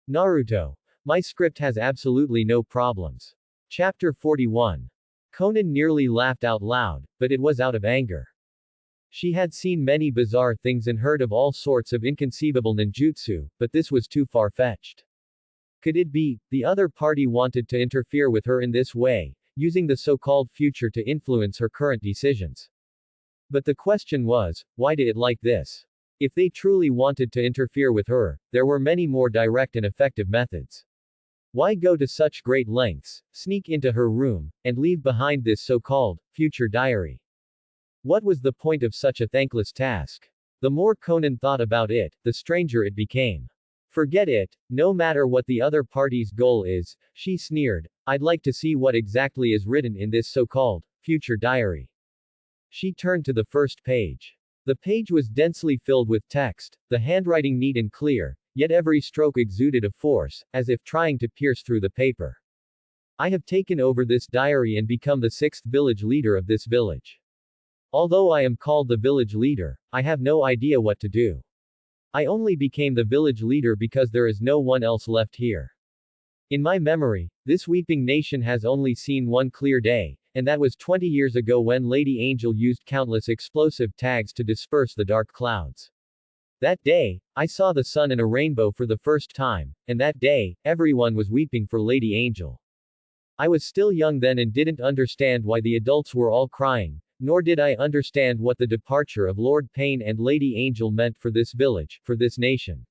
Naruto. My script has absolutely no problems. Chapter 41. Conan nearly laughed out loud, but it was out of anger. She had seen many bizarre things and heard of all sorts of inconceivable ninjutsu, but this was too far-fetched. Could it be, the other party wanted to interfere with her in this way, using the so-called future to influence her current decisions? But the question was, why did it like this? If they truly wanted to interfere with her, there were many more direct and effective methods. Why go to such great lengths, sneak into her room, and leave behind this so-called future diary? What was the point of such a thankless task? The more Conan thought about it, the stranger it became. Forget it, no matter what the other party's goal is, she sneered, I'd like to see what exactly is written in this so-called future diary. She turned to the first page. The page was densely filled with text, the handwriting neat and clear, yet every stroke exuded a force, as if trying to pierce through the paper. I have taken over this diary and become the 6th village leader of this village. Although I am called the village leader, I have no idea what to do. I only became the village leader because there is no one else left here. In my memory, this weeping nation has only seen one clear day, and that was 20 years ago when Lady Angel used countless explosive tags to disperse the dark clouds. That day, I saw the sun and a rainbow for the first time, and that day, everyone was weeping for Lady Angel. I was still young then and didn't understand why the adults were all crying, nor did I understand what the departure of Lord Pain and Lady Angel meant for this village, for this nation.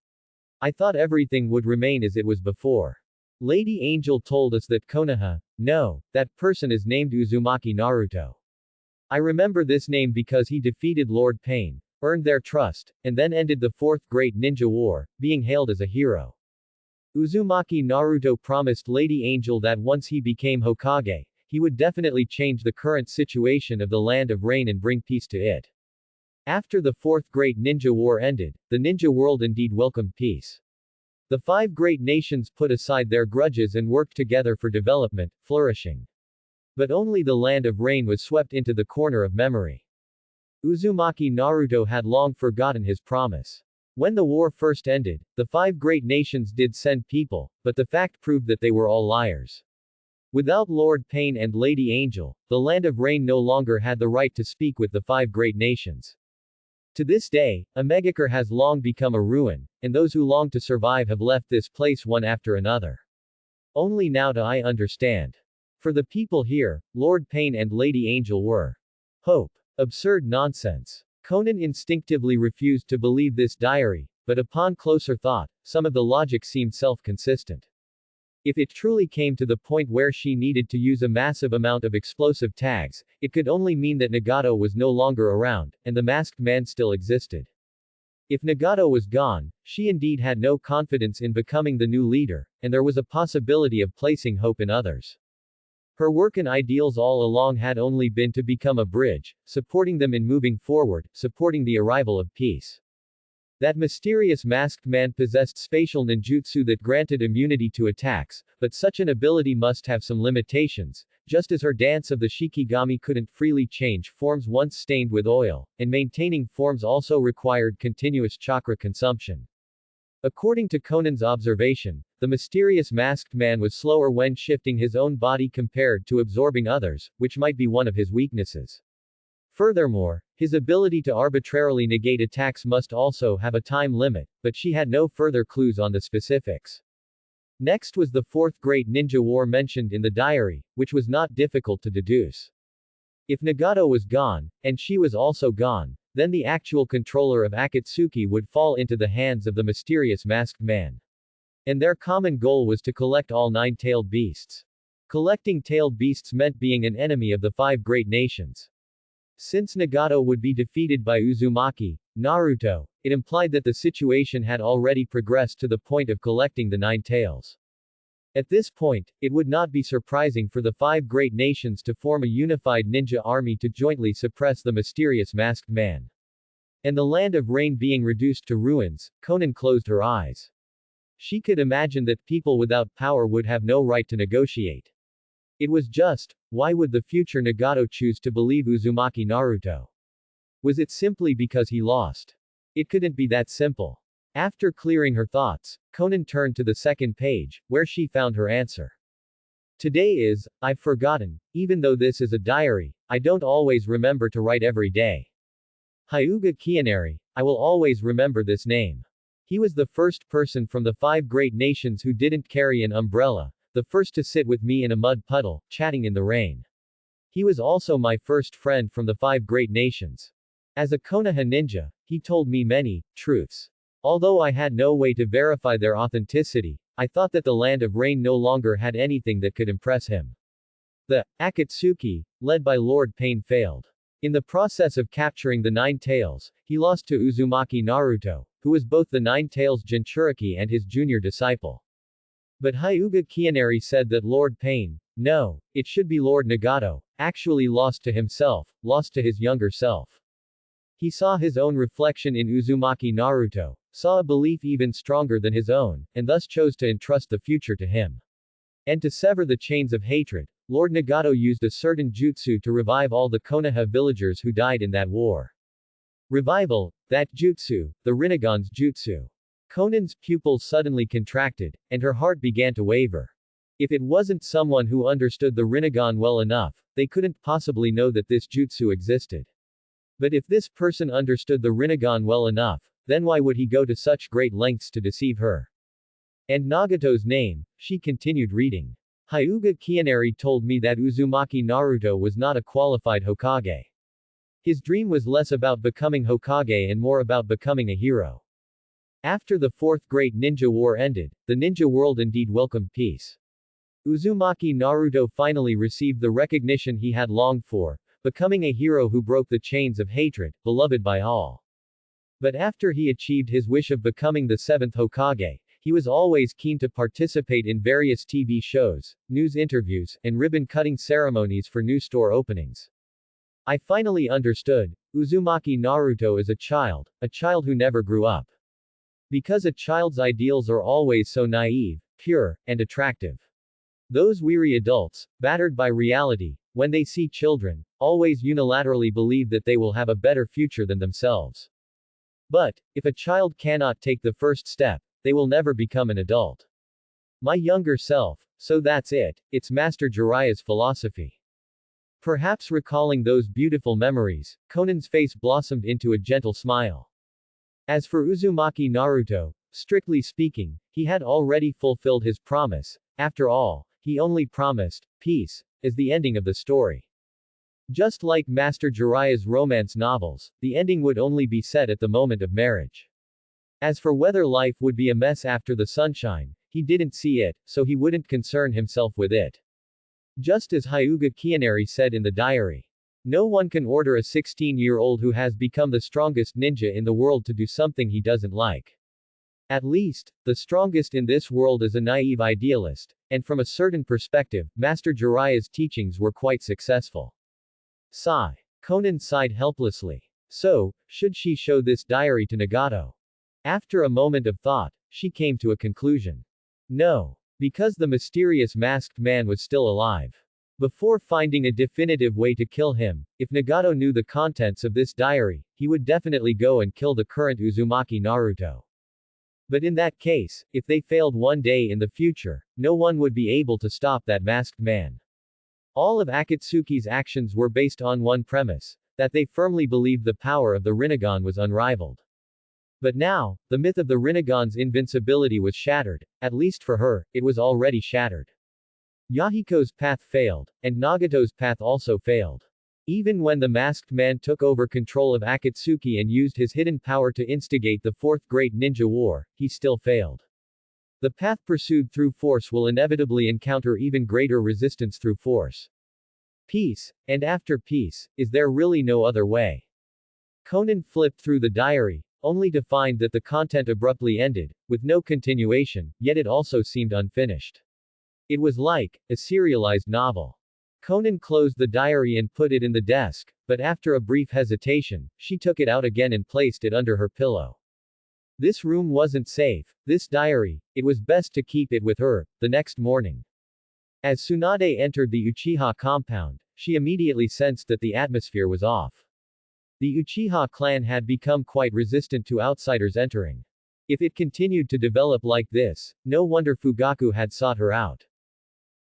I thought everything would remain as it was before. Lady Angel told us that Konoha, no, that person is named Uzumaki Naruto. I remember this name because he defeated Lord Pain, earned their trust, and then ended the Fourth Great Ninja War, being hailed as a hero. Uzumaki Naruto promised Lady Angel that once he became Hokage, he would definitely change the current situation of the Land of Rain and bring peace to it. After the Fourth Great Ninja War ended, the ninja world indeed welcomed peace. The 5 great nations put aside their grudges and worked together for development, flourishing. But only the Land of Rain was swept into the corner of memory. Uzumaki Naruto had long forgotten his promise. When the war first ended, the 5 great nations did send people, but the fact proved that they were all liars. Without Lord Pain and Lady Angel, the Land of Rain no longer had the right to speak with the 5 great nations. To this day, Omegakure has long become a ruin, and those who long to survive have left this place one after another. Only now do I understand. For the people here, Lord Pain and Lady Angel were hope. Absurd nonsense. Conan instinctively refused to believe this diary, but upon closer thought, some of the logic seemed self-consistent. If it truly came to the point where she needed to use a massive amount of explosive tags, it could only mean that Nagato was no longer around, and the masked man still existed. If Nagato was gone, she indeed had no confidence in becoming the new leader, and there was a possibility of placing hope in others. Her work and ideals all along had only been to become a bridge, supporting them in moving forward, supporting the arrival of peace. That mysterious masked man possessed spatial ninjutsu that granted immunity to attacks, but such an ability must have some limitations, just as her dance of the Shikigami couldn't freely change forms once stained with oil, and maintaining forms also required continuous chakra consumption. According to Conan's observation, the mysterious masked man was slower when shifting his own body compared to absorbing others, which might be one of his weaknesses. Furthermore, his ability to arbitrarily negate attacks must also have a time limit, but she had no further clues on the specifics. Next was the Fourth Great Ninja War mentioned in the diary, which was not difficult to deduce. If Nagato was gone, and she was also gone, then the actual controller of Akatsuki would fall into the hands of the mysterious masked man. And their common goal was to collect all 9-tailed beasts. Collecting tailed beasts meant being an enemy of the 5 great nations. Since Nagato would be defeated by Uzumaki, Naruto, it implied that the situation had already progressed to the point of collecting the 9 tails. At this point, it would not be surprising for the 5 great nations to form a unified ninja army to jointly suppress the mysterious masked man. And the Land of Rain being reduced to ruins, Conan closed her eyes. She could imagine that people without power would have no right to negotiate. It was just, why would the future Nagato choose to believe Uzumaki Naruto? Was it simply because he lost? It couldn't be that simple. After clearing her thoughts, Conan turned to the second page, where she found her answer. Today is, I've forgotten, even though this is a diary, I don't always remember to write every day. Hyuga Kianeri, I will always remember this name. He was the first person from the 5 great nations who didn't carry an umbrella, the first to sit with me in a mud puddle, chatting in the rain. He was also my first friend from the 5 great nations. As a Konoha ninja, he told me many truths. Although I had no way to verify their authenticity, I thought that the land of rain no longer had anything that could impress him. The Akatsuki, led by Lord Pain, failed. In the process of capturing the 9 tails, he lost to Uzumaki Naruto, who was both the 9 tails Jinchuriki and his junior disciple. But Hyuga Kianeri said that Lord Pain, no, it should be Lord Nagato, actually lost to himself, lost to his younger self. He saw his own reflection in Uzumaki Naruto, saw a belief even stronger than his own, and thus chose to entrust the future to him. And to sever the chains of hatred, Lord Nagato used a certain jutsu to revive all the Konoha villagers who died in that war. Revival, that jutsu, the Rinnegan's jutsu. Conan's pupils suddenly contracted, and her heart began to waver. If it wasn't someone who understood the Rinnegan well enough, they couldn't possibly know that this jutsu existed. But if this person understood the Rinnegan well enough, then why would he go to such great lengths to deceive her? And Nagato's name, she continued reading. Hyuga Kianeri told me that Uzumaki Naruto was not a qualified Hokage. His dream was less about becoming Hokage and more about becoming a hero. After the 4th Great Ninja War ended, the ninja world indeed welcomed peace. Uzumaki Naruto finally received the recognition he had longed for, becoming a hero who broke the chains of hatred, beloved by all. But after he achieved his wish of becoming the 7th Hokage, he was always keen to participate in various TV shows, news interviews, and ribbon-cutting ceremonies for new store openings. I finally understood, Uzumaki Naruto is a child who never grew up. Because a child's ideals are always so naive, pure, and attractive. Those weary adults, battered by reality, when they see children, always unilaterally believe that they will have a better future than themselves. But, if a child cannot take the first step, they will never become an adult. My younger self, so that's it, it's Master Jiraiya's philosophy. Perhaps recalling those beautiful memories, Conan's face blossomed into a gentle smile. As for Uzumaki Naruto, strictly speaking, he had already fulfilled his promise. After all, he only promised peace as the ending of the story. Just like Master Jiraiya's romance novels, the ending would only be set at the moment of marriage. As for whether life would be a mess after the sunshine, he didn't see it, so he wouldn't concern himself with it. Just as Hyuga Kianeri said in the diary. No one can order a 16-year-old who has become the strongest ninja in the world to do something he doesn't like. At least, the strongest in this world is a naive idealist, and from a certain perspective, Master Jiraiya's teachings were quite successful. Sigh. Conan sighed helplessly. So, should she show this diary to Nagato? After a moment of thought, she came to a conclusion. No. Because the mysterious masked man was still alive. Before finding a definitive way to kill him, if Nagato knew the contents of this diary, he would definitely go and kill the current Uzumaki Naruto. But in that case, if they failed one day in the future, no one would be able to stop that masked man. All of Akatsuki's actions were based on one premise, that they firmly believed the power of the Rinnegan was unrivaled. But now, the myth of the Rinnegan's invincibility was shattered, at least for her, it was already shattered. Yahiko's path failed, and Nagato's path also failed. Even when the masked man took over control of Akatsuki and used his hidden power to instigate the 4th Great Ninja War, he still failed. The path pursued through force will inevitably encounter even greater resistance through force. Peace, and after peace, is there really no other way? Conan flipped through the diary, only to find that the content abruptly ended, with no continuation, yet it also seemed unfinished. It was like a serialized novel. Conan closed the diary and put it in the desk, but after a brief hesitation, she took it out again and placed it under her pillow. This room wasn't safe, this diary, it was best to keep it with her. The next morning, as Tsunade entered the Uchiha compound, she immediately sensed that the atmosphere was off. The Uchiha clan had become quite resistant to outsiders entering. If it continued to develop like this, no wonder Fugaku had sought her out.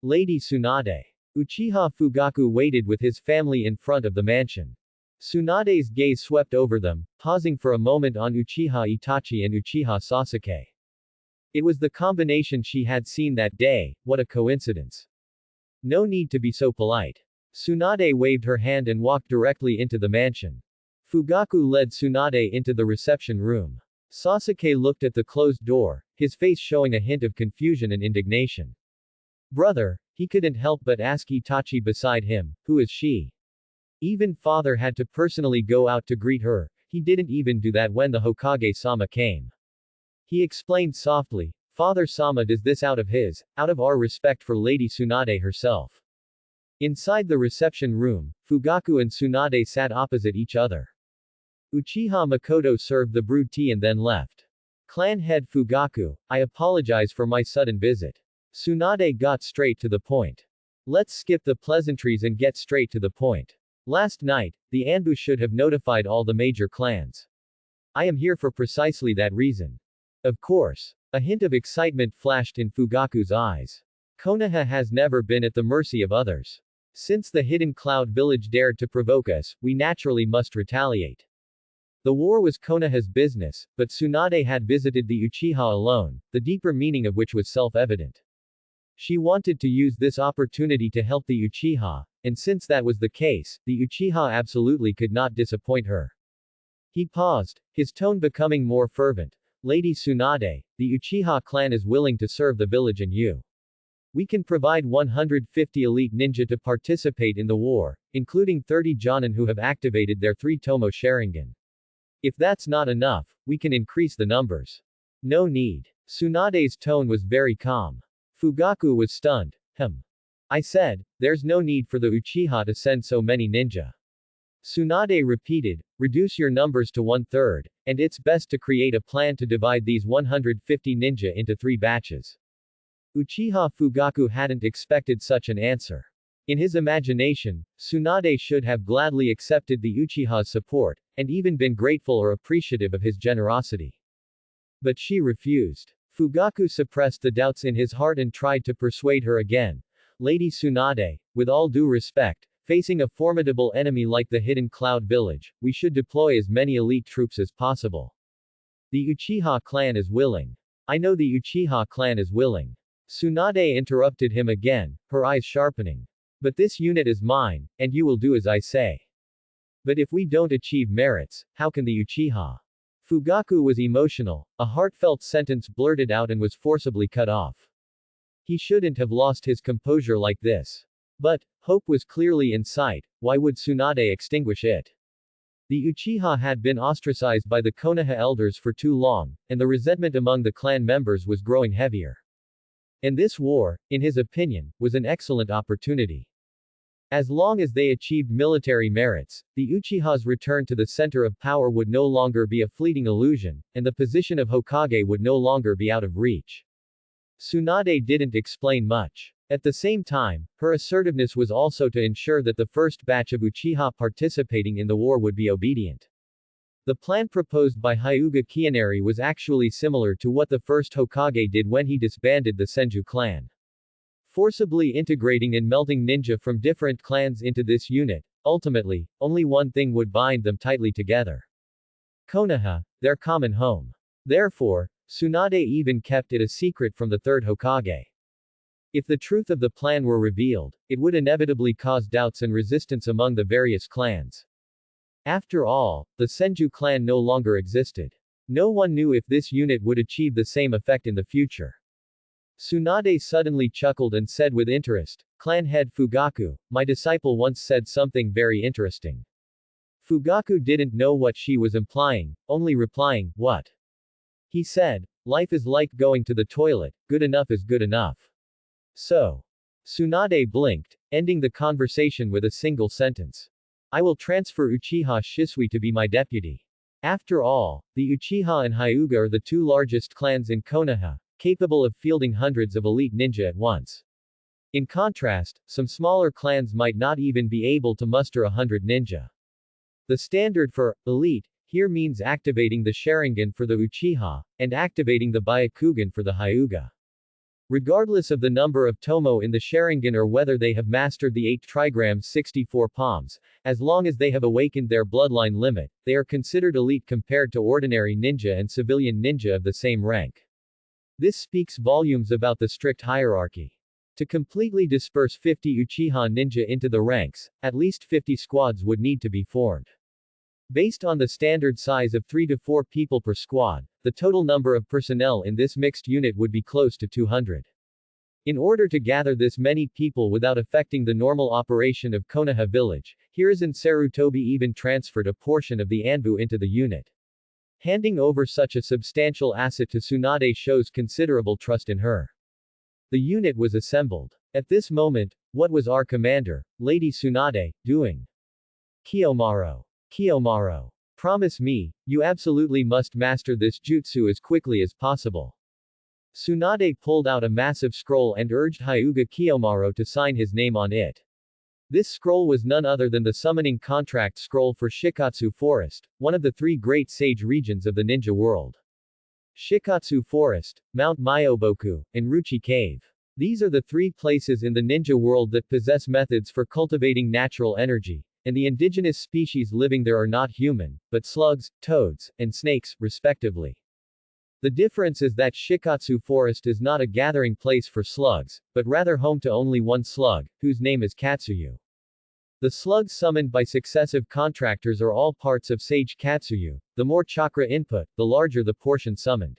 Lady Tsunade. Uchiha Fugaku waited with his family in front of the mansion. Tsunade's gaze swept over them, pausing for a moment on Uchiha Itachi and Uchiha Sasuke. It was the combination she had seen that day. What a coincidence. No need to be so polite. Tsunade waved her hand and walked directly into the mansion. Fugaku led Tsunade into the reception room. Sasuke looked at the closed door, his face showing a hint of confusion and indignation. Brother, he couldn't help but ask Itachi beside him, who is she? Even father had to personally go out to greet her, he didn't even do that when the Hokage-sama came. He explained softly, Father-sama does this out of our respect for Lady Tsunade herself. Inside the reception room, Fugaku and Tsunade sat opposite each other. Uchiha Makoto served the brewed tea and then left. Clan head Fugaku, I apologize for my sudden visit. Tsunade got straight to the point. Let's skip the pleasantries and get straight to the point. Last night, the Anbu should have notified all the major clans. I am here for precisely that reason. Of course. A hint of excitement flashed in Fugaku's eyes. Konoha has never been at the mercy of others. Since the Hidden Cloud village dared to provoke us, we naturally must retaliate. The war was Konoha's business, but Tsunade had visited the Uchiha alone, the deeper meaning of which was self-evident. She wanted to use this opportunity to help the Uchiha, and since that was the case, the Uchiha absolutely could not disappoint her. He paused, his tone becoming more fervent. Lady Tsunade, the Uchiha clan is willing to serve the village and you. We can provide 150 elite ninja to participate in the war, including 30 Jonin who have activated their 3 Tomo Sharingan. If that's not enough, we can increase the numbers. No need. Tsunade's tone was very calm. Fugaku was stunned. I said, there's no need for the Uchiha to send so many ninja. Tsunade repeated, reduce your numbers to 1/3, and it's best to create a plan to divide these 150 ninja into 3 batches. Uchiha Fugaku hadn't expected such an answer. In his imagination, Tsunade should have gladly accepted the Uchiha's support, and even been grateful or appreciative of his generosity. But she refused. Fugaku suppressed the doubts in his heart and tried to persuade her again. Lady Tsunade, with all due respect, facing a formidable enemy like the Hidden Cloud village, we should deploy as many elite troops as possible. The Uchiha clan is willing. I know the Uchiha clan is willing. Tsunade interrupted him again, her eyes sharpening. But this unit is mine, and you will do as I say. But if we don't achieve merits, how can the Uchiha? Fugaku was emotional, a heartfelt sentence blurted out and was forcibly cut off. He shouldn't have lost his composure like this. But, hope was clearly in sight, why would Tsunade extinguish it? The Uchiha had been ostracized by the Konoha elders for too long, and the resentment among the clan members was growing heavier. And this war, in his opinion, was an excellent opportunity. As long as they achieved military merits, the Uchiha's return to the center of power would no longer be a fleeting illusion, and the position of Hokage would no longer be out of reach. Tsunade didn't explain much. At the same time, her assertiveness was also to ensure that the first batch of Uchiha participating in the war would be obedient. The plan proposed by Hyuga Kianari was actually similar to what the first Hokage did when he disbanded the Senju clan. Forcibly integrating and melting ninja from different clans into this unit, ultimately, only one thing would bind them tightly together. Konoha, their common home. Therefore, Tsunade even kept it a secret from the third Hokage. If the truth of the plan were revealed, it would inevitably cause doubts and resistance among the various clans. After all, the Senju clan no longer existed. No one knew if this unit would achieve the same effect in the future. Tsunade suddenly chuckled and said with interest, Clan head Fugaku, my disciple once said something very interesting. Fugaku didn't know what she was implying, only replying, what? He said, life is like going to the toilet, good enough is good enough. So. Tsunade blinked, ending the conversation with a single sentence. I will transfer Uchiha Shisui to be my deputy. After all, the Uchiha and Hyuga are the 2 largest clans in Konoha, capable of fielding hundreds of elite ninja at once. In contrast, some smaller clans might not even be able to muster 100 ninja. The standard for elite here means activating the Sharingan for the Uchiha, and activating the Byakugan for the Hyuga. Regardless of the number of Tomo in the Sharingan or whether they have mastered the 8 trigrams 64 palms, as long as they have awakened their bloodline limit, they are considered elite compared to ordinary ninja and civilian ninja of the same rank. This speaks volumes about the strict hierarchy. To completely disperse 50 Uchiha ninja into the ranks, at least 50 squads would need to be formed. Based on the standard size of 3 to 4 people per squad, the total number of personnel in this mixed unit would be close to 200. In order to gather this many people without affecting the normal operation of Konoha village, Hiruzen Sarutobi even transferred a portion of the Anbu into the unit. Handing over such a substantial asset to Tsunade shows considerable trust in her. The unit was assembled. At this moment, what was our commander, Lady Tsunade, doing? Kiyomaru. Kiyomaru. Promise me, you absolutely must master this jutsu as quickly as possible. Tsunade pulled out a massive scroll and urged Hyuga Kiyomaru to sign his name on it. This scroll was none other than the summoning contract scroll for Shikatsu Forest, one of the 3 great sage regions of the ninja world. Shikatsu Forest, Mount Myoboku, and Ruchi Cave. These are the 3 places in the ninja world that possess methods for cultivating natural energy, and the indigenous species living there are not human, but slugs, toads, and snakes, respectively. The difference is that Shikatsu Forest is not a gathering place for slugs, but rather home to only one slug, whose name is Katsuyu. The slugs summoned by successive contractors are all parts of Sage Katsuyu. The more chakra input, the larger the portion summoned.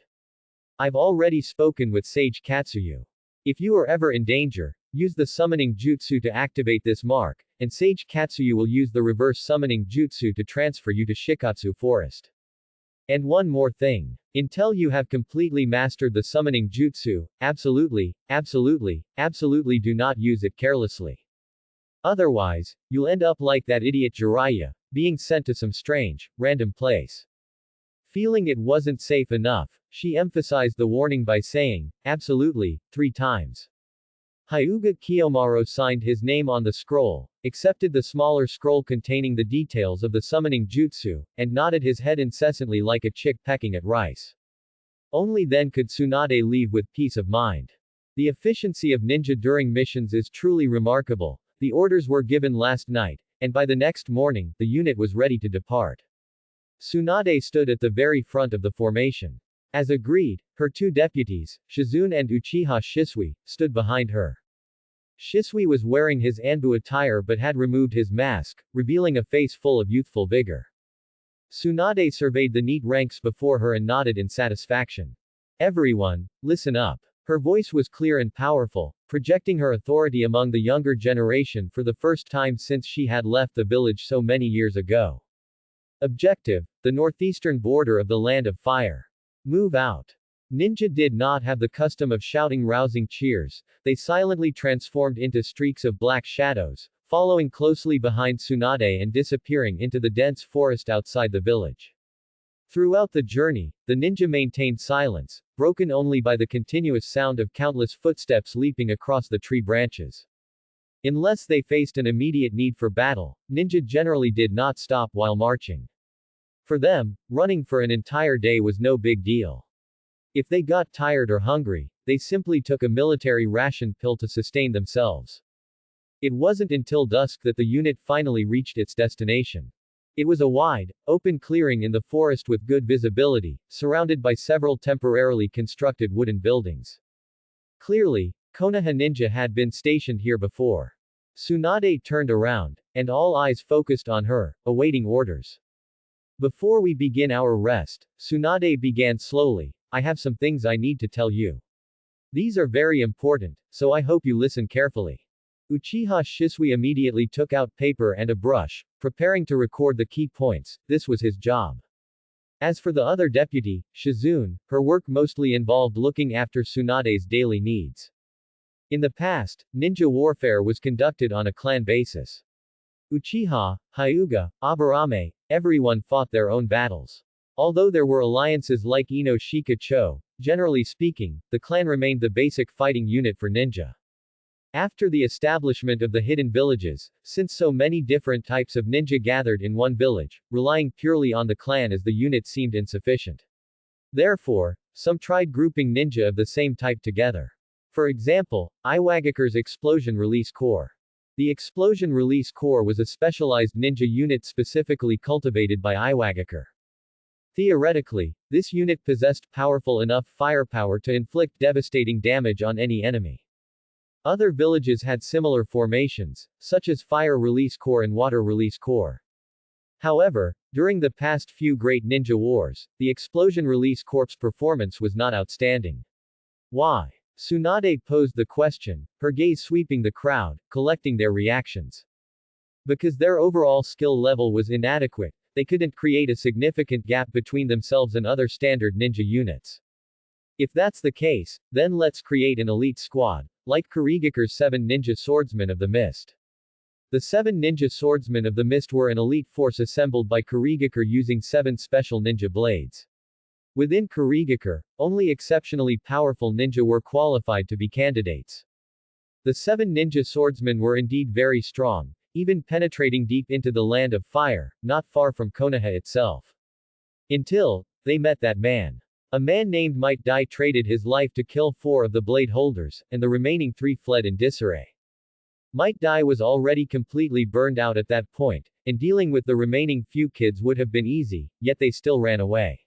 I've already spoken with Sage Katsuyu. If you are ever in danger, use the summoning jutsu to activate this mark, and Sage Katsuyu will use the reverse summoning jutsu to transfer you to Shikatsu Forest. And one more thing. Until you have completely mastered the summoning jutsu, absolutely do not use it carelessly. Otherwise, you'll end up like that idiot Jiraiya, being sent to some strange, random place. Feeling it wasn't safe enough, she emphasized the warning by saying, absolutely, 3 times. Hyuga Kiyomaru signed his name on the scroll, accepted the smaller scroll containing the details of the summoning jutsu, and nodded his head incessantly like a chick pecking at rice. Only then could Tsunade leave with peace of mind. The efficiency of ninja during missions is truly remarkable. The orders were given last night, and by the next morning, the unit was ready to depart. Tsunade stood at the very front of the formation. As agreed, her 2 deputies, Shizune and Uchiha Shisui, stood behind her. Shisui was wearing his Anbu attire but had removed his mask, revealing a face full of youthful vigor. Tsunade surveyed the neat ranks before her and nodded in satisfaction. Everyone, listen up. Her voice was clear and powerful, projecting her authority among the younger generation for the first time since she had left the village so many years ago. Objective: the northeastern border of the Land of Fire. Move out. Ninja did not have the custom of shouting rousing cheers. They silently transformed into streaks of black shadows, following closely behind Tsunade and disappearing into the dense forest outside the village. Throughout the journey, the ninja maintained silence, broken only by the continuous sound of countless footsteps leaping across the tree branches. Unless they faced an immediate need for battle, ninja generally did not stop while marching. For them, running for an entire day was no big deal. If they got tired or hungry, they simply took a military ration pill to sustain themselves. It wasn't until dusk that the unit finally reached its destination. It was a wide, open clearing in the forest with good visibility, surrounded by several temporarily constructed wooden buildings. Clearly, Konoha ninja had been stationed here before. Tsunade turned around, and all eyes focused on her, awaiting orders. Before we begin our rest, Tsunade began slowly, I have some things I need to tell you. These are very important, so I hope you listen carefully. Uchiha Shisui immediately took out paper and a brush, preparing to record the key points. This was his job. As for the other deputy, Shizune, her work mostly involved looking after Tsunade's daily needs. In the past, ninja warfare was conducted on a clan basis. Uchiha, Hyuga, Aburame, everyone fought their own battles. Although there were alliances like Ino Shika Cho, generally speaking, the clan remained the basic fighting unit for ninja. After the establishment of the hidden villages, since so many different types of ninja gathered in one village, relying purely on the clan as the unit seemed insufficient. Therefore, some tried grouping ninja of the same type together. For example, Iwagakure's Explosion Release Corps. The Explosion Release Corps was a specialized ninja unit specifically cultivated by Iwagakure. Theoretically, this unit possessed powerful enough firepower to inflict devastating damage on any enemy. Other villages had similar formations, such as Fire Release Corps and Water Release Corps. However, during the past few Great Ninja Wars, the Explosion Release Corps' performance was not outstanding. Why? Tsunade posed the question, her gaze sweeping the crowd, collecting their reactions. Because their overall skill level was inadequate, they couldn't create a significant gap between themselves and other standard ninja units. If that's the case, then let's create an elite squad, like Kurigakure's 7 Ninja Swordsmen of the Mist. The 7 Ninja Swordsmen of the Mist were an elite force assembled by Kurigakure using 7 special ninja blades. Within Kurigakure, only exceptionally powerful ninja were qualified to be candidates. The 7 Ninja Swordsmen were indeed very strong, even penetrating deep into the land of fire, not far from Konoha itself. Until they met that man. A man named Might Dai traded his life to kill 4 of the blade holders, and the remaining 3 fled in disarray. Might Dai was already completely burned out at that point, and dealing with the remaining few kids would have been easy, yet they still ran away.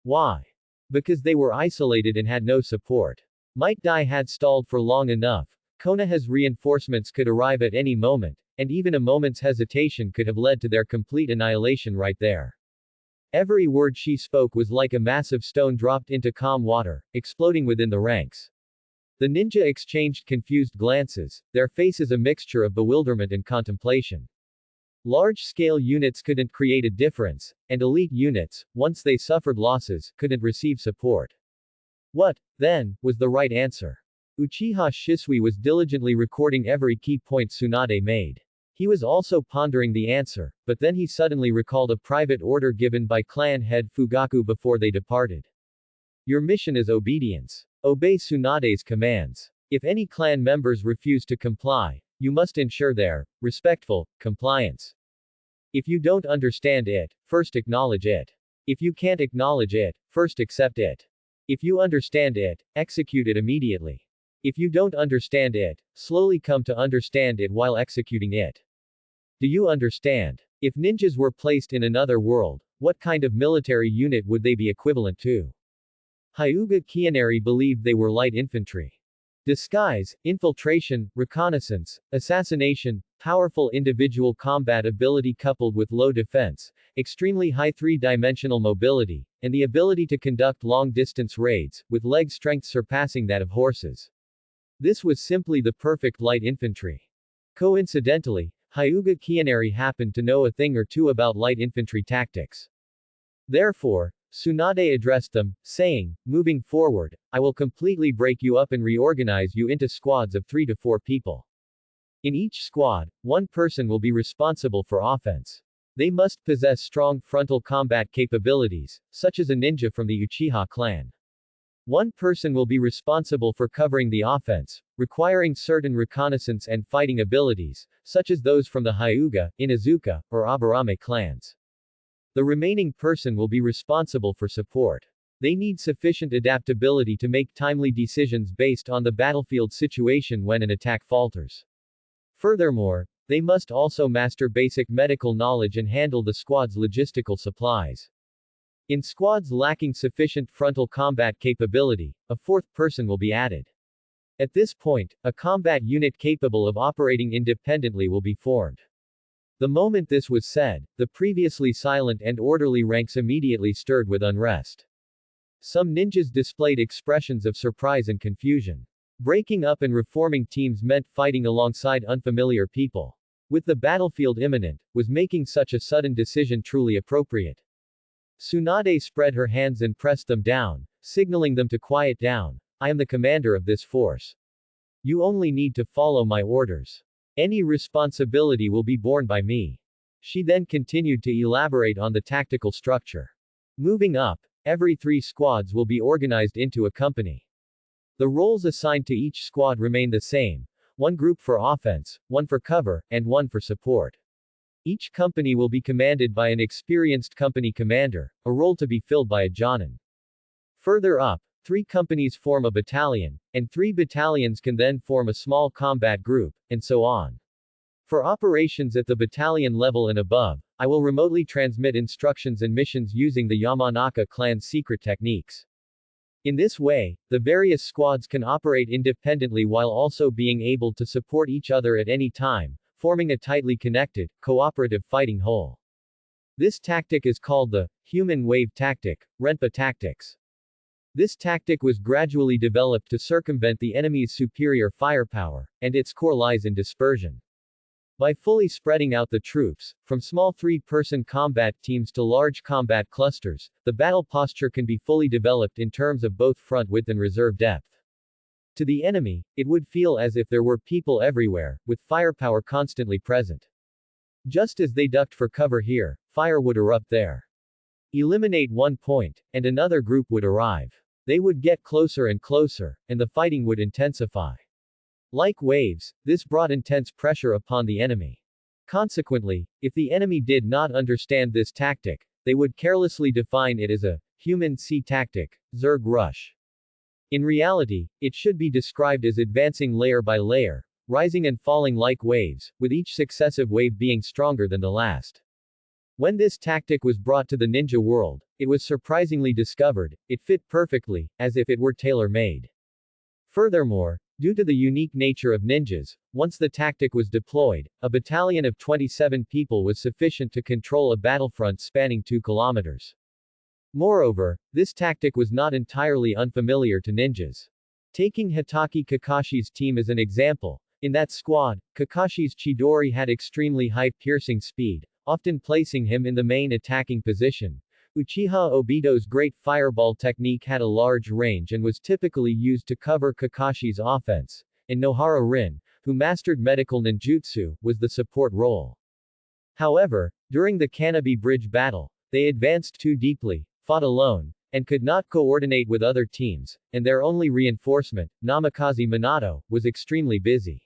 Why? Because they were isolated and had no support. Might Dai had stalled for long enough. Konoha's reinforcements could arrive at any moment, and even a moment's hesitation could have led to their complete annihilation right there. Every word she spoke was like a massive stone dropped into calm water, exploding within the ranks. The ninja exchanged confused glances, their faces a mixture of bewilderment and contemplation. Large-scale units couldn't create a difference, and elite units, once they suffered losses, couldn't receive support. What, then, was the right answer? Uchiha Shisui was diligently recording every key point Tsunade made. He was also pondering the answer, but then he suddenly recalled a private order given by clan head Fugaku before they departed. Your mission is obedience. Obey Tsunade's commands. If any clan members refuse to comply, you must ensure their respectful compliance. If you don't understand it, first acknowledge it. If you can't acknowledge it, first accept it. If you understand it, execute it immediately. If you don't understand it, slowly come to understand it while executing it. Do you understand? If ninjas were placed in another world, what kind of military unit would they be equivalent to? Hyuga Kianeri believed they were light infantry. Disguise, infiltration, reconnaissance, assassination, powerful individual combat ability coupled with low defense, extremely high 3-dimensional mobility, and the ability to conduct long-distance raids, with leg strength surpassing that of horses. This was simply the perfect light infantry. Coincidentally, Hyuga Kianeri happened to know a thing or two about light infantry tactics. Therefore, Tsunade addressed them, saying, moving forward, I will completely break you up and reorganize you into squads of 3 to 4 people. In each squad, one person will be responsible for offense. They must possess strong frontal combat capabilities, such as a ninja from the Uchiha clan. One person will be responsible for covering the offense, requiring certain reconnaissance and fighting abilities, such as those from the Hyuga, Inuzuka, or Aburame clans. The remaining person will be responsible for support. They need sufficient adaptability to make timely decisions based on the battlefield situation when an attack falters. Furthermore, they must also master basic medical knowledge and handle the squad's logistical supplies. In squads lacking sufficient frontal combat capability, a 4th person will be added. At this point, a combat unit capable of operating independently will be formed. The moment this was said, the previously silent and orderly ranks immediately stirred with unrest. Some ninjas displayed expressions of surprise and confusion. Breaking up and reforming teams meant fighting alongside unfamiliar people. With the battlefield imminent, was making such a sudden decision truly appropriate? Tsunade spread her hands and pressed them down, signaling them to quiet down. I am the commander of this force. You only need to follow my orders. Any responsibility will be borne by me. She then continued to elaborate on the tactical structure. Moving up, every 3 squads will be organized into a company. The roles assigned to each squad remain the same. one group for offense, one for cover, and one for support. Each company will be commanded by an experienced company commander, a role to be filled by a Jonin. Further up, 3 companies form a battalion, and 3 battalions can then form a small combat group, and so on. For operations at the battalion level and above, I will remotely transmit instructions and missions using the Yamanaka clan's secret techniques. In this way, the various squads can operate independently while also being able to support each other at any time, forming a tightly connected, cooperative fighting whole. This tactic is called the human wave tactic, Renpa tactics. This tactic was gradually developed to circumvent the enemy's superior firepower, and its core lies in dispersion. By fully spreading out the troops, from small 3-person combat teams to large combat clusters, the battle posture can be fully developed in terms of both front width and reserve depth. To the enemy, it would feel as if there were people everywhere, with firepower constantly present. Just as they ducked for cover here, fire would erupt there. Eliminate one point, and another group would arrive. They would get closer and closer, and the fighting would intensify. Like waves, this brought intense pressure upon the enemy. Consequently, if the enemy did not understand this tactic, they would carelessly define it as a human sea tactic, Zerg rush. In reality, it should be described as advancing layer by layer, rising and falling like waves, with each successive wave being stronger than the last. When this tactic was brought to the ninja world, it was surprisingly discovered, it fit perfectly, as if it were tailor-made. Furthermore, due to the unique nature of ninjas, once the tactic was deployed, a battalion of 27 people was sufficient to control a battlefront spanning 2 kilometers. Moreover, this tactic was not entirely unfamiliar to ninjas. Taking Hitaki Kakashi's team as an example, in that squad, Kakashi's Chidori had extremely high piercing speed, often placing him in the main attacking position. Uchiha Obito's great fireball technique had a large range and was typically used to cover Kakashi's offense, and Nohara Rin, who mastered medical ninjutsu, was the support role. However, during the Kanabi Bridge battle, they advanced too deeply, fought alone, and could not coordinate with other teams, and their only reinforcement, Namikaze Minato, was extremely busy.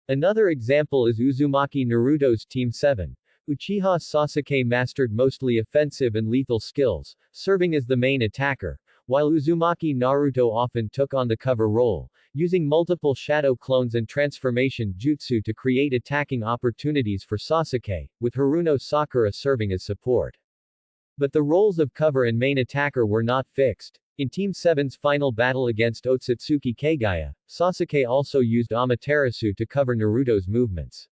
Another example is Uzumaki Naruto's Team 7. Uchiha Sasuke mastered mostly offensive and lethal skills, serving as the main attacker, while Uzumaki Naruto often took on the cover role, using multiple shadow clones and transformation jutsu to create attacking opportunities for Sasuke, with Haruno Sakura serving as support. But the roles of cover and main attacker were not fixed. In Team 7's final battle against Otsutsuki Kagaya, Sasuke also used Amaterasu to cover Naruto's movements.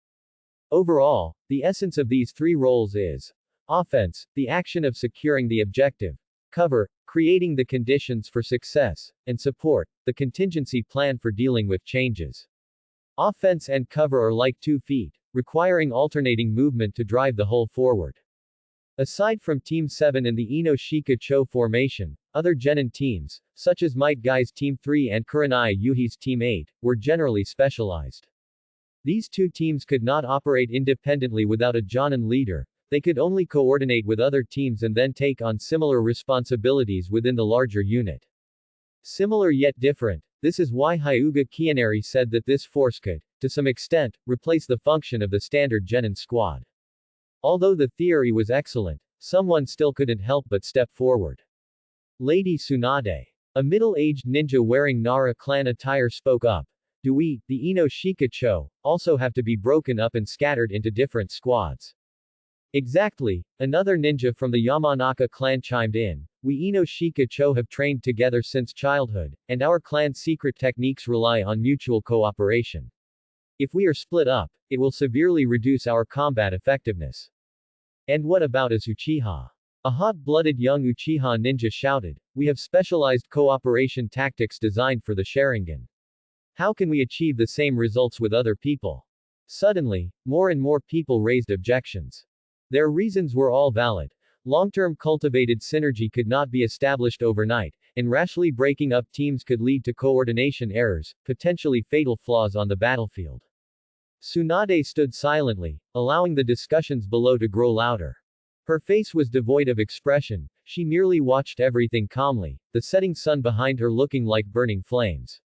Overall, the essence of these 3 roles is offense, the action of securing the objective, cover, creating the conditions for success, and support, the contingency plan for dealing with changes. Offense and cover are like 2 feet, requiring alternating movement to drive the whole forward. Aside from Team 7 and the Ino Shika Cho formation, other genin teams, such as Might Guy's Team 3 and Kurenai Yuhi's Team 8, were generally specialized. These 2 teams could not operate independently without a Jonin leader, they could only coordinate with other teams and then take on similar responsibilities within the larger unit. Similar yet different, this is why Hyuga Kianeri said that this force could, to some extent, replace the function of the standard genin squad. Although the theory was excellent, someone still couldn't help but step forward. Lady Tsunade, a middle-aged ninja wearing Nara clan attire, spoke up. Do we, the Ino Shika Cho, also have to be broken up and scattered into different squads? Exactly, another ninja from the Yamanaka clan chimed in. We Ino Shika Cho have trained together since childhood, and our clan's secret techniques rely on mutual cooperation. If we are split up, it will severely reduce our combat effectiveness. And what about us Uchiha? A hot-blooded young Uchiha ninja shouted. We have specialized cooperation tactics designed for the Sharingan. How can we achieve the same results with other people? Suddenly, more and more people raised objections. Their reasons were all valid. Long-term cultivated synergy could not be established overnight, and rashly breaking up teams could lead to coordination errors, potentially fatal flaws on the battlefield. Tsunade stood silently, allowing the discussions below to grow louder. Her face was devoid of expression, she merely watched everything calmly, the setting sun behind her looking like burning flames.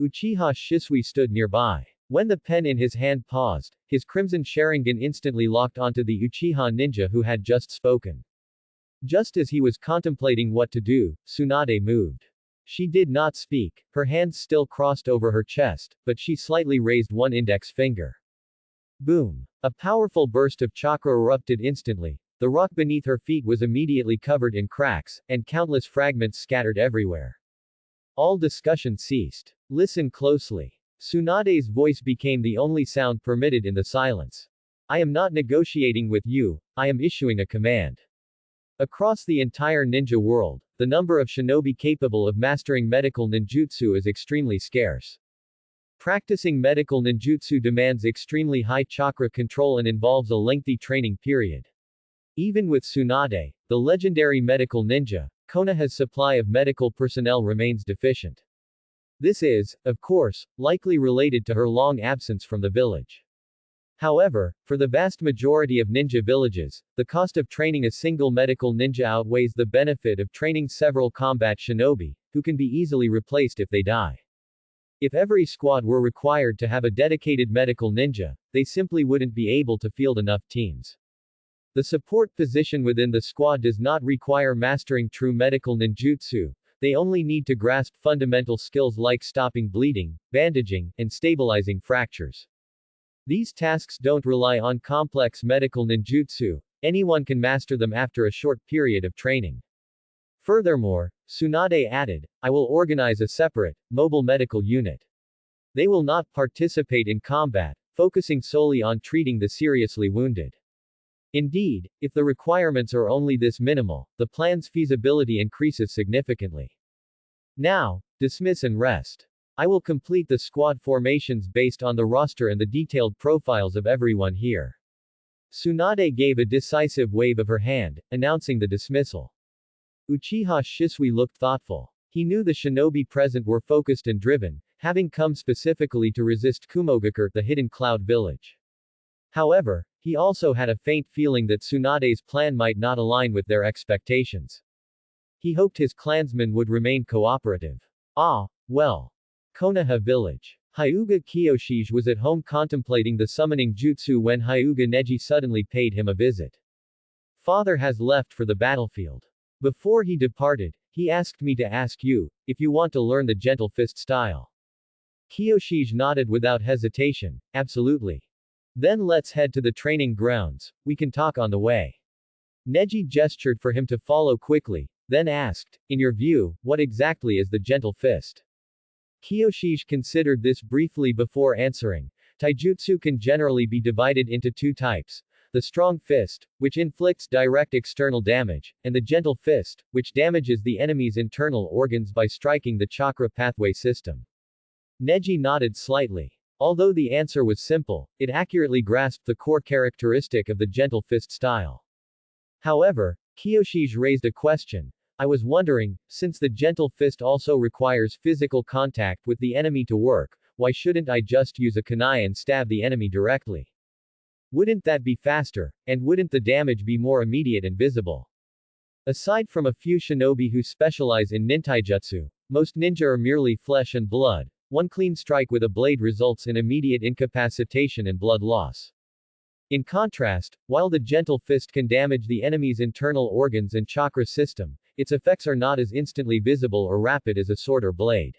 Uchiha Shisui stood nearby. When the pen in his hand paused, his crimson Sharingan instantly locked onto the Uchiha ninja who had just spoken. Just as he was contemplating what to do, Tsunade moved. She did not speak, her hands still crossed over her chest, but she slightly raised one index finger. Boom! A powerful burst of chakra erupted instantly. The rock beneath her feet was immediately covered in cracks, and countless fragments scattered everywhere. All discussion ceased. Listen closely. Tsunade's voice became the only sound permitted in the silence. I am not negotiating with you, I am issuing a command. Across the entire ninja world, the number of shinobi capable of mastering medical ninjutsu is extremely scarce. Practicing medical ninjutsu demands extremely high chakra control and involves a lengthy training period. Even with Tsunade, the legendary medical ninja, Konoha's supply of medical personnel remains deficient. This is, of course, likely related to her long absence from the village. However, for the vast majority of ninja villages, the cost of training a single medical ninja outweighs the benefit of training several combat shinobi, who can be easily replaced if they die. If every squad were required to have a dedicated medical ninja, they simply wouldn't be able to field enough teams. The support position within the squad does not require mastering true medical ninjutsu, they only need to grasp fundamental skills like stopping bleeding, bandaging, and stabilizing fractures. These tasks don't rely on complex medical ninjutsu, anyone can master them after a short period of training. Furthermore, Tsunade added, I will organize a separate, mobile medical unit. They will not participate in combat, focusing solely on treating the seriously wounded. Indeed, if the requirements are only this minimal, the plan's feasibility increases significantly. Now, dismiss and rest. I will complete the squad formations based on the roster and the detailed profiles of everyone here. Tsunade gave a decisive wave of her hand, announcing the dismissal. Uchiha Shisui looked thoughtful. He knew the shinobi present were focused and driven, having come specifically to resist Kumogakure, the hidden cloud village. However, he also had a faint feeling that Tsunade's plan might not align with their expectations. He hoped his clansmen would remain cooperative. Ah, well. Konoha village. Hyuga Kiyoshige was at home contemplating the summoning jutsu when Hyuga Neji suddenly paid him a visit. Father has left for the battlefield. Before he departed, he asked me to ask you, if you want to learn the gentle fist style. Kiyoshige nodded without hesitation, absolutely. Then let's head to the training grounds, we can talk on the way. Neji gestured for him to follow quickly, then asked, in your view, what exactly is the gentle fist? Kiyoshige considered this briefly before answering. Taijutsu can generally be divided into two types. The strong fist, which inflicts direct external damage, and the gentle fist, which damages the enemy's internal organs by striking the chakra pathway system. Neji nodded slightly. Although the answer was simple, it accurately grasped the core characteristic of the gentle fist style. However, Kiyoshige raised a question. I was wondering, since the gentle fist also requires physical contact with the enemy to work, why shouldn't I just use a kunai and stab the enemy directly? Wouldn't that be faster, and wouldn't the damage be more immediate and visible? Aside from a few shinobi who specialize in nintaijutsu, most ninja are merely flesh and blood. One clean strike with a blade results in immediate incapacitation and blood loss. In contrast, while the gentle fist can damage the enemy's internal organs and chakra system, its effects are not as instantly visible or rapid as a sword or blade.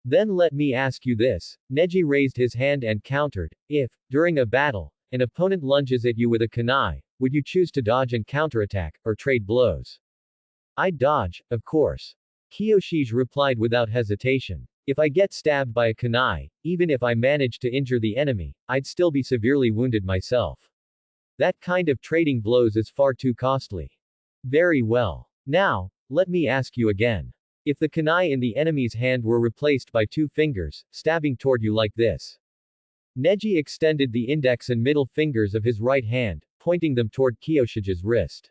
Then let me ask you this, Neji raised his hand and countered, if, during a battle, an opponent lunges at you with a kunai, would you choose to dodge and counterattack, or trade blows? I'd dodge, of course. Kiyoshige replied without hesitation. If I get stabbed by a kunai, even if I manage to injure the enemy, I'd still be severely wounded myself. That kind of trading blows is far too costly. Very well. Now, let me ask you again. If the kunai in the enemy's hand were replaced by two fingers, stabbing toward you like this. Neji extended the index and middle fingers of his right hand, pointing them toward Kiyoshige's wrist.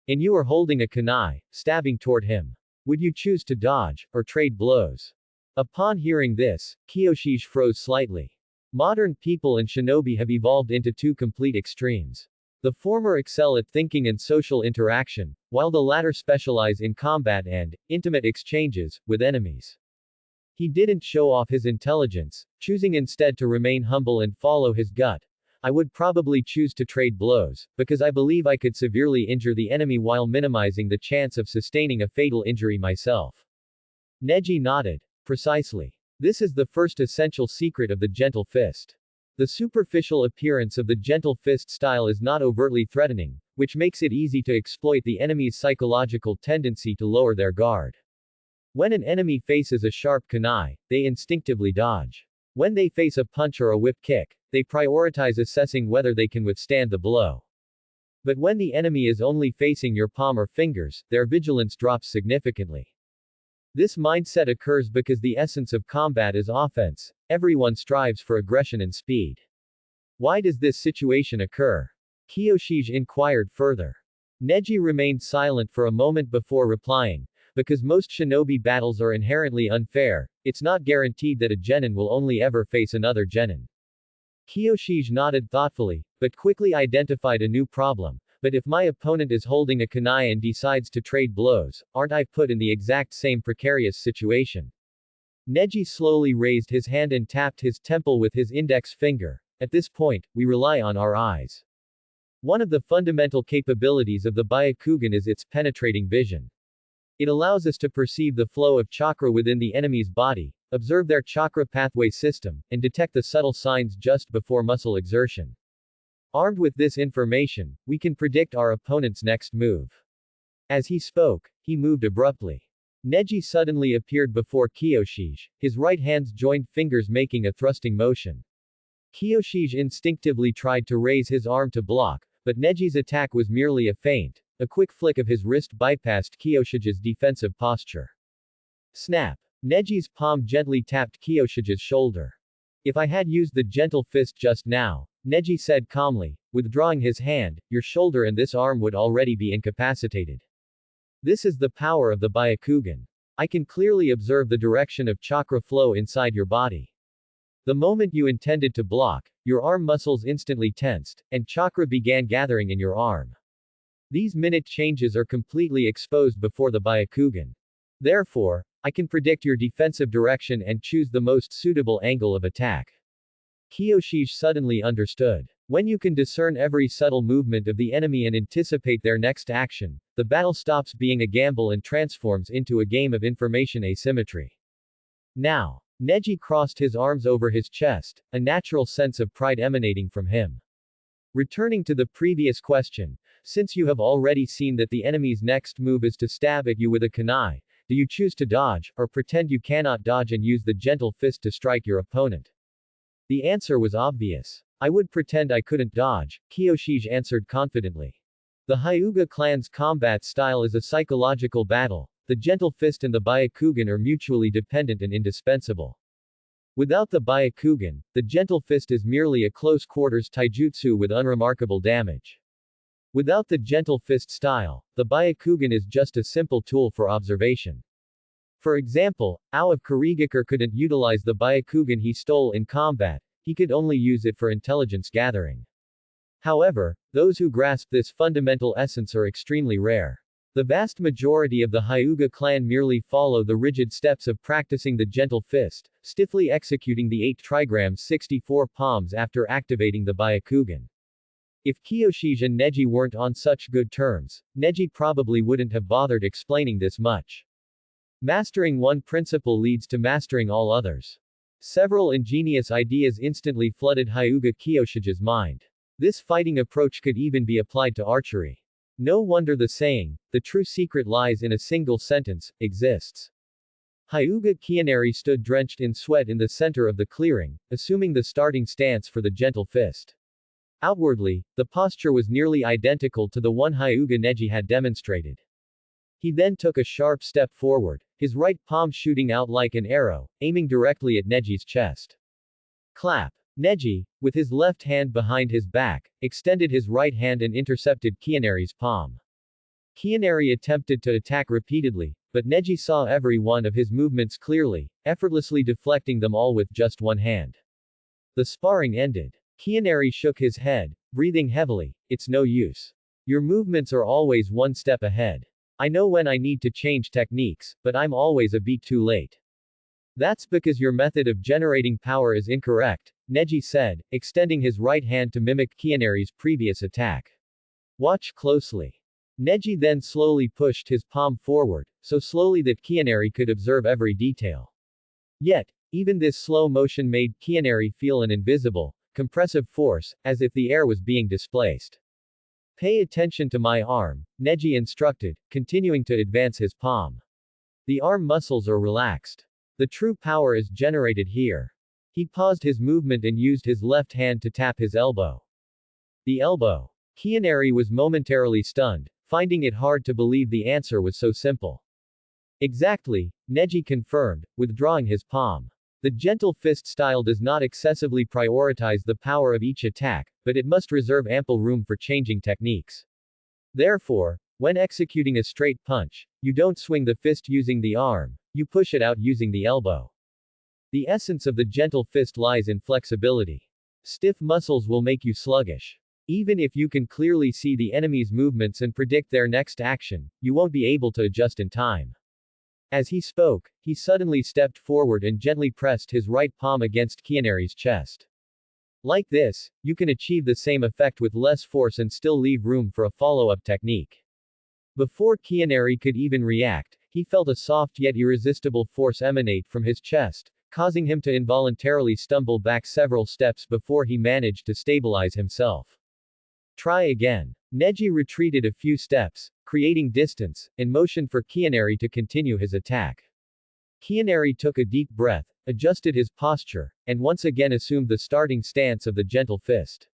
And you are holding a kunai, stabbing toward him. Would you choose to dodge, or trade blows? Upon hearing this, Kiyoshige froze slightly. Modern people and shinobi have evolved into two complete extremes. The former excel at thinking and social interaction, while the latter specialize in combat and intimate exchanges with enemies. He didn't show off his intelligence, choosing instead to remain humble and follow his gut. I would probably choose to trade blows, because I believe I could severely injure the enemy while minimizing the chance of sustaining a fatal injury myself. Neji nodded. Precisely. This is the first essential secret of the gentle fist. The superficial appearance of the gentle fist style is not overtly threatening, which makes it easy to exploit the enemy's psychological tendency to lower their guard. When an enemy faces a sharp kunai, they instinctively dodge. When they face a punch or a whip kick, they prioritize assessing whether they can withstand the blow. But when the enemy is only facing your palm or fingers, their vigilance drops significantly. This mindset occurs because the essence of combat is offense. Everyone strives for aggression and speed. Why does this situation occur? Kyoshige inquired further. Neji remained silent for a moment before replying. Because most shinobi battles are inherently unfair, it's not guaranteed that a genin will only ever face another genin. Kyoshige nodded thoughtfully, but quickly identified a new problem. But if my opponent is holding a kunai and decides to trade blows, aren't I put in the exact same precarious situation? Neji slowly raised his hand and tapped his temple with his index finger. At this point, we rely on our eyes. One of the fundamental capabilities of the Byakugan is its penetrating vision. It allows us to perceive the flow of chakra within the enemy's body, observe their chakra pathway system, and detect the subtle signs just before muscle exertion. Armed with this information, we can predict our opponent's next move. As he spoke, he moved abruptly. Neji suddenly appeared before Kyoshige, his right hand's joined fingers making a thrusting motion. Kyoshige instinctively tried to raise his arm to block, but Neji's attack was merely a feint. A quick flick of his wrist bypassed Kyoshige's defensive posture. Snap! Neji's palm gently tapped Kyoshige's shoulder. If I had used the gentle fist just now, Neji said calmly, withdrawing his hand, your shoulder and this arm would already be incapacitated. This is the power of the Byakugan. I can clearly observe the direction of chakra flow inside your body. The moment you intended to block, your arm muscles instantly tensed, and chakra began gathering in your arm. These minute changes are completely exposed before the Byakugan. Therefore, I can predict your defensive direction and choose the most suitable angle of attack. Kyoshige suddenly understood. When you can discern every subtle movement of the enemy and anticipate their next action, the battle stops being a gamble and transforms into a game of information asymmetry. Now, Neji crossed his arms over his chest, a natural sense of pride emanating from him. Returning to the previous question, since you have already seen that the enemy's next move is to stab at you with a kunai, do you choose to dodge, or pretend you cannot dodge and use the gentle fist to strike your opponent? The answer was obvious. I would pretend I couldn't dodge, Kyoshige answered confidently. The Hyuga clan's combat style is a psychological battle. The gentle fist and the Byakugan are mutually dependent and indispensable. Without the Byakugan, the gentle fist is merely a close-quarters taijutsu with unremarkable damage. Without the gentle fist style, the Byakugan is just a simple tool for observation. For example, Ao of Kurigakure couldn't utilize the Byakugan he stole in combat, he could only use it for intelligence gathering. However, those who grasp this fundamental essence are extremely rare. The vast majority of the Hyuga clan merely follow the rigid steps of practicing the gentle fist, stiffly executing the 8 trigrams 64 palms after activating the Byakugan. If Kyoshige and Neji weren't on such good terms, Neji probably wouldn't have bothered explaining this much. Mastering one principle leads to mastering all others. Several ingenious ideas instantly flooded Hyuga Kyoshige's mind. This fighting approach could even be applied to archery. No wonder the saying, the true secret lies in a single sentence, exists. Hyuga Kyanari stood drenched in sweat in the center of the clearing, assuming the starting stance for the gentle fist. Outwardly, the posture was nearly identical to the one Hyuga Neji had demonstrated. He then took a sharp step forward, his right palm shooting out like an arrow, aiming directly at Neji's chest. Clap. Neji, with his left hand behind his back, extended his right hand and intercepted Kyanari's palm. Kyanari attempted to attack repeatedly, but Neji saw every one of his movements clearly, effortlessly deflecting them all with just one hand. The sparring ended. Kyanari shook his head, breathing heavily. It's no use. Your movements are always one step ahead. I know when I need to change techniques, but I'm always a beat too late. That's because your method of generating power is incorrect, Neji said, extending his right hand to mimic Kianeri's previous attack. Watch closely. Neji then slowly pushed his palm forward, so slowly that Kianeri could observe every detail. Yet, even this slow motion made Kianeri feel an invisible, compressive force, as if the air was being displaced. Pay attention to my arm, Neji instructed, continuing to advance his palm. The arm muscles are relaxed. The true power is generated here. He paused his movement and used his left hand to tap his elbow. The elbow. Kianeri was momentarily stunned, finding it hard to believe the answer was so simple. Exactly, Neji confirmed, withdrawing his palm. The gentle fist style does not excessively prioritize the power of each attack, but it must reserve ample room for changing techniques. Therefore, when executing a straight punch, you don't swing the fist using the arm, you push it out using the elbow. The essence of the gentle fist lies in flexibility. Stiff muscles will make you sluggish. Even if you can clearly see the enemy's movements and predict their next action, you won't be able to adjust in time. As he spoke, he suddenly stepped forward and gently pressed his right palm against Kianeri's chest. Like this, you can achieve the same effect with less force and still leave room for a follow-up technique. Before Kianeri could even react, he felt a soft yet irresistible force emanate from his chest, causing him to involuntarily stumble back several steps before he managed to stabilize himself. Try again. Neji retreated a few steps, creating distance, and motioned for Kianeri to continue his attack. Kianeri took a deep breath, adjusted his posture, and once again assumed the starting stance of the gentle fist.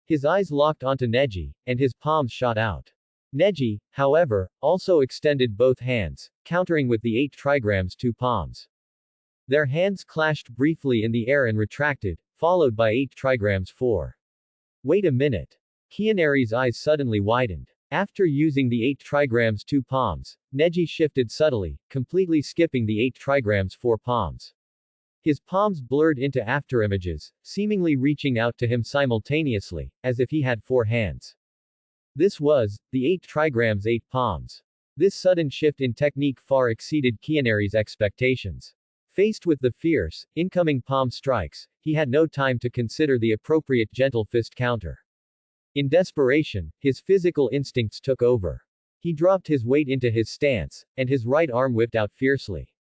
His eyes locked onto Neji, and his palms shot out. Neji, however, also extended both hands, countering with the 8 trigrams 2 palms. Their hands clashed briefly in the air and retracted, followed by 8 trigrams 4. Wait a minute. Kianeri's eyes suddenly widened. After using the 8 trigrams 2 palms, Neji shifted subtly, completely skipping the 8 trigrams 4 palms. His palms blurred into afterimages, seemingly reaching out to him simultaneously, as if he had 4 hands. This was, the 8 trigrams 8 palms. This sudden shift in technique far exceeded Kianeri's expectations. Faced with the fierce, incoming palm strikes, he had no time to consider the appropriate gentle fist counter. In desperation, his physical instincts took over. He dropped his weight into his stance, and his right arm whipped out fiercely.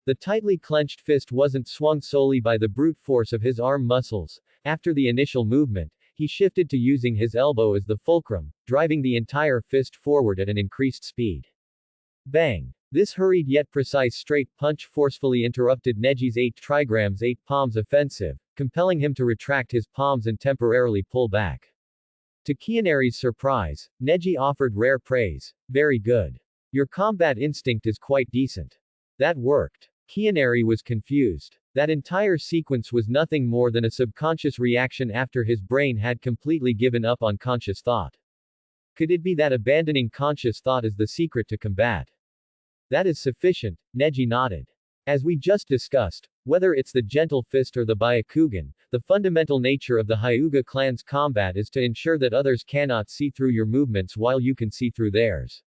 The tightly clenched fist wasn't swung solely by the brute force of his arm muscles. After the initial movement, he shifted to using his elbow as the fulcrum, driving the entire fist forward at an increased speed. Bang! This hurried yet precise straight punch forcefully interrupted Neji's 8 trigrams 8 palms offensive, compelling him to retract his palms and temporarily pull back. To Kianeri's surprise, Neji offered rare praise. Very good. Your combat instinct is quite decent. That worked. Kianeri was confused. That entire sequence was nothing more than a subconscious reaction after his brain had completely given up on conscious thought. Could it be that abandoning conscious thought is the secret to combat? That is sufficient, Neji nodded. As we just discussed, whether it's the gentle fist or the Byakugan, the fundamental nature of the Hyuga clan's combat is to ensure that others cannot see through your movements while you can see through theirs.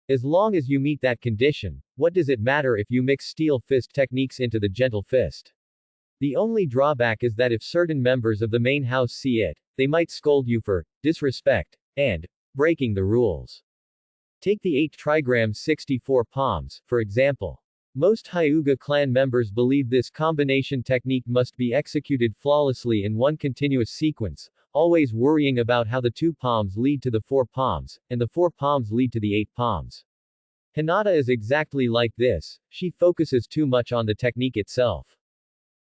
As long as you meet that condition, what does it matter if you mix steel fist techniques into the gentle fist? The only drawback is that if certain members of the main house see it, they might scold you for disrespect and breaking the rules. Take the 8 trigrams 64 palms, for example. Most Hyuga clan members believe this combination technique must be executed flawlessly in one continuous sequence, always worrying about how the 2 palms lead to the 4 palms, and the 4 palms lead to the 8 palms. Hinata is exactly like this, she focuses too much on the technique itself.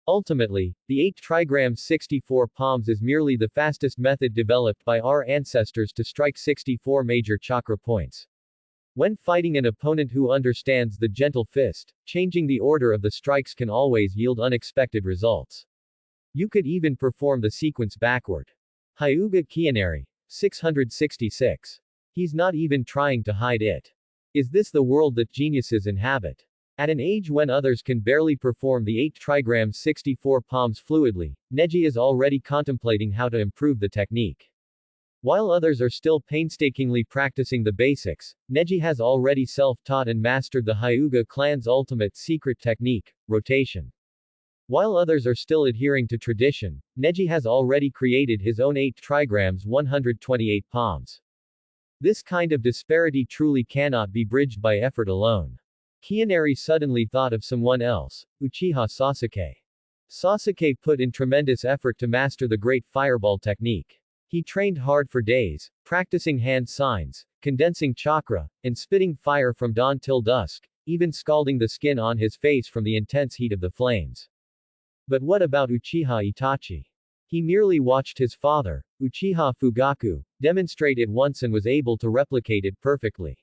Ultimately, the 8 trigrams 64 palms is merely the fastest method developed by our ancestors to strike 64 major chakra points. When fighting an opponent who understands the gentle fist, changing the order of the strikes can always yield unexpected results. You could even perform the sequence backward. Hyuga Kianeri. 666. He's not even trying to hide it. Is this the world that geniuses inhabit? At an age when others can barely perform the 8 trigrams 64 palms fluidly, Neji is already contemplating how to improve the technique. While others are still painstakingly practicing the basics, Neji has already self-taught and mastered the Hyuga clan's ultimate secret technique, rotation. While others are still adhering to tradition, Neji has already created his own 8 trigrams 128 palms. This kind of disparity truly cannot be bridged by effort alone. Kianeri suddenly thought of someone else, Uchiha Sasuke. Sasuke put in tremendous effort to master the great fireball technique. He trained hard for days, practicing hand signs, condensing chakra, and spitting fire from dawn till dusk, even scalding the skin on his face from the intense heat of the flames. But what about Uchiha Itachi? He merely watched his father, Uchiha Fugaku, demonstrate it once and was able to replicate it perfectly.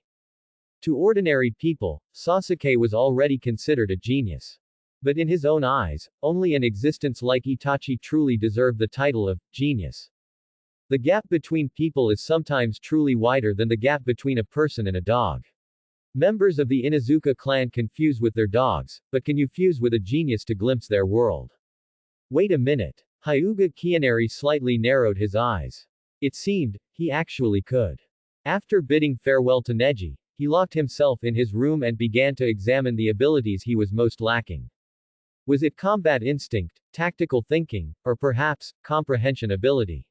To ordinary people, Sasuke was already considered a genius. But in his own eyes, only an existence like Itachi truly deserved the title of genius. The gap between people is sometimes truly wider than the gap between a person and a dog. Members of the Inuzuka clan can fuse with their dogs, but can you fuse with a genius to glimpse their world? Wait a minute. Hyuga Kianeri slightly narrowed his eyes. It seemed, he actually could. After bidding farewell to Neji, he locked himself in his room and began to examine the abilities he was most lacking. Was it combat instinct, tactical thinking, or perhaps, comprehension ability?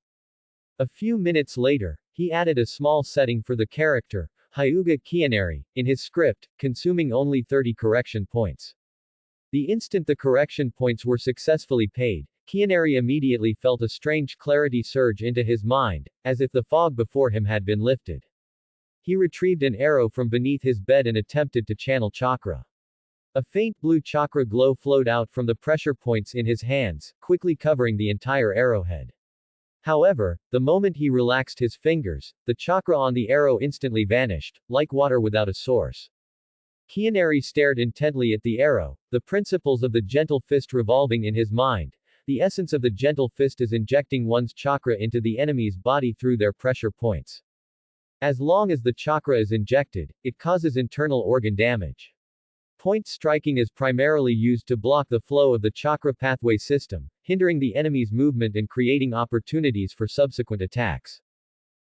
A few minutes later, he added a small setting for the character, Hyuga Kianeri, in his script, consuming only 30 correction points. The instant the correction points were successfully paid, Kianeri immediately felt a strange clarity surge into his mind, as if the fog before him had been lifted. He retrieved an arrow from beneath his bed and attempted to channel chakra. A faint blue chakra glow flowed out from the pressure points in his hands, quickly covering the entire arrowhead. However, the moment he relaxed his fingers, the chakra on the arrow instantly vanished, like water without a source. Kianeri stared intently at the arrow, the principles of the gentle fist revolving in his mind. The essence of the gentle fist is injecting one's chakra into the enemy's body through their pressure points. As long as the chakra is injected, it causes internal organ damage. Point striking is primarily used to block the flow of the chakra pathway system, hindering the enemy's movement and creating opportunities for subsequent attacks.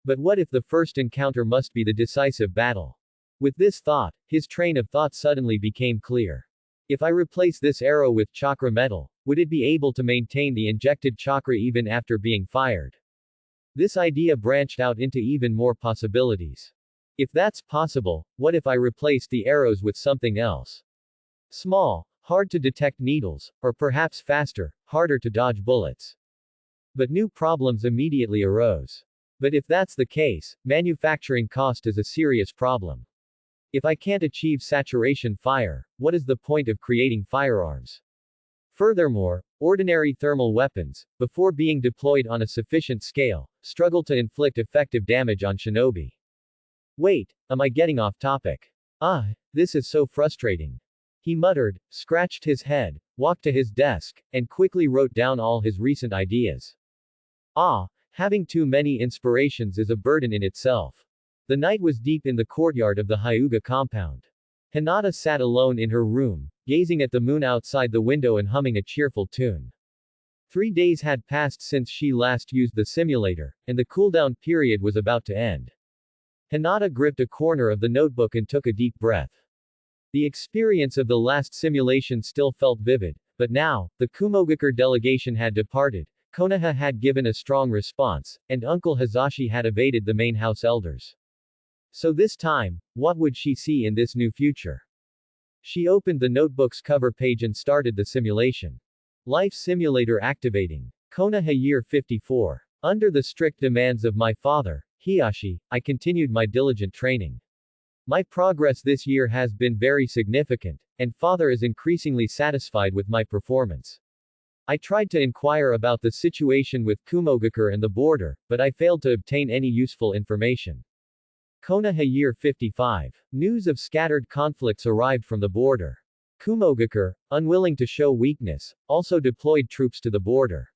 But what if the first encounter must be the decisive battle? With this thought, his train of thought suddenly became clear. If I replace this arrow with chakra metal, would it be able to maintain the injected chakra even after being fired? This idea branched out into even more possibilities. If that's possible, what if I replaced the arrows with something else? Small, hard to detect needles, or perhaps faster, harder to dodge bullets. But new problems immediately arose. But if that's the case, manufacturing cost is a serious problem. If I can't achieve saturation fire, what is the point of creating firearms? Furthermore, ordinary thermal weapons, before being deployed on a sufficient scale, struggle to inflict effective damage on shinobi. Wait, am I getting off topic? This is so frustrating. He muttered, scratched his head, walked to his desk, and quickly wrote down all his recent ideas. Having too many inspirations is a burden in itself. The night was deep in the courtyard of the Hyuga compound. Hinata sat alone in her room, gazing at the moon outside the window and humming a cheerful tune. 3 days had passed since she last used the simulator, and the cooldown period was about to end. Hinata gripped a corner of the notebook and took a deep breath. The experience of the last simulation still felt vivid, but now, the Kumogakure delegation had departed, Konoha had given a strong response, and Uncle Hazashi had evaded the main house elders. So this time, what would she see in this new future? She opened the notebook's cover page and started the simulation. Life Simulator activating. Konoha Year 54. Under the strict demands of my father, Hiyashi, I continued my diligent training. My progress this year has been very significant, and father is increasingly satisfied with my performance. I tried to inquire about the situation with Kumogakure and the border, but I failed to obtain any useful information. Konoha Year 55. News of scattered conflicts arrived from the border. Kumogakure, unwilling to show weakness, also deployed troops to the border.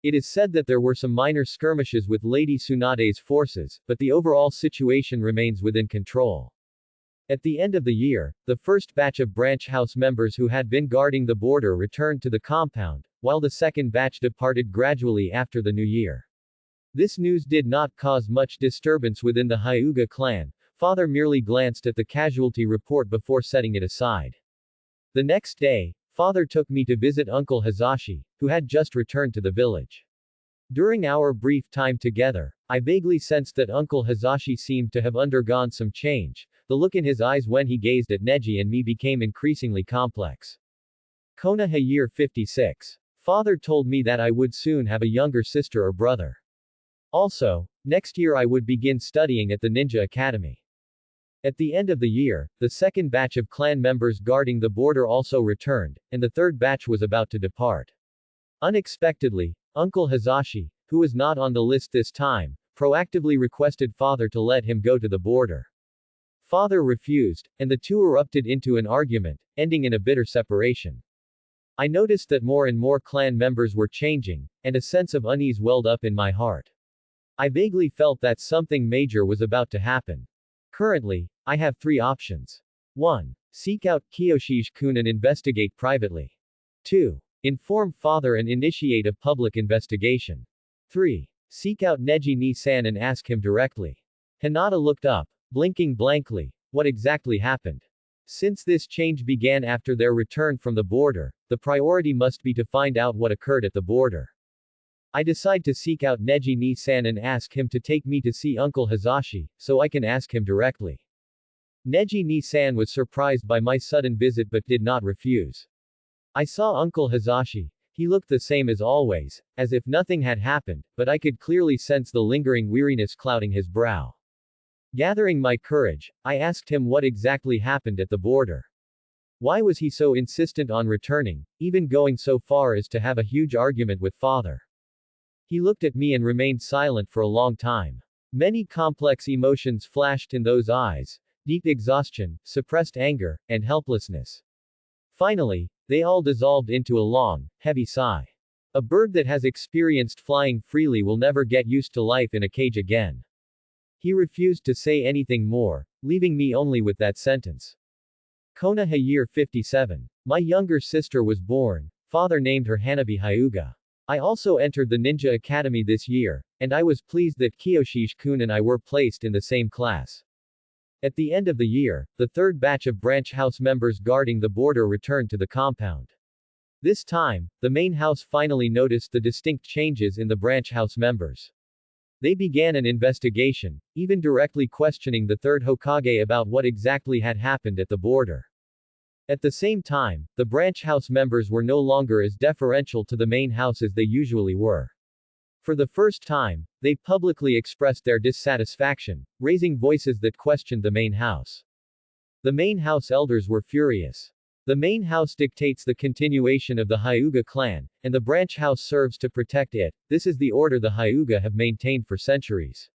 It is said that there were some minor skirmishes with Lady Tsunade's forces, but the overall situation remains within control. At the end of the year, the first batch of branch house members who had been guarding the border returned to the compound, while the second batch departed gradually after the new year. This news did not cause much disturbance within the Hyuga clan. Father merely glanced at the casualty report before setting it aside. The next day, father took me to visit Uncle Hazashi, who had just returned to the village. During our brief time together, I vaguely sensed that Uncle Hazashi seemed to have undergone some change. The look in his eyes when he gazed at Neji and me became increasingly complex. Konoha year 56. Father told me that I would soon have a younger sister or brother. Also, next year I would begin studying at the Ninja Academy. At the end of the year, the second batch of clan members guarding the border also returned, and the third batch was about to depart. Unexpectedly, Uncle Hazashi, who was not on the list this time, proactively requested father to let him go to the border. Father refused, and the two erupted into an argument, ending in a bitter separation. I noticed that more and more clan members were changing, and a sense of unease welled up in my heart. I vaguely felt that something major was about to happen. Currently, I have three options. 1. Seek out Kiyoshi's-kun and investigate privately. 2. Inform father and initiate a public investigation. 3. Seek out Neji Ni-san and ask him directly. Hinata looked up, blinking blankly. What exactly happened? Since this change began after their return from the border, the priority must be to find out what occurred at the border. I decide to seek out Neji Ni-san and ask him to take me to see Uncle Hazashi, so I can ask him directly. Neji Ni-san was surprised by my sudden visit but did not refuse. I saw Uncle Hazashi. He looked the same as always, as if nothing had happened, but I could clearly sense the lingering weariness clouding his brow. Gathering my courage, I asked him what exactly happened at the border. Why was he so insistent on returning, even going so far as to have a huge argument with father? He looked at me and remained silent for a long time. Many complex emotions flashed in those eyes: deep exhaustion, suppressed anger, and helplessness. Finally, they all dissolved into a long, heavy sigh. A bird that has experienced flying freely will never get used to life in a cage again. He refused to say anything more, leaving me only with that sentence. Konoha year 57. My younger sister was born. Father named her Hanabi Hyuga. I also entered the Ninja Academy this year, and I was pleased that Kiyoshi's-kun and I were placed in the same class. At the end of the year, the third batch of branch house members guarding the border returned to the compound. This time, the main house finally noticed the distinct changes in the branch house members. They began an investigation, even directly questioning the third Hokage about what exactly had happened at the border. At the same time, the branch house members were no longer as deferential to the main house as they usually were. For the first time, they publicly expressed their dissatisfaction, raising voices that questioned the main house. The main house elders were furious. The main house dictates the continuation of the Hyuga clan, and the branch house serves to protect it. This is the order the Hyuga have maintained for centuries.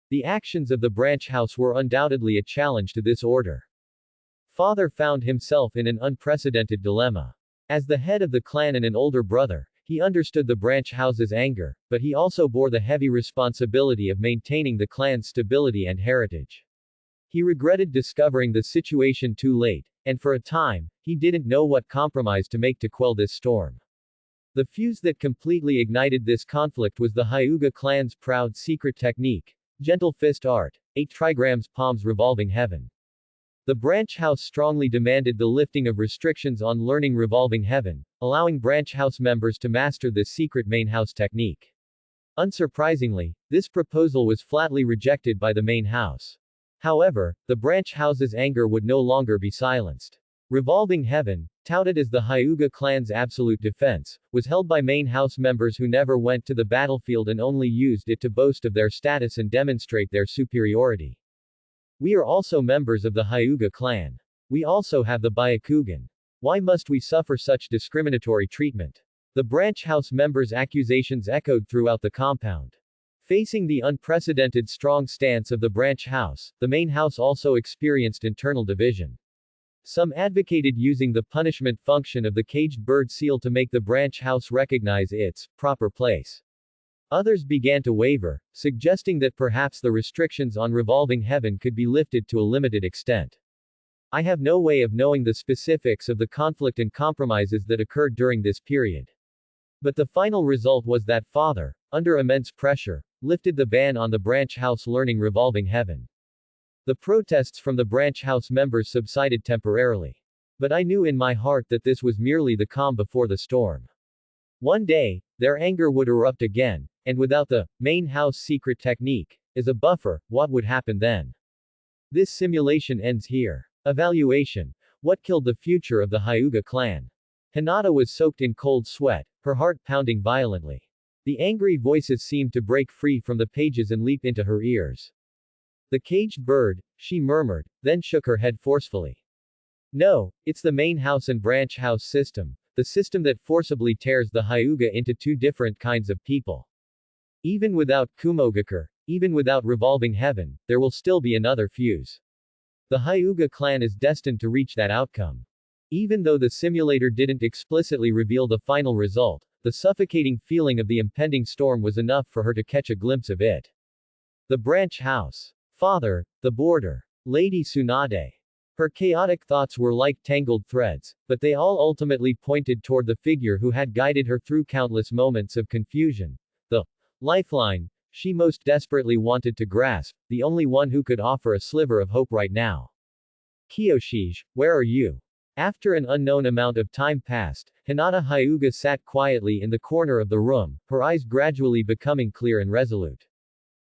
The actions of the branch house were undoubtedly a challenge to this order. Father found himself in an unprecedented dilemma. As the head of the clan and an older brother, he understood the branch house's anger, but he also bore the heavy responsibility of maintaining the clan's stability and heritage. He regretted discovering the situation too late, and for a time, he didn't know what compromise to make to quell this storm. The fuse that completely ignited this conflict was the Hyuga clan's proud secret technique, gentle fist art, 8 trigrams palms revolving heaven. The branch house strongly demanded the lifting of restrictions on learning revolving heaven, allowing branch house members to master this secret main house technique. Unsurprisingly, this proposal was flatly rejected by the main house. However, the branch house's anger would no longer be silenced. Revolving heaven, touted as the Hyuga clan's absolute defense, was held by main house members who never went to the battlefield and only used it to boast of their status and demonstrate their superiority. We are also members of the Hyuga clan. We also have the Byakugan. Why must we suffer such discriminatory treatment? The branch house members' accusations echoed throughout the compound. Facing the unprecedented strong stance of the branch house, the main house also experienced internal division. Some advocated using the punishment function of the caged bird seal to make the branch house recognize its proper place. Others began to waver, suggesting that perhaps the restrictions on revolving heaven could be lifted to a limited extent. I have no way of knowing the specifics of the conflict and compromises that occurred during this period. But the final result was that father, under immense pressure, lifted the ban on the branch house learning revolving heaven. The protests from the branch house members subsided temporarily. But I knew in my heart that this was merely the calm before the storm. One day, their anger would erupt again, and without the main house secret technique as a buffer, what would happen then? This simulation ends here. Evaluation. What killed the future of the Hyuga clan? Hinata was soaked in cold sweat, her heart pounding violently. The angry voices seemed to break free from the pages and leap into her ears. The caged bird, she murmured, then shook her head forcefully. No, it's the main house and branch house system, the system that forcibly tears the Hyuga into two different kinds of people. Even without Kumogakure, even without revolving heaven, there will still be another fuse. The Hyuga clan is destined to reach that outcome. Even though the simulator didn't explicitly reveal the final result, the suffocating feeling of the impending storm was enough for her to catch a glimpse of it. The branch house. Father, the border. Lady Tsunade. Her chaotic thoughts were like tangled threads, but they all ultimately pointed toward the figure who had guided her through countless moments of confusion. The lifeline she most desperately wanted to grasp, the only one who could offer a sliver of hope right now. Kiyoshige, where are you? After an unknown amount of time passed, Hinata Hyuga sat quietly in the corner of the room, her eyes gradually becoming clear and resolute.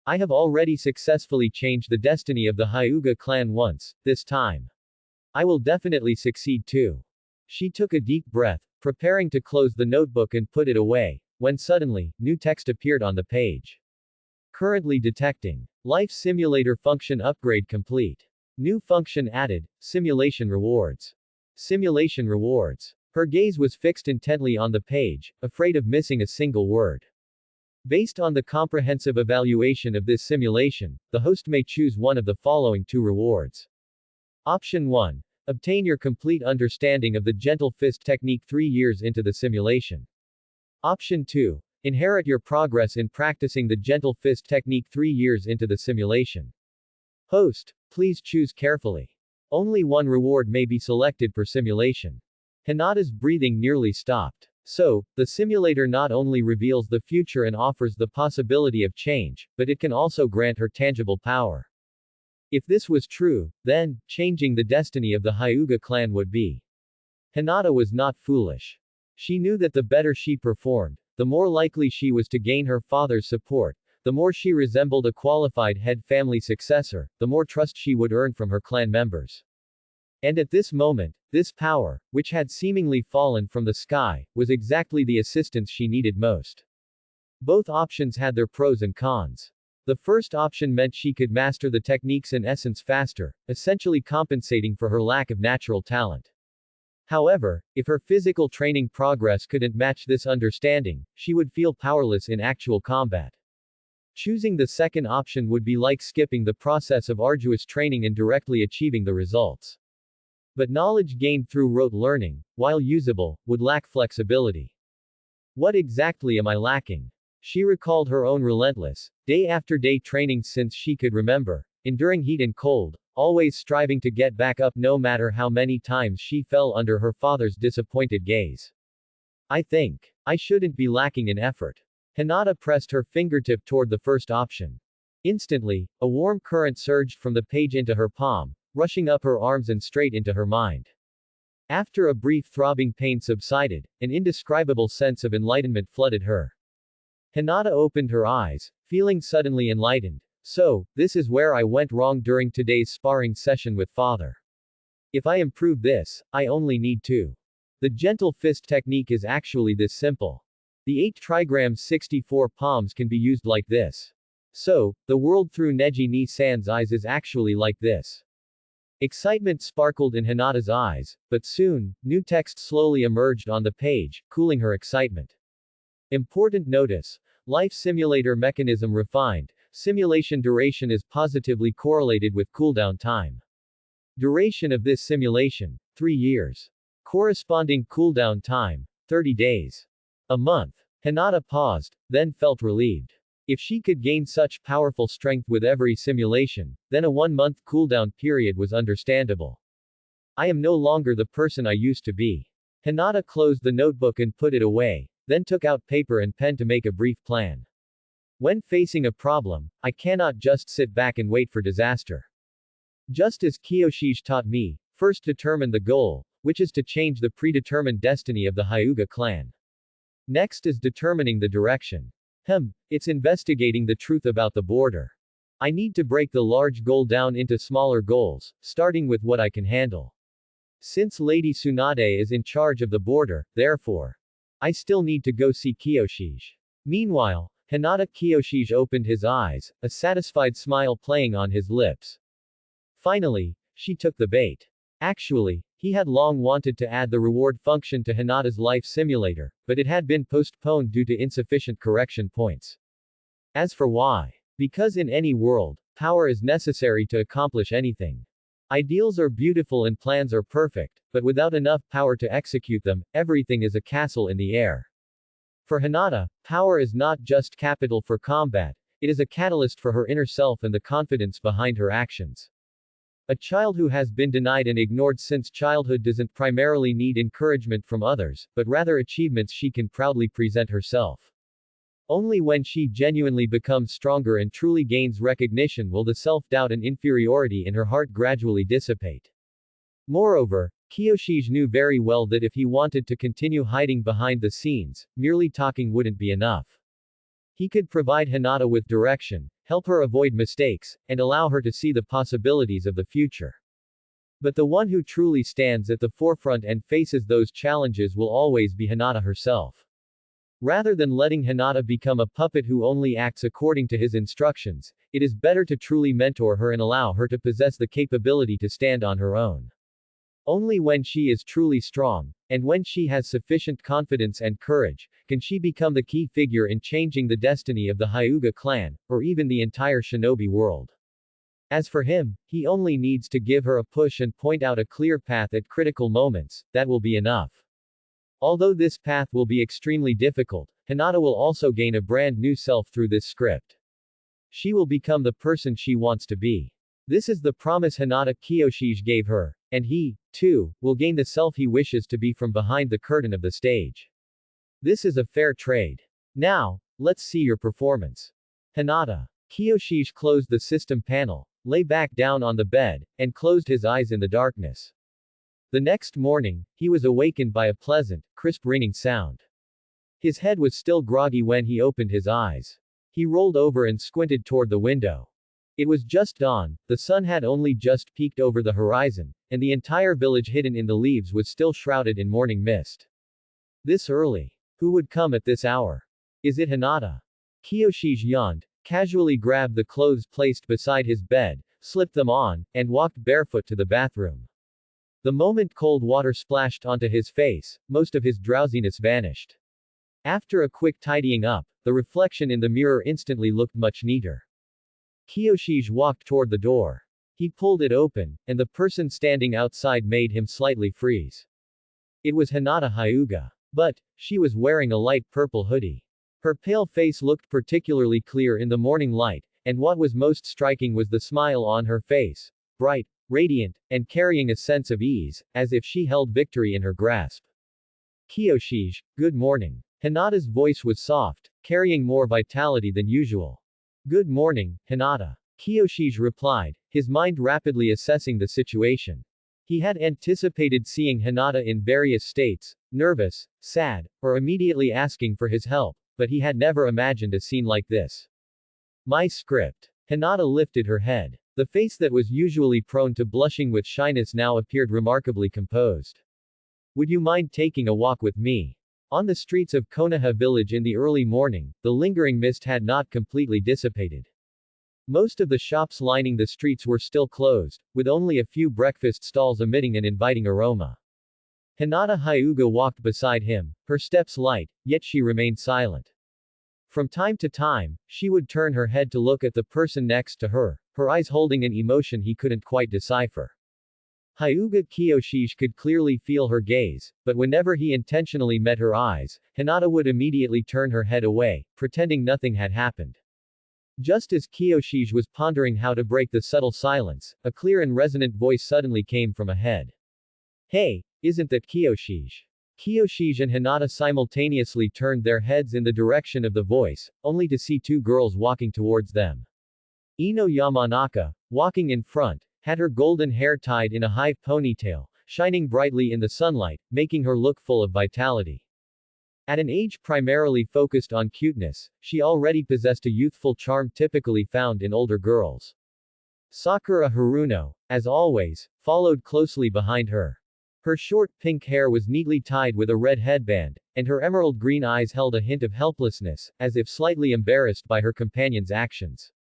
I have already successfully changed the destiny of the Hyuga clan once, this time. I will definitely succeed too. She took a deep breath, preparing to close the notebook and put it away, when suddenly, new text appeared on the page. Currently detecting. Life Simulator function upgrade complete. New function added, simulation rewards. Simulation rewards. Her gaze was fixed intently on the page, afraid of missing a single word. Based on the comprehensive evaluation of this simulation, the host may choose one of the following two rewards. Option 1. Obtain your complete understanding of the gentle fist technique 3 years into the simulation. Option 2. Inherit your progress in practicing the gentle fist technique 3 years into the simulation. Host, please choose carefully. Only one reward may be selected per simulation. Hinata's breathing nearly stopped. So, the simulator not only reveals the future and offers the possibility of change, but it can also grant her tangible power. If this was true, then, changing the destiny of the Hyuga clan would be. Hinata was not foolish. She knew that the better she performed, the more likely she was to gain her father's support, the more she resembled a qualified head family successor, the more trust she would earn from her clan members. And at this moment, this power, which had seemingly fallen from the sky, was exactly the assistance she needed most. Both options had their pros and cons. The first option meant she could master the techniques in essence faster, essentially compensating for her lack of natural talent. However, if her physical training progress couldn't match this understanding, she would feel powerless in actual combat. Choosing the second option would be like skipping the process of arduous training and directly achieving the results. But knowledge gained through rote learning, while usable, would lack flexibility. What exactly am I lacking? She recalled her own relentless, day after day training since she could remember, enduring heat and cold, always striving to get back up no matter how many times she fell under her father's disappointed gaze. I think I shouldn't be lacking in effort. Hinata pressed her fingertip toward the first option. Instantly, a warm current surged from the page into her palm, rushing up her arms and straight into her mind. After a brief throbbing pain subsided, an indescribable sense of enlightenment flooded her. Hinata opened her eyes, feeling suddenly enlightened. So, this is where I went wrong during today's sparring session with father. If I improve this, I only need to. The gentle fist technique is actually this simple. The 8 trigrams 64 palms can be used like this. So, the world through Neji Ni-san's eyes is actually like this. Excitement sparkled in Hinata's eyes, but soon, new text slowly emerged on the page, cooling her excitement. Important notice. Life simulator mechanism refined. Simulation duration is positively correlated with cooldown time. Duration of this simulation, 3 years. Corresponding cooldown time, 30 days. A month. Hinata paused, then felt relieved. If she could gain such powerful strength with every simulation, then a 1-month cooldown period was understandable. I am no longer the person I used to be. Hinata closed the notebook and put it away, then took out paper and pen to make a brief plan. When facing a problem, I cannot just sit back and wait for disaster. Just as Kyoshi taught me, first determine the goal, which is to change the predetermined destiny of the Hyuga clan. Next is determining the direction. It's investigating the truth about the border. I need to break the large goal down into smaller goals, starting with what I can handle. Since Lady Tsunade is in charge of the border, therefore, I still need to go see Kyoshi. Meanwhile, Hinata Kyoshi opened his eyes, a satisfied smile playing on his lips. Finally, she took the bait. Actually, he had long wanted to add the reward function to Hinata's life simulator, but it had been postponed due to insufficient correction points. As for why? Because in any world, power is necessary to accomplish anything. Ideals are beautiful and plans are perfect, but without enough power to execute them, everything is a castle in the air. For Hinata, power is not just capital for combat, it is a catalyst for her inner self and the confidence behind her actions. A child who has been denied and ignored since childhood doesn't primarily need encouragement from others, but rather achievements she can proudly present herself. Only when she genuinely becomes stronger and truly gains recognition will the self-doubt and inferiority in her heart gradually dissipate. Moreover, Kyoshi knew very well that if he wanted to continue hiding behind the scenes, merely talking wouldn't be enough. He could provide Hinata with direction, help her avoid mistakes, and allow her to see the possibilities of the future. But the one who truly stands at the forefront and faces those challenges will always be Hinata herself. Rather than letting Hinata become a puppet who only acts according to his instructions, it is better to truly mentor her and allow her to possess the capability to stand on her own. Only when she is truly strong, and when she has sufficient confidence and courage, can she become the key figure in changing the destiny of the Hyuga clan, or even the entire shinobi world. As for him, he only needs to give her a push and point out a clear path at critical moments, that will be enough. Although this path will be extremely difficult, Hinata will also gain a brand new self through this script. She will become the person she wants to be. This is the promise Hinata Kyoshi gave her, and he, too, will gain the self he wishes to be from behind the curtain of the stage. This is a fair trade. Now, let's see your performance. Hinata. Kyoshi closed the system panel, lay back down on the bed, and closed his eyes in the darkness. The next morning, he was awakened by a pleasant, crisp ringing sound. His head was still groggy when he opened his eyes. He rolled over and squinted toward the window. It was just dawn, the sun had only just peeked over the horizon, and the entire village hidden in the leaves was still shrouded in morning mist. This early. Who would come at this hour? Is it Hinata? Kyoshi yawned, casually grabbed the clothes placed beside his bed, slipped them on, and walked barefoot to the bathroom. The moment cold water splashed onto his face, most of his drowsiness vanished. After a quick tidying up, the reflection in the mirror instantly looked much neater. Kyoshi walked toward the door. He pulled it open, and the person standing outside made him slightly freeze. It was Hinata Hyuga. But, she was wearing a light purple hoodie. Her pale face looked particularly clear in the morning light, and what was most striking was the smile on her face, bright, radiant, and carrying a sense of ease, as if she held victory in her grasp. Kyoshi, good morning. Hinata's voice was soft, carrying more vitality than usual. Good morning, Hinata. Kyoshi replied, his mind rapidly assessing the situation. He had anticipated seeing Hinata in various states, nervous, sad, or immediately asking for his help, but he had never imagined a scene like this. My script. Hinata lifted her head. The face that was usually prone to blushing with shyness now appeared remarkably composed. Would you mind taking a walk with me? On the streets of Konoha village in the early morning, the lingering mist had not completely dissipated. Most of the shops lining the streets were still closed, with only a few breakfast stalls emitting an inviting aroma. Hinata Hyuga walked beside him, her steps light, yet she remained silent. From time to time, she would turn her head to look at the person next to her, her eyes holding an emotion he couldn't quite decipher. Hyuga Kyoshi could clearly feel her gaze, but whenever he intentionally met her eyes, Hinata would immediately turn her head away, pretending nothing had happened. Just as Kyoshi was pondering how to break the subtle silence, a clear and resonant voice suddenly came from ahead. Hey, isn't that Kyoshi? Kiyoshige and Hinata simultaneously turned their heads in the direction of the voice, only to see two girls walking towards them. Ino Yamanaka, walking in front, had her golden hair tied in a high ponytail, shining brightly in the sunlight, making her look full of vitality. At an age primarily focused on cuteness, she already possessed a youthful charm typically found in older girls. Sakura Haruno, as always, followed closely behind her. Her short pink hair was neatly tied with a red headband, and her emerald green eyes held a hint of helplessness, as if slightly embarrassed by her companion's actions.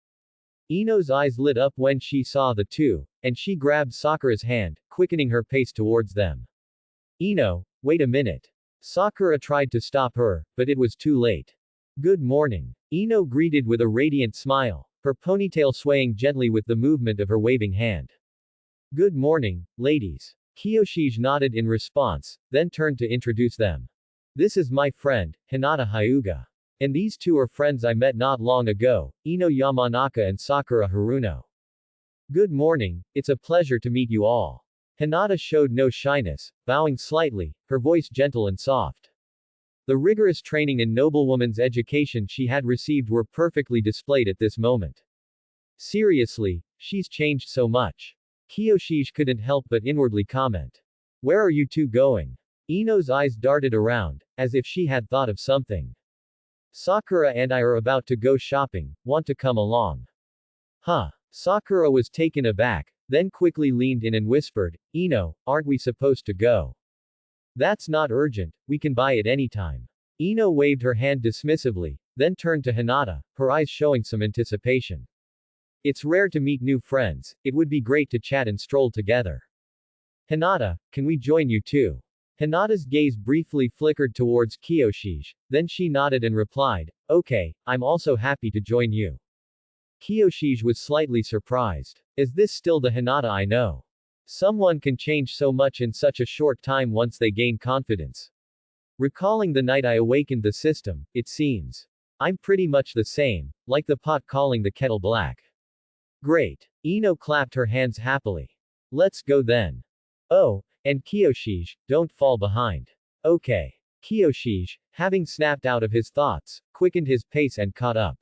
Ino's eyes lit up when she saw the two, and she grabbed Sakura's hand, quickening her pace towards them. Ino, wait a minute. Sakura tried to stop her, but it was too late. Good morning. Ino greeted with a radiant smile, her ponytail swaying gently with the movement of her waving hand. Good morning, ladies. Kiyoshige nodded in response, then turned to introduce them. This is my friend, Hinata Hyuga. And these two are friends I met not long ago, Ino Yamanaka and Sakura Haruno. Good morning, it's a pleasure to meet you all. Hinata showed no shyness, bowing slightly, her voice gentle and soft. The rigorous training and noblewoman's education she had received were perfectly displayed at this moment. Seriously, she's changed so much. Kiyoshige couldn't help but inwardly comment. Where are you two going? Ino's eyes darted around, as if she had thought of something. Sakura and I are about to go shopping, want to come along? Huh. Sakura was taken aback, then quickly leaned in and whispered, Ino, aren't we supposed to go? That's not urgent, we can buy it anytime. Ino waved her hand dismissively, then turned to Hinata, her eyes showing some anticipation. It's rare to meet new friends, it would be great to chat and stroll together. Hinata, can we join you too? Hinata's gaze briefly flickered towards Kiyoshige, then she nodded and replied, okay, I'm also happy to join you. Kiyoshige was slightly surprised. Is this still the Hinata I know? Someone can change so much in such a short time once they gain confidence. Recalling the night I awakened the system, it seems. I'm pretty much the same, like the pot calling the kettle black. Great. Ino clapped her hands happily. Let's go then. Oh, and Kiyoshige, don't fall behind. Okay. Kiyoshige, having snapped out of his thoughts, quickened his pace and caught up.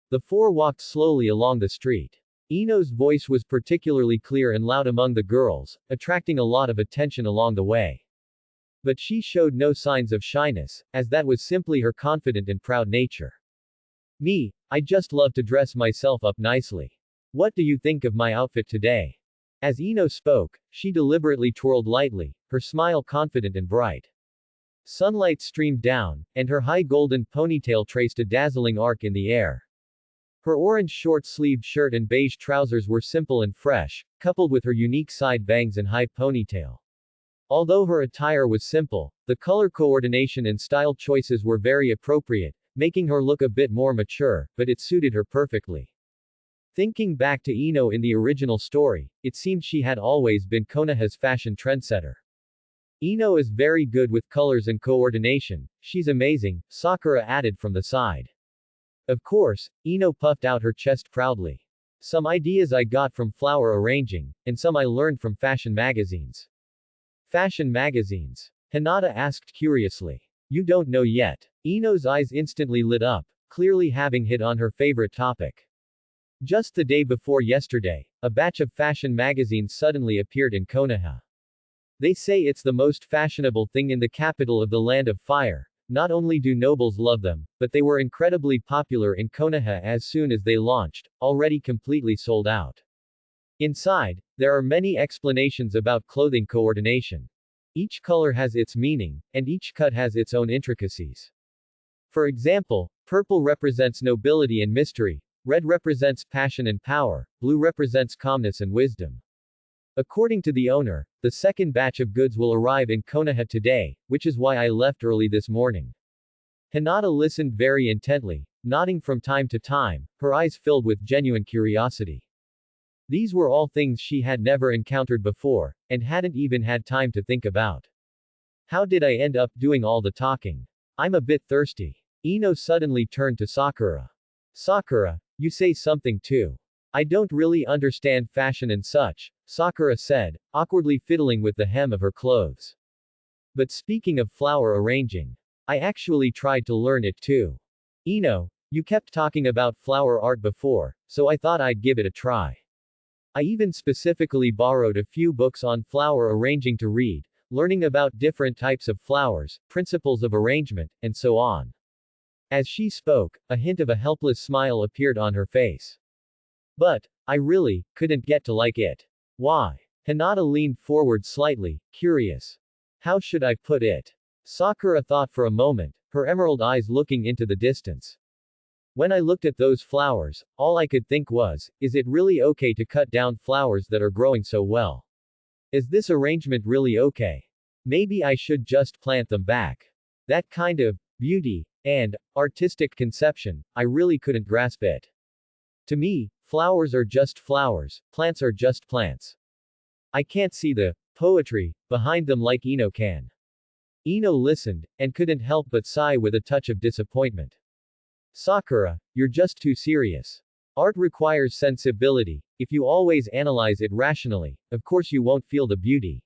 The four walked slowly along the street. Ino's voice was particularly clear and loud among the girls, attracting a lot of attention along the way. But she showed no signs of shyness, as that was simply her confident and proud nature. Me, I just love to dress myself up nicely. What do you think of my outfit today? As Ino spoke, she deliberately twirled lightly, her smile confident and bright. Sunlight streamed down, and her high golden ponytail traced a dazzling arc in the air. Her orange short-sleeved shirt and beige trousers were simple and fresh, coupled with her unique side bangs and high ponytail. Although her attire was simple, the color coordination and style choices were very appropriate, making her look a bit more mature, but it suited her perfectly. Thinking back to Ino in the original story, it seemed she had always been Konoha's fashion trendsetter. Ino is very good with colors and coordination, she's amazing, Sakura added from the side. Of course, Ino puffed out her chest proudly. Some ideas I got from flower arranging, and some I learned from fashion magazines. Fashion magazines? Hinata asked curiously. You don't know yet. Ino's eyes instantly lit up, clearly having hit on her favorite topic. Just the day before yesterday, a batch of fashion magazines suddenly appeared in Konoha. They say it's the most fashionable thing in the capital of the Land of Fire. Not only do nobles love them, but they were incredibly popular in Konoha as soon as they launched, already completely sold out. Inside, there are many explanations about clothing coordination. Each color has its meaning, and each cut has its own intricacies. For example, purple represents nobility and mystery, red represents passion and power, blue represents calmness and wisdom. According to the owner, the second batch of goods will arrive in Konoha today, which is why I left early this morning. Hinata listened very intently, nodding from time to time, her eyes filled with genuine curiosity. These were all things she had never encountered before, and hadn't even had time to think about. How did I end up doing all the talking? I'm a bit thirsty. Ino suddenly turned to Sakura. Sakura, you say something too. I don't really understand fashion and such, Sakura said, awkwardly fiddling with the hem of her clothes. But speaking of flower arranging, I actually tried to learn it too. You kept talking about flower art before, so I thought I'd give it a try. I even specifically borrowed a few books on flower arranging to read, learning about different types of flowers, principles of arrangement, and so on. As she spoke, a hint of a helpless smile appeared on her face. But, I really couldn't get to like it. Why? Hinata leaned forward slightly, curious. How should I put it? Sakura thought for a moment, her emerald eyes looking into the distance. When I looked at those flowers, all I could think was, is it really okay to cut down flowers that are growing so well? Is this arrangement really okay? Maybe I should just plant them back. That kind of beauty and artistic conception, I really couldn't grasp it. To me, flowers are just flowers, plants are just plants. I can't see the poetry behind them like Ino can. Ino listened, and couldn't help but sigh with a touch of disappointment. Sakura, you're just too serious. Art requires sensibility. If you always analyze it rationally, of course you won't feel the beauty.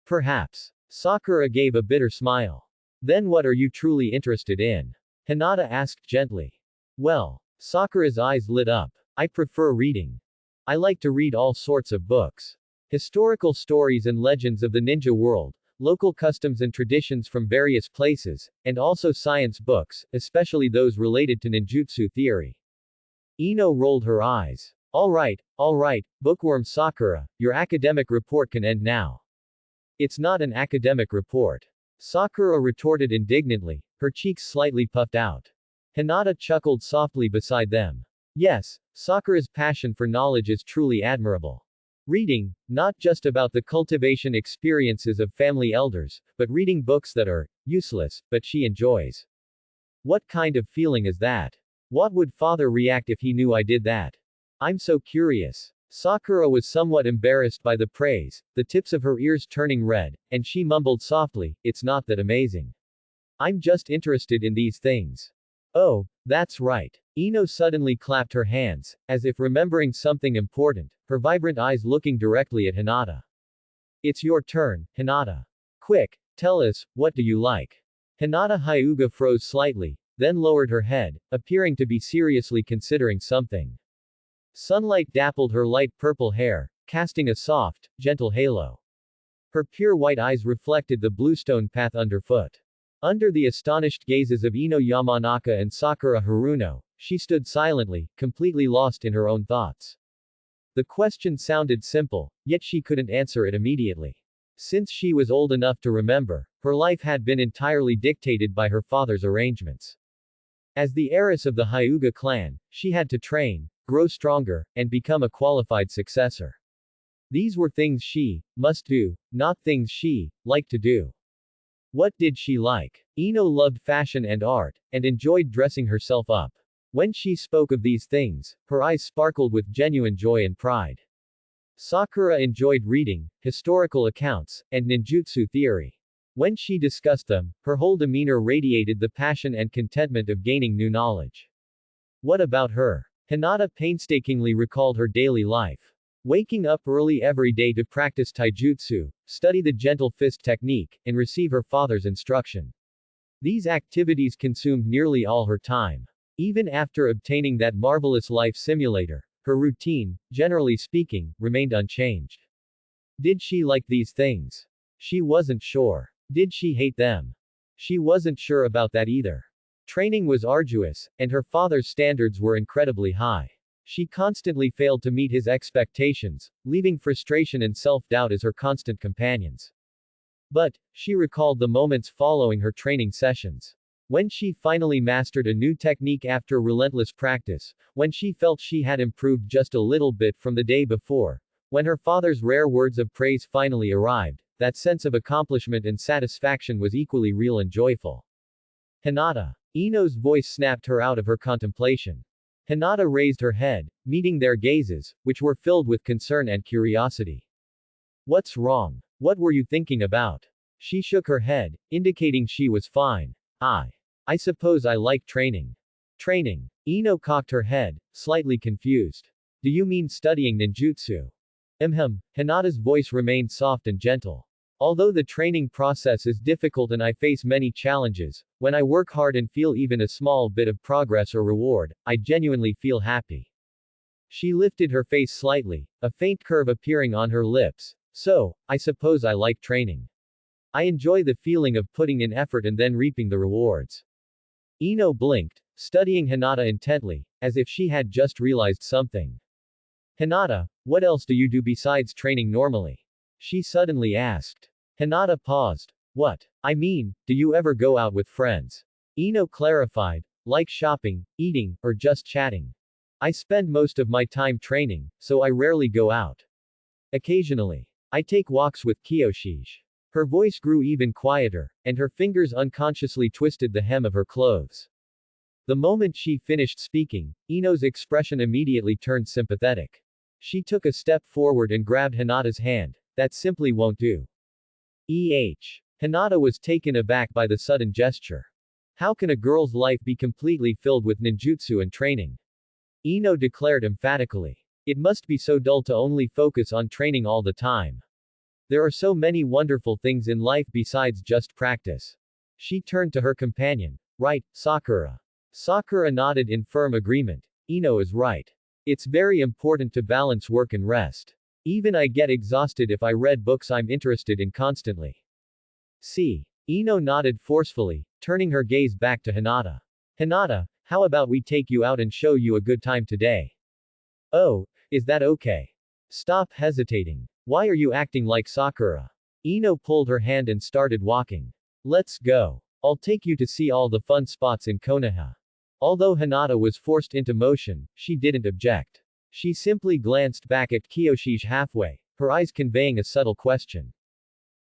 Perhaps. Sakura gave a bitter smile. Then what are you truly interested in? Hinata asked gently. Well, Sakura's eyes lit up. I prefer reading. I like to read all sorts of books. Historical stories and legends of the ninja world, local customs and traditions from various places, and also science books, especially those related to ninjutsu theory. Ino rolled her eyes. All right, bookworm Sakura, your academic report can end now. It's not an academic report. Sakura retorted indignantly, her cheeks slightly puffed out. Hinata chuckled softly beside them. Yes, Sakura's passion for knowledge is truly admirable. Reading, not just about the cultivation experiences of family elders, but reading books that are useless, but she enjoys. What kind of feeling is that? What would father react if he knew I did that? I'm so curious. Sakura was somewhat embarrassed by the praise, the tips of her ears turning red, and she mumbled softly, it's not that amazing. I'm just interested in these things. Oh, that's right. Ino suddenly clapped her hands, as if remembering something important, her vibrant eyes looking directly at Hinata. It's your turn, Hinata. Quick, tell us, what do you like? Hinata Hyuga froze slightly, then lowered her head, appearing to be seriously considering something. Sunlight dappled her light purple hair, casting a soft, gentle halo. Her pure white eyes reflected the bluestone path underfoot. Under the astonished gazes of Ino Yamanaka and Sakura Haruno, she stood silently, completely lost in her own thoughts. The question sounded simple, yet she couldn't answer it immediately. Since she was old enough to remember, her life had been entirely dictated by her father's arrangements. As the heiress of the Hyuga clan, she had to train, grow stronger, and become a qualified successor. These were things she must do, not things she liked to do. What did she like? Ino loved fashion and art, and enjoyed dressing herself up. When she spoke of these things, her eyes sparkled with genuine joy and pride. Sakura enjoyed reading, historical accounts, and ninjutsu theory. When she discussed them, her whole demeanor radiated the passion and contentment of gaining new knowledge. What about her? Hinata painstakingly recalled her daily life. Waking up early every day to practice taijutsu, study the gentle fist technique, and receive her father's instruction. These activities consumed nearly all her time. Even after obtaining that marvelous life simulator, her routine, generally speaking, remained unchanged. Did she like these things? She wasn't sure. Did she hate them? She wasn't sure about that either. Training was arduous, and her father's standards were incredibly high. She constantly failed to meet his expectations, leaving frustration and self-doubt as her constant companions. But, she recalled the moments following her training sessions. When she finally mastered a new technique after relentless practice, when she felt she had improved just a little bit from the day before, when her father's rare words of praise finally arrived, that sense of accomplishment and satisfaction was equally real and joyful. Hinata. Ino's voice snapped her out of her contemplation. Hinata raised her head, meeting their gazes, which were filled with concern and curiosity. What's wrong? What were you thinking about? She shook her head, indicating she was fine. I suppose I like training. Training. Ino cocked her head, slightly confused. Do you mean studying ninjutsu? Hinata's voice remained soft and gentle. Although the training process is difficult and I face many challenges, when I work hard and feel even a small bit of progress or reward, I genuinely feel happy. She lifted her face slightly, a faint curve appearing on her lips. So, I suppose I like training. I enjoy the feeling of putting in effort and then reaping the rewards. Ino blinked, studying Hinata intently, as if she had just realized something. Hinata, what else do you do besides training normally? She suddenly asked. Hinata paused. What? I mean, do you ever go out with friends? Ino clarified. Like shopping, eating, or just chatting. I spend most of my time training, so I rarely go out. Occasionally. I take walks with Kiyoshi. Her voice grew even quieter, and her fingers unconsciously twisted the hem of her clothes. The moment she finished speaking, Ino's expression immediately turned sympathetic. She took a step forward and grabbed Hinata's hand. That simply won't do. Hinata was taken aback by the sudden gesture. How can a girl's life be completely filled with ninjutsu and training? Ino declared emphatically. It must be so dull to only focus on training all the time. There are so many wonderful things in life besides just practice. She turned to her companion. Right, Sakura. Sakura nodded in firm agreement. Ino is right. It's very important to balance work and rest. Even I get exhausted if I read books I'm interested in constantly. See. Ino nodded forcefully, turning her gaze back to Hinata. Hinata, how about we take you out and show you a good time today? Oh, is that okay? Stop hesitating. Why are you acting like Sakura? Ino pulled her hand and started walking. Let's go. I'll take you to see all the fun spots in Konoha. Although Hinata was forced into motion, she didn't object. She simply glanced back at Kiyoshi halfway, her eyes conveying a subtle question.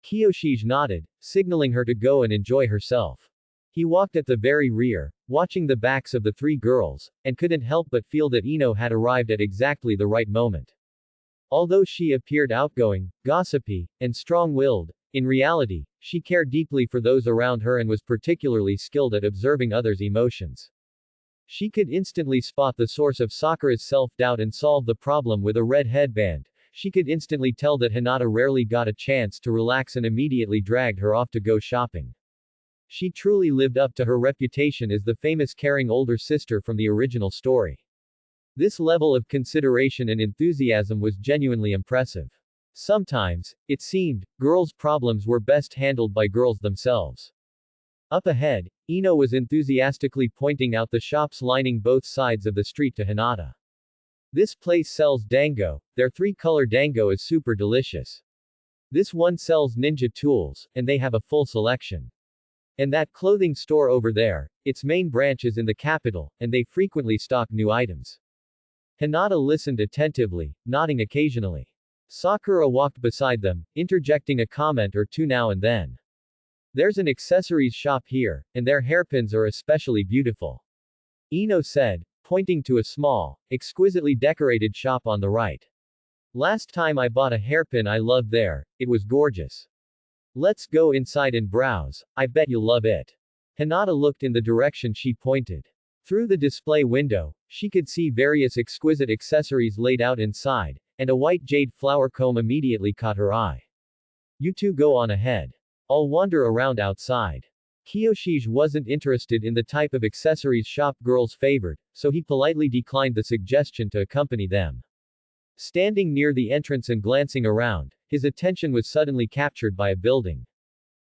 Kiyoshi nodded, signaling her to go and enjoy herself. He walked at the very rear, watching the backs of the three girls, and couldn't help but feel that Ino had arrived at exactly the right moment. Although she appeared outgoing, gossipy, and strong-willed, in reality, she cared deeply for those around her and was particularly skilled at observing others' emotions. She could instantly spot the source of Sakura's self-doubt and solve the problem with a red headband. She could instantly tell that Hinata rarely got a chance to relax and immediately dragged her off to go shopping. She truly lived up to her reputation as the famous caring older sister from the original story. This level of consideration and enthusiasm was genuinely impressive. Sometimes, it seemed, girls' problems were best handled by girls themselves. Up ahead, Ino was enthusiastically pointing out the shops lining both sides of the street to Hinata. This place sells dango, their three-color dango is super delicious. This one sells ninja tools, and they have a full selection. And that clothing store over there, its main branch is in the capital, and they frequently stock new items. Hinata listened attentively, nodding occasionally. Sakura walked beside them, interjecting a comment or two now and then. There's an accessories shop here, and their hairpins are especially beautiful. Ino said, pointing to a small, exquisitely decorated shop on the right. Last time I bought a hairpin I loved there, it was gorgeous. Let's go inside and browse, I bet you'll love it. Hinata looked in the direction she pointed. Through the display window, she could see various exquisite accessories laid out inside, and a white jade flower comb immediately caught her eye. You two go on ahead. I'll wander around outside. Kiyoshi wasn't interested in the type of accessories shop girls favored, so he politely declined the suggestion to accompany them. Standing near the entrance and glancing around, his attention was suddenly captured by a building.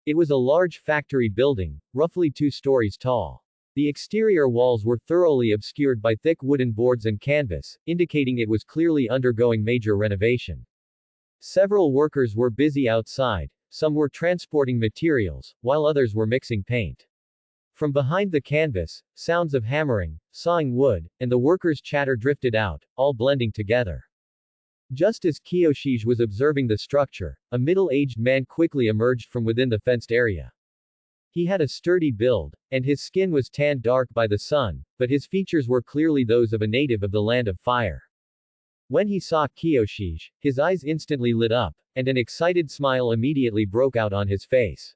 It was a large factory building, roughly 2 stories tall. The exterior walls were thoroughly obscured by thick wooden boards and canvas, indicating it was clearly undergoing major renovation. Several workers were busy outside. Some were transporting materials, while others were mixing paint. From behind the canvas, sounds of hammering, sawing wood, and the workers' chatter drifted out, all blending together. Just as Kiyoshi was observing the structure, a middle-aged man quickly emerged from within the fenced area. He had a sturdy build, and his skin was tanned dark by the sun, but his features were clearly those of a native of the Land of Fire. When he saw Kiyoshi, his eyes instantly lit up, and an excited smile immediately broke out on his face.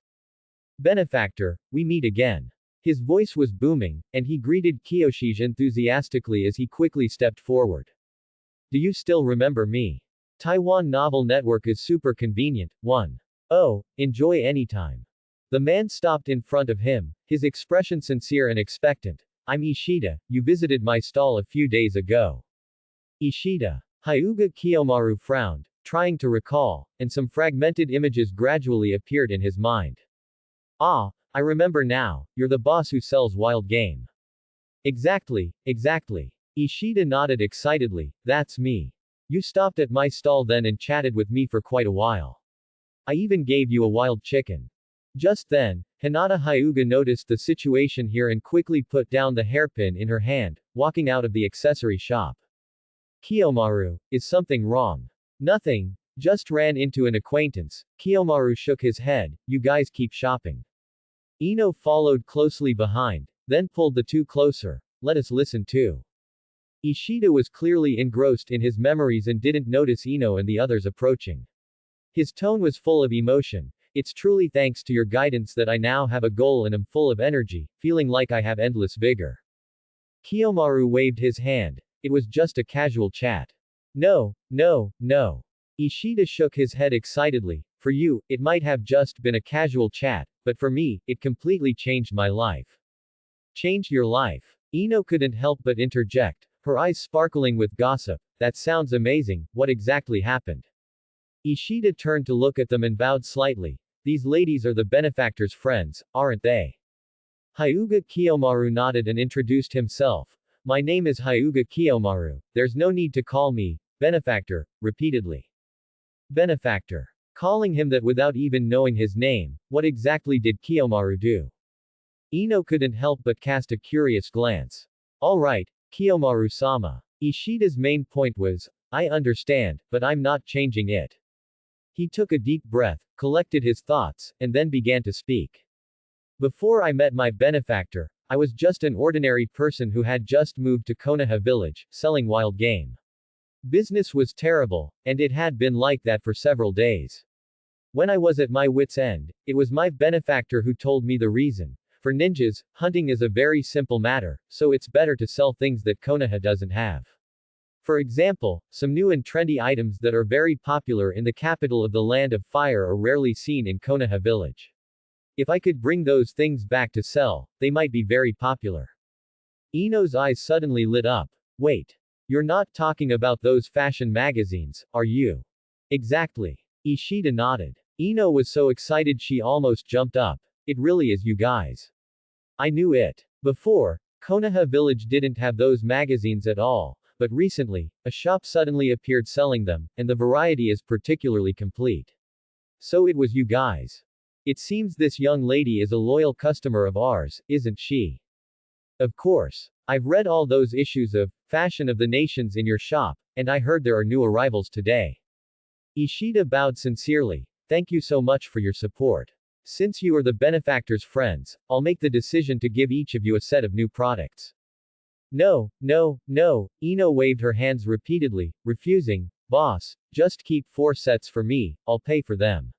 Benefactor, we meet again. His voice was booming, and he greeted Kiyoshi enthusiastically as he quickly stepped forward. Do you still remember me? Taiwan Novel Network is super convenient. 1. Oh, enjoy anytime. The man stopped in front of him, his expression sincere and expectant. I'm Ishida, you visited my stall a few days ago. Ishida. Hyuga Kiyomaru frowned, trying to recall, and some fragmented images gradually appeared in his mind. Ah, I remember now, you're the boss who sells wild game. Exactly, exactly. Ishida nodded excitedly, that's me. You stopped at my stall then and chatted with me for quite a while. I even gave you a wild chicken. Just then, Hinata Hyuga noticed the situation here and quickly put down the hairpin in her hand, walking out of the accessory shop. Kiyomaru, is something wrong? Nothing, just ran into an acquaintance. Kiyomaru shook his head, you guys keep shopping. Ino followed closely behind, then pulled the two closer. Let us listen too. Ishida was clearly engrossed in his memories and didn't notice Ino and the others approaching. His tone was full of emotion. It's truly thanks to your guidance that I now have a goal and am full of energy, feeling like I have endless vigor. Kiyomaru waved his hand. It was just a casual chat. No, no, no. Ishida shook his head excitedly. For you, it might have just been a casual chat, but for me, it completely changed my life. Changed your life? Ino couldn't help but interject, her eyes sparkling with gossip. That sounds amazing, what exactly happened? Ishida turned to look at them and bowed slightly. These ladies are the benefactor's friends, aren't they? Hyuga Kiyomaru nodded and introduced himself. My name is Hyuga Kiyomaru. There's no need to call me benefactor, repeatedly. Benefactor. Calling him that without even knowing his name, what exactly did Kiyomaru do? Ino couldn't help but cast a curious glance. Alright, Kiyomaru-sama. Ishida's main point was, I understand, but I'm not changing it. He took a deep breath, collected his thoughts, and then began to speak. Before I met my benefactor, I was just an ordinary person who had just moved to Konoha village, selling wild game. Business was terrible, and it had been like that for several days. When I was at my wit's end, it was my benefactor who told me the reason. For ninjas, hunting is a very simple matter, so it's better to sell things that Konoha doesn't have. For example, some new and trendy items that are very popular in the capital of the Land of Fire are rarely seen in Konoha village. If I could bring those things back to sell, they might be very popular. Ino's eyes suddenly lit up. Wait. You're not talking about those fashion magazines, are you? Exactly. Ishida nodded. Ino was so excited she almost jumped up. It really is you guys. I knew it. Before, Konoha village didn't have those magazines at all, but recently, a shop suddenly appeared selling them, and the variety is particularly complete. So it was you guys. It seems this young lady is a loyal customer of ours, isn't she? Of course. I've read all those issues of Fashion of the Nations in your shop, and I heard there are new arrivals today. Ishida bowed sincerely. Thank you so much for your support. Since you are the benefactor's friends, I'll make the decision to give each of you a set of new products. No, no, no, Ino waved her hands repeatedly, refusing. Boss, just keep 4 sets for me, I'll pay for them.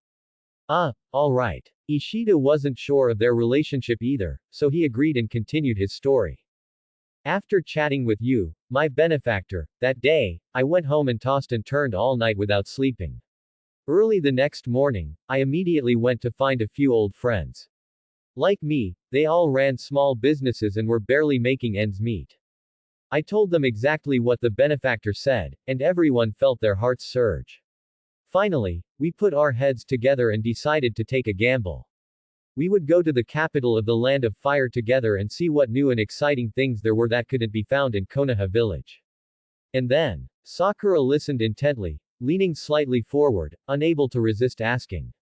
Alright. Ishida wasn't sure of their relationship either, so he agreed and continued his story. After chatting with you, my benefactor, that day, I went home and tossed and turned all night without sleeping. Early the next morning, I immediately went to find a few old friends. Like me, they all ran small businesses and were barely making ends meet. I told them exactly what the benefactor said, and everyone felt their hearts surge. Finally, we put our heads together and decided to take a gamble. We would go to the capital of the Land of Fire together and see what new and exciting things there were that couldn't be found in Konoha village. And then, Sakura listened intently, leaning slightly forward, unable to resist asking.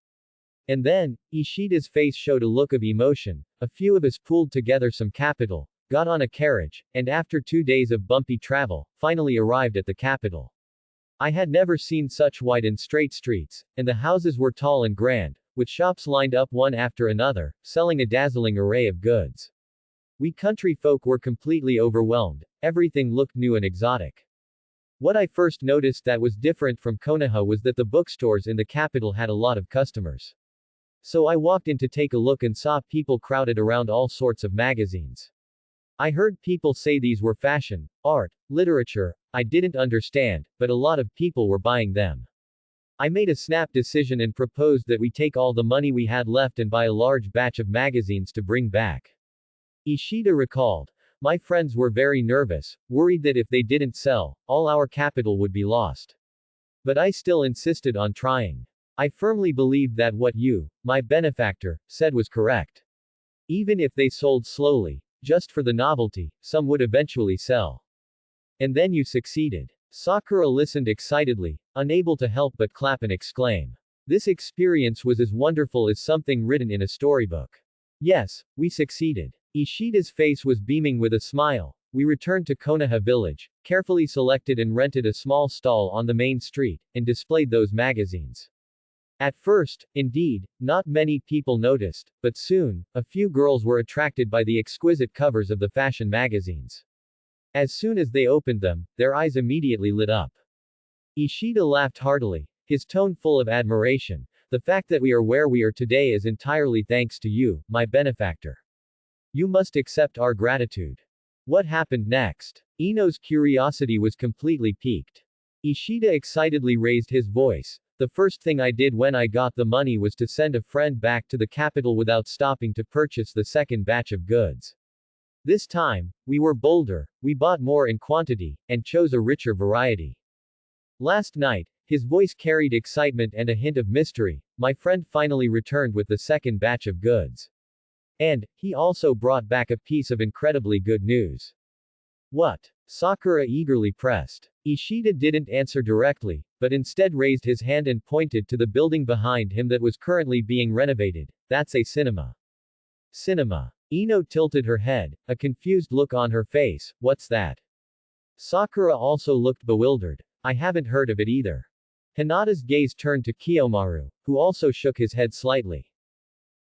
And then, Ishida's face showed a look of emotion. A few of us pooled together some capital, got on a carriage, and after 2 days of bumpy travel, finally arrived at the capital. I had never seen such wide and straight streets, and the houses were tall and grand, with shops lined up one after another, selling a dazzling array of goods. We country folk were completely overwhelmed, everything looked new and exotic. What I first noticed that was different from Konoha was that the bookstores in the capital had a lot of customers. So I walked in to take a look and saw people crowded around all sorts of magazines. I heard people say these were fashion, art, literature. I didn't understand, but a lot of people were buying them. I made a snap decision and proposed that we take all the money we had left and buy a large batch of magazines to bring back. Ishida recalled. My friends were very nervous, worried that if they didn't sell, all our capital would be lost. But I still insisted on trying. I firmly believed that what you, my benefactor, said was correct. Even if they sold slowly, just for the novelty, some would eventually sell. And then you succeeded. Sakura listened excitedly, unable to help but clap and exclaim. This experience was as wonderful as something written in a storybook. Yes, we succeeded. Ishida's face was beaming with a smile. We returned to Konoha village, carefully selected and rented a small stall on the main street, and displayed those magazines. At first, indeed, not many people noticed, but soon, a few girls were attracted by the exquisite covers of the fashion magazines. As soon as they opened them, their eyes immediately lit up. Ishida laughed heartily, his tone full of admiration. The fact that we are where we are today is entirely thanks to you, my benefactor. You must accept our gratitude. What happened next? Ino's curiosity was completely piqued. Ishida excitedly raised his voice. The first thing I did when I got the money was to send a friend back to the capital without stopping to purchase the second batch of goods. This time, we were bolder, we bought more in quantity, and chose a richer variety. Last night, his voice carried excitement and a hint of mystery, my friend finally returned with the second batch of goods. And, he also brought back a piece of incredibly good news. What? Sakura eagerly pressed. Ishida didn't answer directly, but instead raised his hand and pointed to the building behind him that was currently being renovated. That's a cinema. Cinema. Ino tilted her head, a confused look on her face. What's that? Sakura also looked bewildered. I haven't heard of it either. Hinata's gaze turned to Kiyomaru, who also shook his head slightly.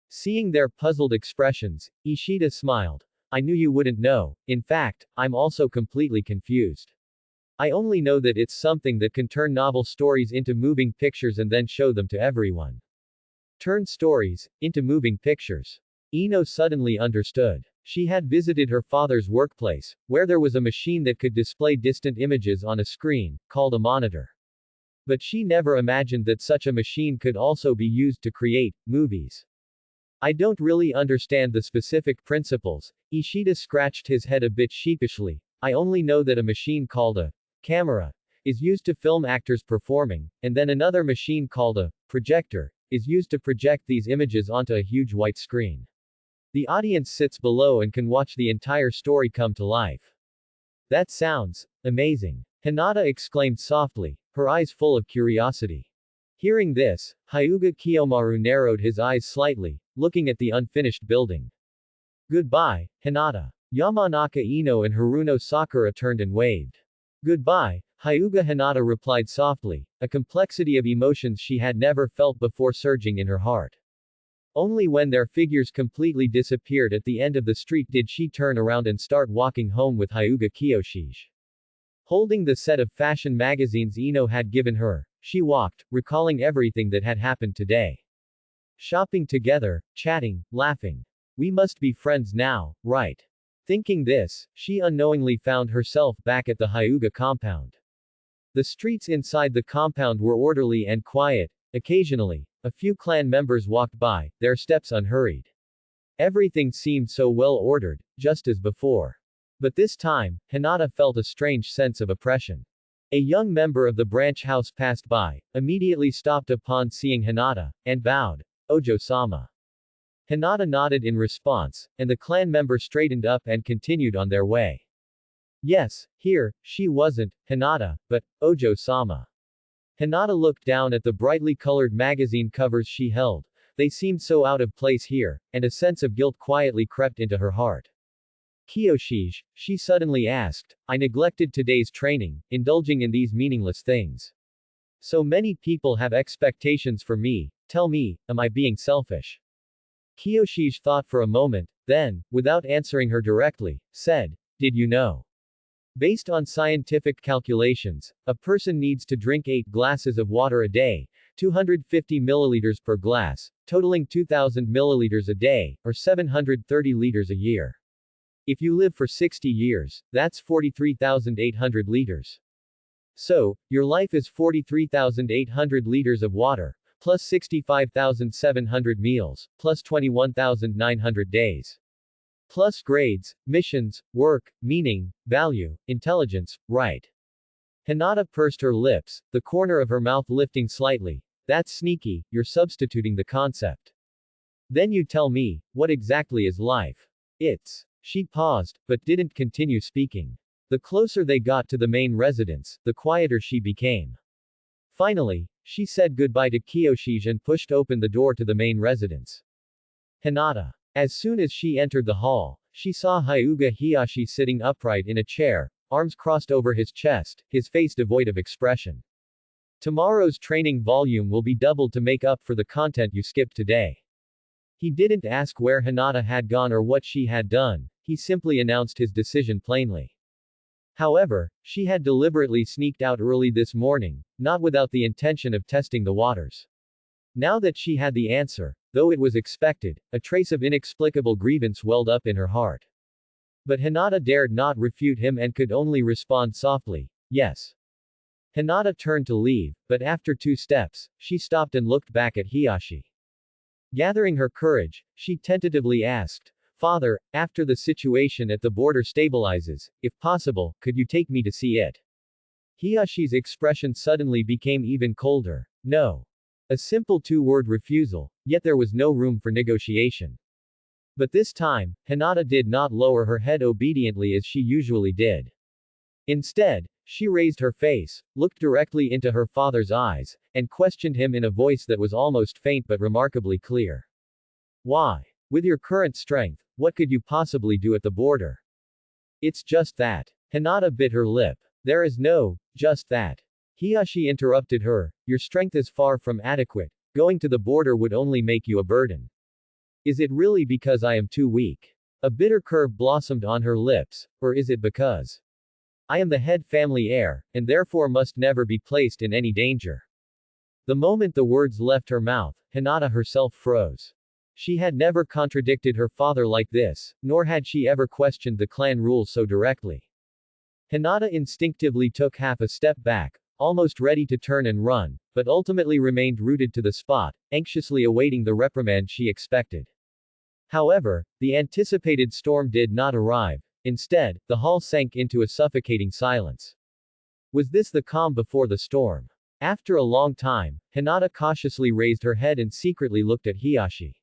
Seeing their puzzled expressions, Ishida smiled. I knew you wouldn't know. In fact, I'm also completely confused. I only know that it's something that can turn novel stories into moving pictures and then show them to everyone. Turn stories into moving pictures. Ino suddenly understood. She had visited her father's workplace, where there was a machine that could display distant images on a screen, called a monitor. But she never imagined that such a machine could also be used to create movies. I don't really understand the specific principles. Ishida scratched his head a bit sheepishly. I only know that a machine called a camera is used to film actors performing, and then another machine called a projector is used to project these images onto a huge white screen. The audience sits below and can watch the entire story come to life. That sounds amazing. Hinata exclaimed softly, her eyes full of curiosity. Hearing this, Hyuga Kiyomaru narrowed his eyes slightly, looking at the unfinished building. Goodbye, Hinata. Yamanaka Ino and Haruno Sakura turned and waved. Goodbye, Hyuga. Hinata replied softly, a complexity of emotions she had never felt before surging in her heart. Only when their figures completely disappeared at the end of the street did she turn around and start walking home with Hyuga Kiyoshige. Holding the set of fashion magazines Ino had given her, she walked, recalling everything that had happened today. Shopping together, chatting, laughing. We must be friends now, right? Thinking this, she unknowingly found herself back at the Hyuga compound. The streets inside the compound were orderly and quiet. Occasionally, a few clan members walked by, their steps unhurried. Everything seemed so well ordered, just as before. But this time, Hinata felt a strange sense of oppression. A young member of the branch house passed by, immediately stopped upon seeing Hinata, and bowed. Ojo-sama. Hinata nodded in response, and the clan member straightened up and continued on their way. Yes, here, she wasn't Hinata, but Ojo-sama. Hinata looked down at the brightly colored magazine covers she held. They seemed so out of place here, and a sense of guilt quietly crept into her heart. Kiyoshige, she suddenly asked, I neglected today's training, indulging in these meaningless things. So many people have expectations for me, tell me, am I being selfish? Kiyoshige thought for a moment, then, without answering her directly, said, did you know? Based on scientific calculations, a person needs to drink 8 glasses of water a day, 250 milliliters per glass, totaling 2,000 milliliters a day, or 730 liters a year. If you live for 60 years, that's 43,800 liters. So, your life is 43,800 liters of water, plus 65,700 meals, plus 21,900 days. Plus grades, missions, work, meaning, value, intelligence, right. Hinata pursed her lips, the corner of her mouth lifting slightly. That's sneaky, you're substituting the concept. Then you tell me, what exactly is life? It's. She paused, but didn't continue speaking. The closer they got to the main residence, the quieter she became. Finally, she said goodbye to Kiyoshi and pushed open the door to the main residence. Hinata. As soon as she entered the hall, she saw Hyuga Hiyashi sitting upright in a chair, arms crossed over his chest, his face devoid of expression. Tomorrow's training volume will be doubled to make up for the content you skipped today. He didn't ask where Hinata had gone or what she had done, he simply announced his decision plainly. However, she had deliberately sneaked out early this morning, not without the intention of testing the waters. Now that she had the answer, though it was expected, a trace of inexplicable grievance welled up in her heart. But Hinata dared not refute him and could only respond softly, yes. Hinata turned to leave, but after 2 steps, she stopped and looked back at Hiyashi. Gathering her courage, she tentatively asked, Father, after the situation at the border stabilizes, if possible, could you take me to see it? Hiyashi's expression suddenly became even colder. No. A simple 2-word refusal, yet there was no room for negotiation. But this time, Hinata did not lower her head obediently as she usually did. Instead, she raised her face, looked directly into her father's eyes, and questioned him in a voice that was almost faint but remarkably clear. Why? With your current strength, what could you possibly do at the border? It's just that. Hinata bit her lip. There is no, just that. Hiyashi interrupted her, your strength is far from adequate, going to the border would only make you a burden. Is it really because I am too weak? A bitter curve blossomed on her lips, or is it because I am the head family heir, and therefore must never be placed in any danger? The moment the words left her mouth, Hinata herself froze. She had never contradicted her father like this, nor had she ever questioned the clan rules so directly. Hinata instinctively took half a step back, almost ready to turn and run, but ultimately remained rooted to the spot, anxiously awaiting the reprimand she expected. However, the anticipated storm did not arrive. Instead, the hall sank into a suffocating silence. Was this the calm before the storm? After a long time, Hinata cautiously raised her head and secretly looked at Hiyashi.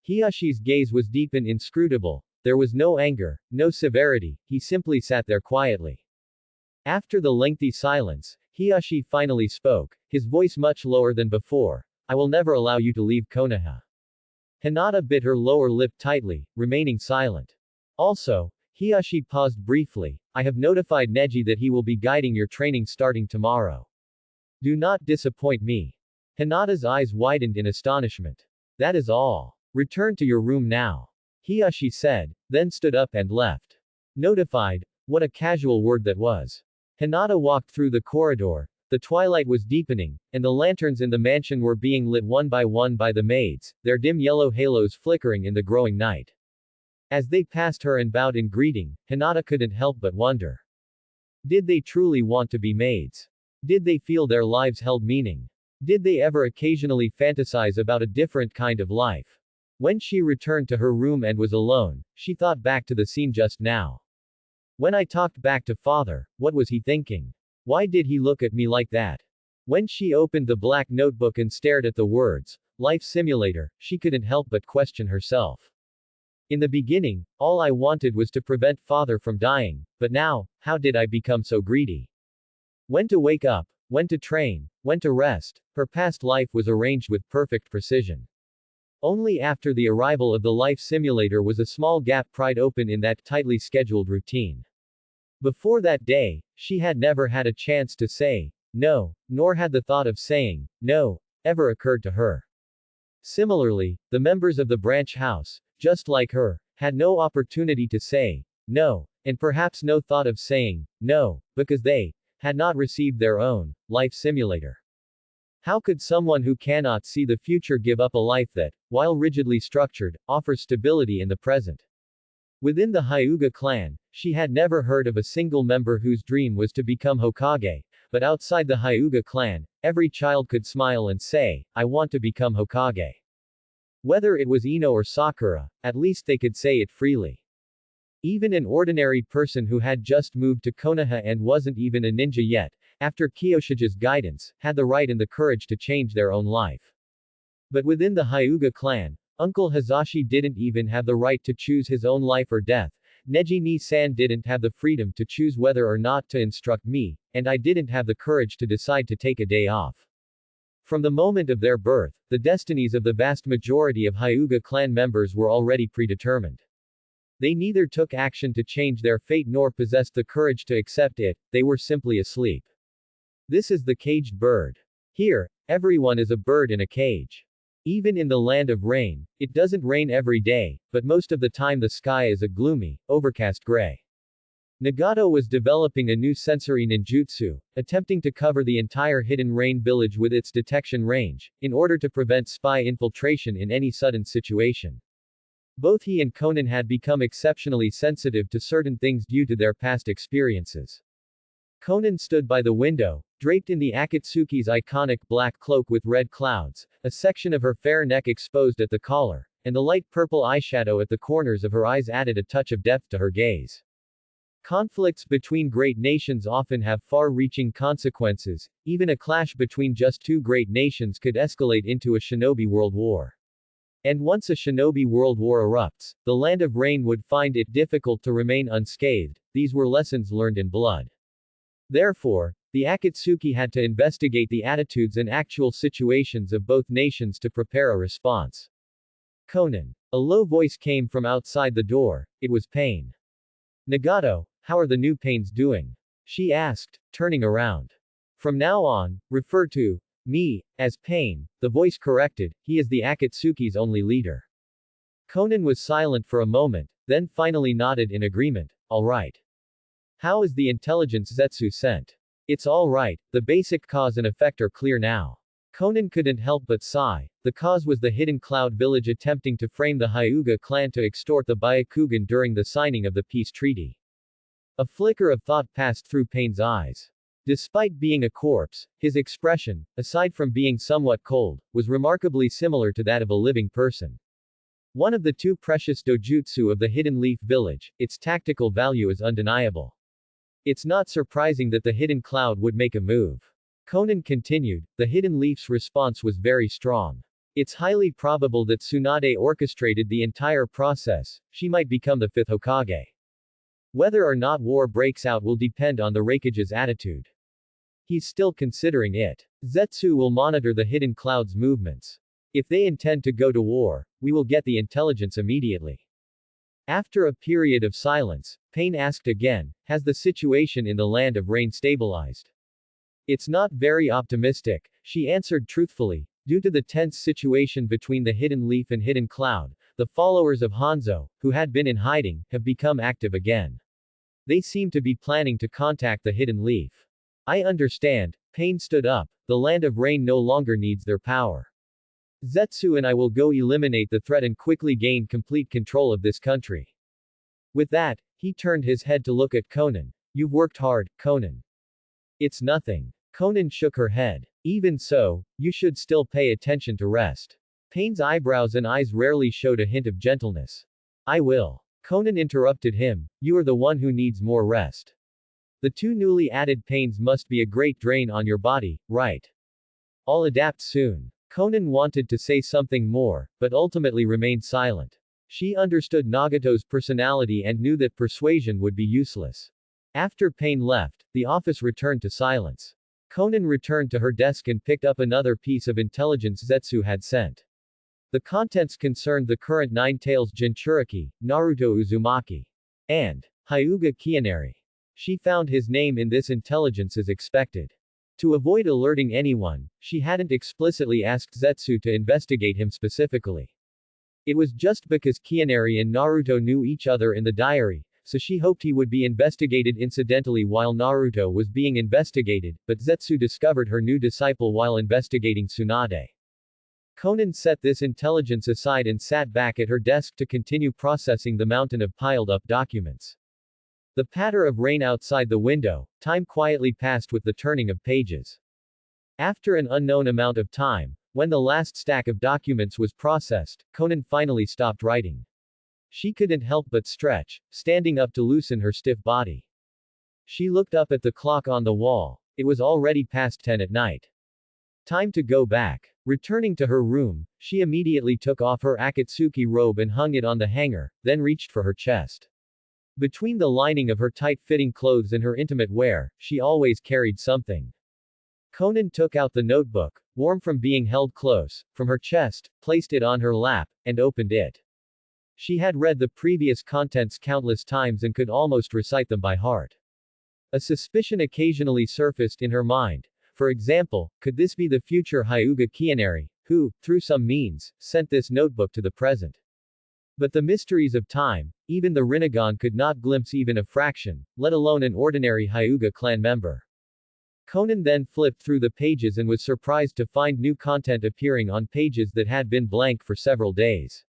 Hiyashi's gaze was deep and inscrutable. There was no anger, no severity, he simply sat there quietly. After the lengthy silence, Hiyashi finally spoke, his voice much lower than before. I will never allow you to leave Konoha. Hinata bit her lower lip tightly, remaining silent. Also, Hiyashi paused briefly, I have notified Neji that he will be guiding your training starting tomorrow. Do not disappoint me. Hinata's eyes widened in astonishment. That is all. Return to your room now. Hiyashi said, then stood up and left. Notified? What a casual word that was. Hinata walked through the corridor. The twilight was deepening, and the lanterns in the mansion were being lit one by the maids, their dim yellow halos flickering in the growing night. As they passed her and bowed in greeting, Hinata couldn't help but wonder. Did they truly want to be maids? Did they feel their lives held meaning? Did they ever occasionally fantasize about a different kind of life? When she returned to her room and was alone, she thought back to the scene just now. When I talked back to father, what was he thinking? Why did he look at me like that? When she opened the black notebook and stared at the words, Life Simulator, she couldn't help but question herself. In the beginning, all I wanted was to prevent father from dying, but now, how did I become so greedy? When to wake up, when to train, when to rest, her past life was arranged with perfect precision. Only after the arrival of the life simulator was a small gap pried open in that tightly scheduled routine. Before that day, she had never had a chance to say no, nor had the thought of saying no ever occurred to her. Similarly, the members of the branch house, just like her, had no opportunity to say no, and perhaps no thought of saying no, because they had not received their own life simulator. How could someone who cannot see the future give up a life that, while rigidly structured, offers stability in the present? Within the Hyuga clan, she had never heard of a single member whose dream was to become Hokage, but outside the Hyuga clan, every child could smile and say, I want to become Hokage. Whether it was Ino or Sakura, at least they could say it freely. Even an ordinary person who had just moved to Konoha and wasn't even a ninja yet, after Kyoshige's guidance, had the right and the courage to change their own life. But within the Hyuga clan, Uncle Hazashi didn't even have the right to choose his own life or death. Neji Ni-san didn't have the freedom to choose whether or not to instruct me, and I didn't have the courage to decide to take a day off. From the moment of their birth, the destinies of the vast majority of Hyuga clan members were already predetermined. They neither took action to change their fate nor possessed the courage to accept it, they were simply asleep. This is the caged bird. Here, everyone is a bird in a cage. Even in the land of rain, it doesn't rain every day, but most of the time the sky is a gloomy, overcast gray. Nagato was developing a new sensory ninjutsu, attempting to cover the entire hidden rain village with its detection range, in order to prevent spy infiltration in any sudden situation. Both he and Conan had become exceptionally sensitive to certain things due to their past experiences. Conan stood by the window, draped in the Akatsuki's iconic black cloak with red clouds, a section of her fair neck exposed at the collar, and the light purple eyeshadow at the corners of her eyes added a touch of depth to her gaze. Conflicts between great nations often have far-reaching consequences, even a clash between just two great nations could escalate into a shinobi world war. And once a shinobi world war erupts, the Land of Rain would find it difficult to remain unscathed. These were lessons learned in blood. Therefore, the Akatsuki had to investigate the attitudes and actual situations of both nations to prepare a response. Conan. A low voice came from outside the door, it was Pain. Nagato, how are the new Pains doing? She asked, turning around. From now on, refer to me as Pain, the voice corrected, he is the Akatsuki's only leader. Conan was silent for a moment, then finally nodded in agreement. All right. How is the intelligence Zetsu sent? It's all right, the basic cause and effect are clear now. Conan couldn't help but sigh. The cause was the hidden cloud village attempting to frame the Hyuga clan to extort the Byakugan during the signing of the peace treaty. A flicker of thought passed through Pain's eyes. Despite being a corpse, his expression, aside from being somewhat cold, was remarkably similar to that of a living person. One of the two precious dojutsu of the Hidden Leaf Village, its tactical value is undeniable. It's not surprising that the Hidden Cloud would make a move. Conan continued, the Hidden Leaf's response was very strong. It's highly probable that Tsunade orchestrated the entire process, she might become the fifth Hokage. Whether or not war breaks out will depend on the Raikage's attitude. He's still considering it. Zetsu will monitor the Hidden Cloud's movements. If they intend to go to war, we will get the intelligence immediately. After a period of silence, Pain asked again, has the situation in the Land of Rain stabilized? It's not very optimistic, she answered truthfully. Due to the tense situation between the Hidden Leaf and Hidden Cloud, the followers of Hanzo, who had been in hiding, have become active again. They seem to be planning to contact the Hidden Leaf. I understand. Pain stood up. The Land of Rain no longer needs their power. Zetsu and I will go eliminate the threat and quickly gain complete control of this country. With that, he turned his head to look at Conan. You've worked hard, Conan. It's nothing. Conan shook her head. Even so, you should still pay attention to rest. Pain's eyebrows and eyes rarely showed a hint of gentleness. I will. Conan interrupted him, you are the one who needs more rest. The two newly added pains must be a great drain on your body, right? I'll adapt soon. Conan wanted to say something more, but ultimately remained silent. She understood Nagato's personality and knew that persuasion would be useless. After Pain left, the office returned to silence. Conan returned to her desk and picked up another piece of intelligence Zetsu had sent. The contents concerned the current Nine Tails Jinchuriki, Naruto Uzumaki, and Hyuga Kianari. She found his name in this intelligence as expected. To avoid alerting anyone, she hadn't explicitly asked Zetsu to investigate him specifically. It was just because Kianari and Naruto knew each other in the diary, so she hoped he would be investigated incidentally while Naruto was being investigated, but Zetsu discovered her new disciple while investigating Tsunade. Conan set this intelligence aside and sat back at her desk to continue processing the mountain of piled-up documents. The patter of rain outside the window, time quietly passed with the turning of pages. After an unknown amount of time, when the last stack of documents was processed, Conan finally stopped writing. She couldn't help but stretch, standing up to loosen her stiff body. She looked up at the clock on the wall. It was already past 10 at night. Time to go back. Returning to her room, she immediately took off her Akatsuki robe and hung it on the hanger, then reached for her chest. Between the lining of her tight-fitting clothes and her intimate wear, she always carried something. Conan took out the notebook, warm from being held close, from her chest, placed it on her lap, and opened it. She had read the previous contents countless times and could almost recite them by heart. A suspicion occasionally surfaced in her mind. For example, could this be the future Hyuga Kianeri, who, through some means, sent this notebook to the present? But the mysteries of time, even the Rinnegan could not glimpse even a fraction, let alone an ordinary Hyuga clan member. Conan then flipped through the pages and was surprised to find new content appearing on pages that had been blank for several days.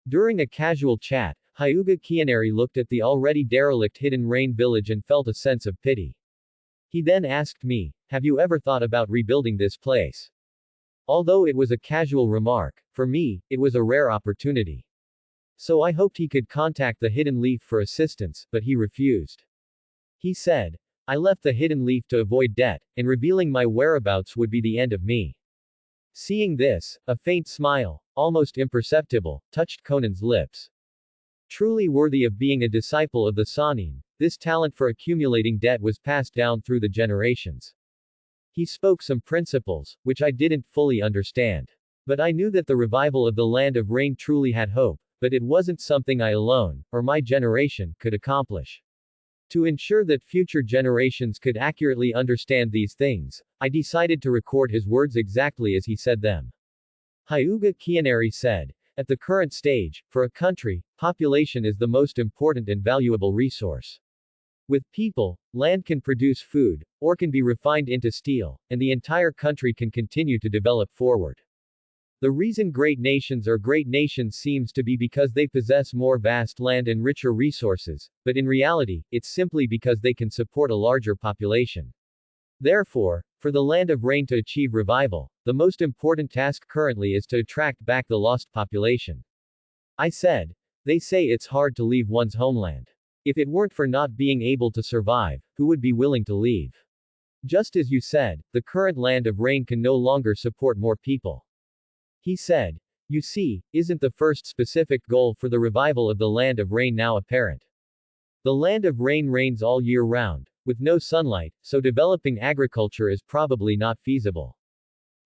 During a casual chat, Hyuga Kianeri looked at the already derelict Hidden Rain village and felt a sense of pity. He then asked me, "Have you ever thought about rebuilding this place?" Although it was a casual remark, for me, it was a rare opportunity. So I hoped he could contact the Hidden Leaf for assistance, but he refused. He said, "I left the Hidden Leaf to avoid debt, and revealing my whereabouts would be the end of me." Seeing this, a faint smile, almost imperceptible, touched Conan's lips. Truly worthy of being a disciple of the Sanin, this talent for accumulating debt was passed down through the generations. He spoke some principles, which I didn't fully understand. But I knew that the revival of the Land of Rain truly had hope, but it wasn't something I alone, or my generation, could accomplish. To ensure that future generations could accurately understand these things, I decided to record his words exactly as he said them. Hyuga Kianeri said, "At the current stage, for a country, population is the most important and valuable resource. With people, land can produce food, or can be refined into steel, and the entire country can continue to develop forward. The reason great nations are great nations seems to be because they possess more vast land and richer resources, but in reality, it's simply because they can support a larger population. Therefore, for the Land of Rain to achieve revival, the most important task currently is to attract back the lost population." I said, "They say it's hard to leave one's homeland. If it weren't for not being able to survive, who would be willing to leave? Just as you said, the current Land of Rain can no longer support more people." He said, "You see, isn't the first specific goal for the revival of the Land of Rain now apparent? The Land of Rain rains all year round, with no sunlight, so developing agriculture is probably not feasible.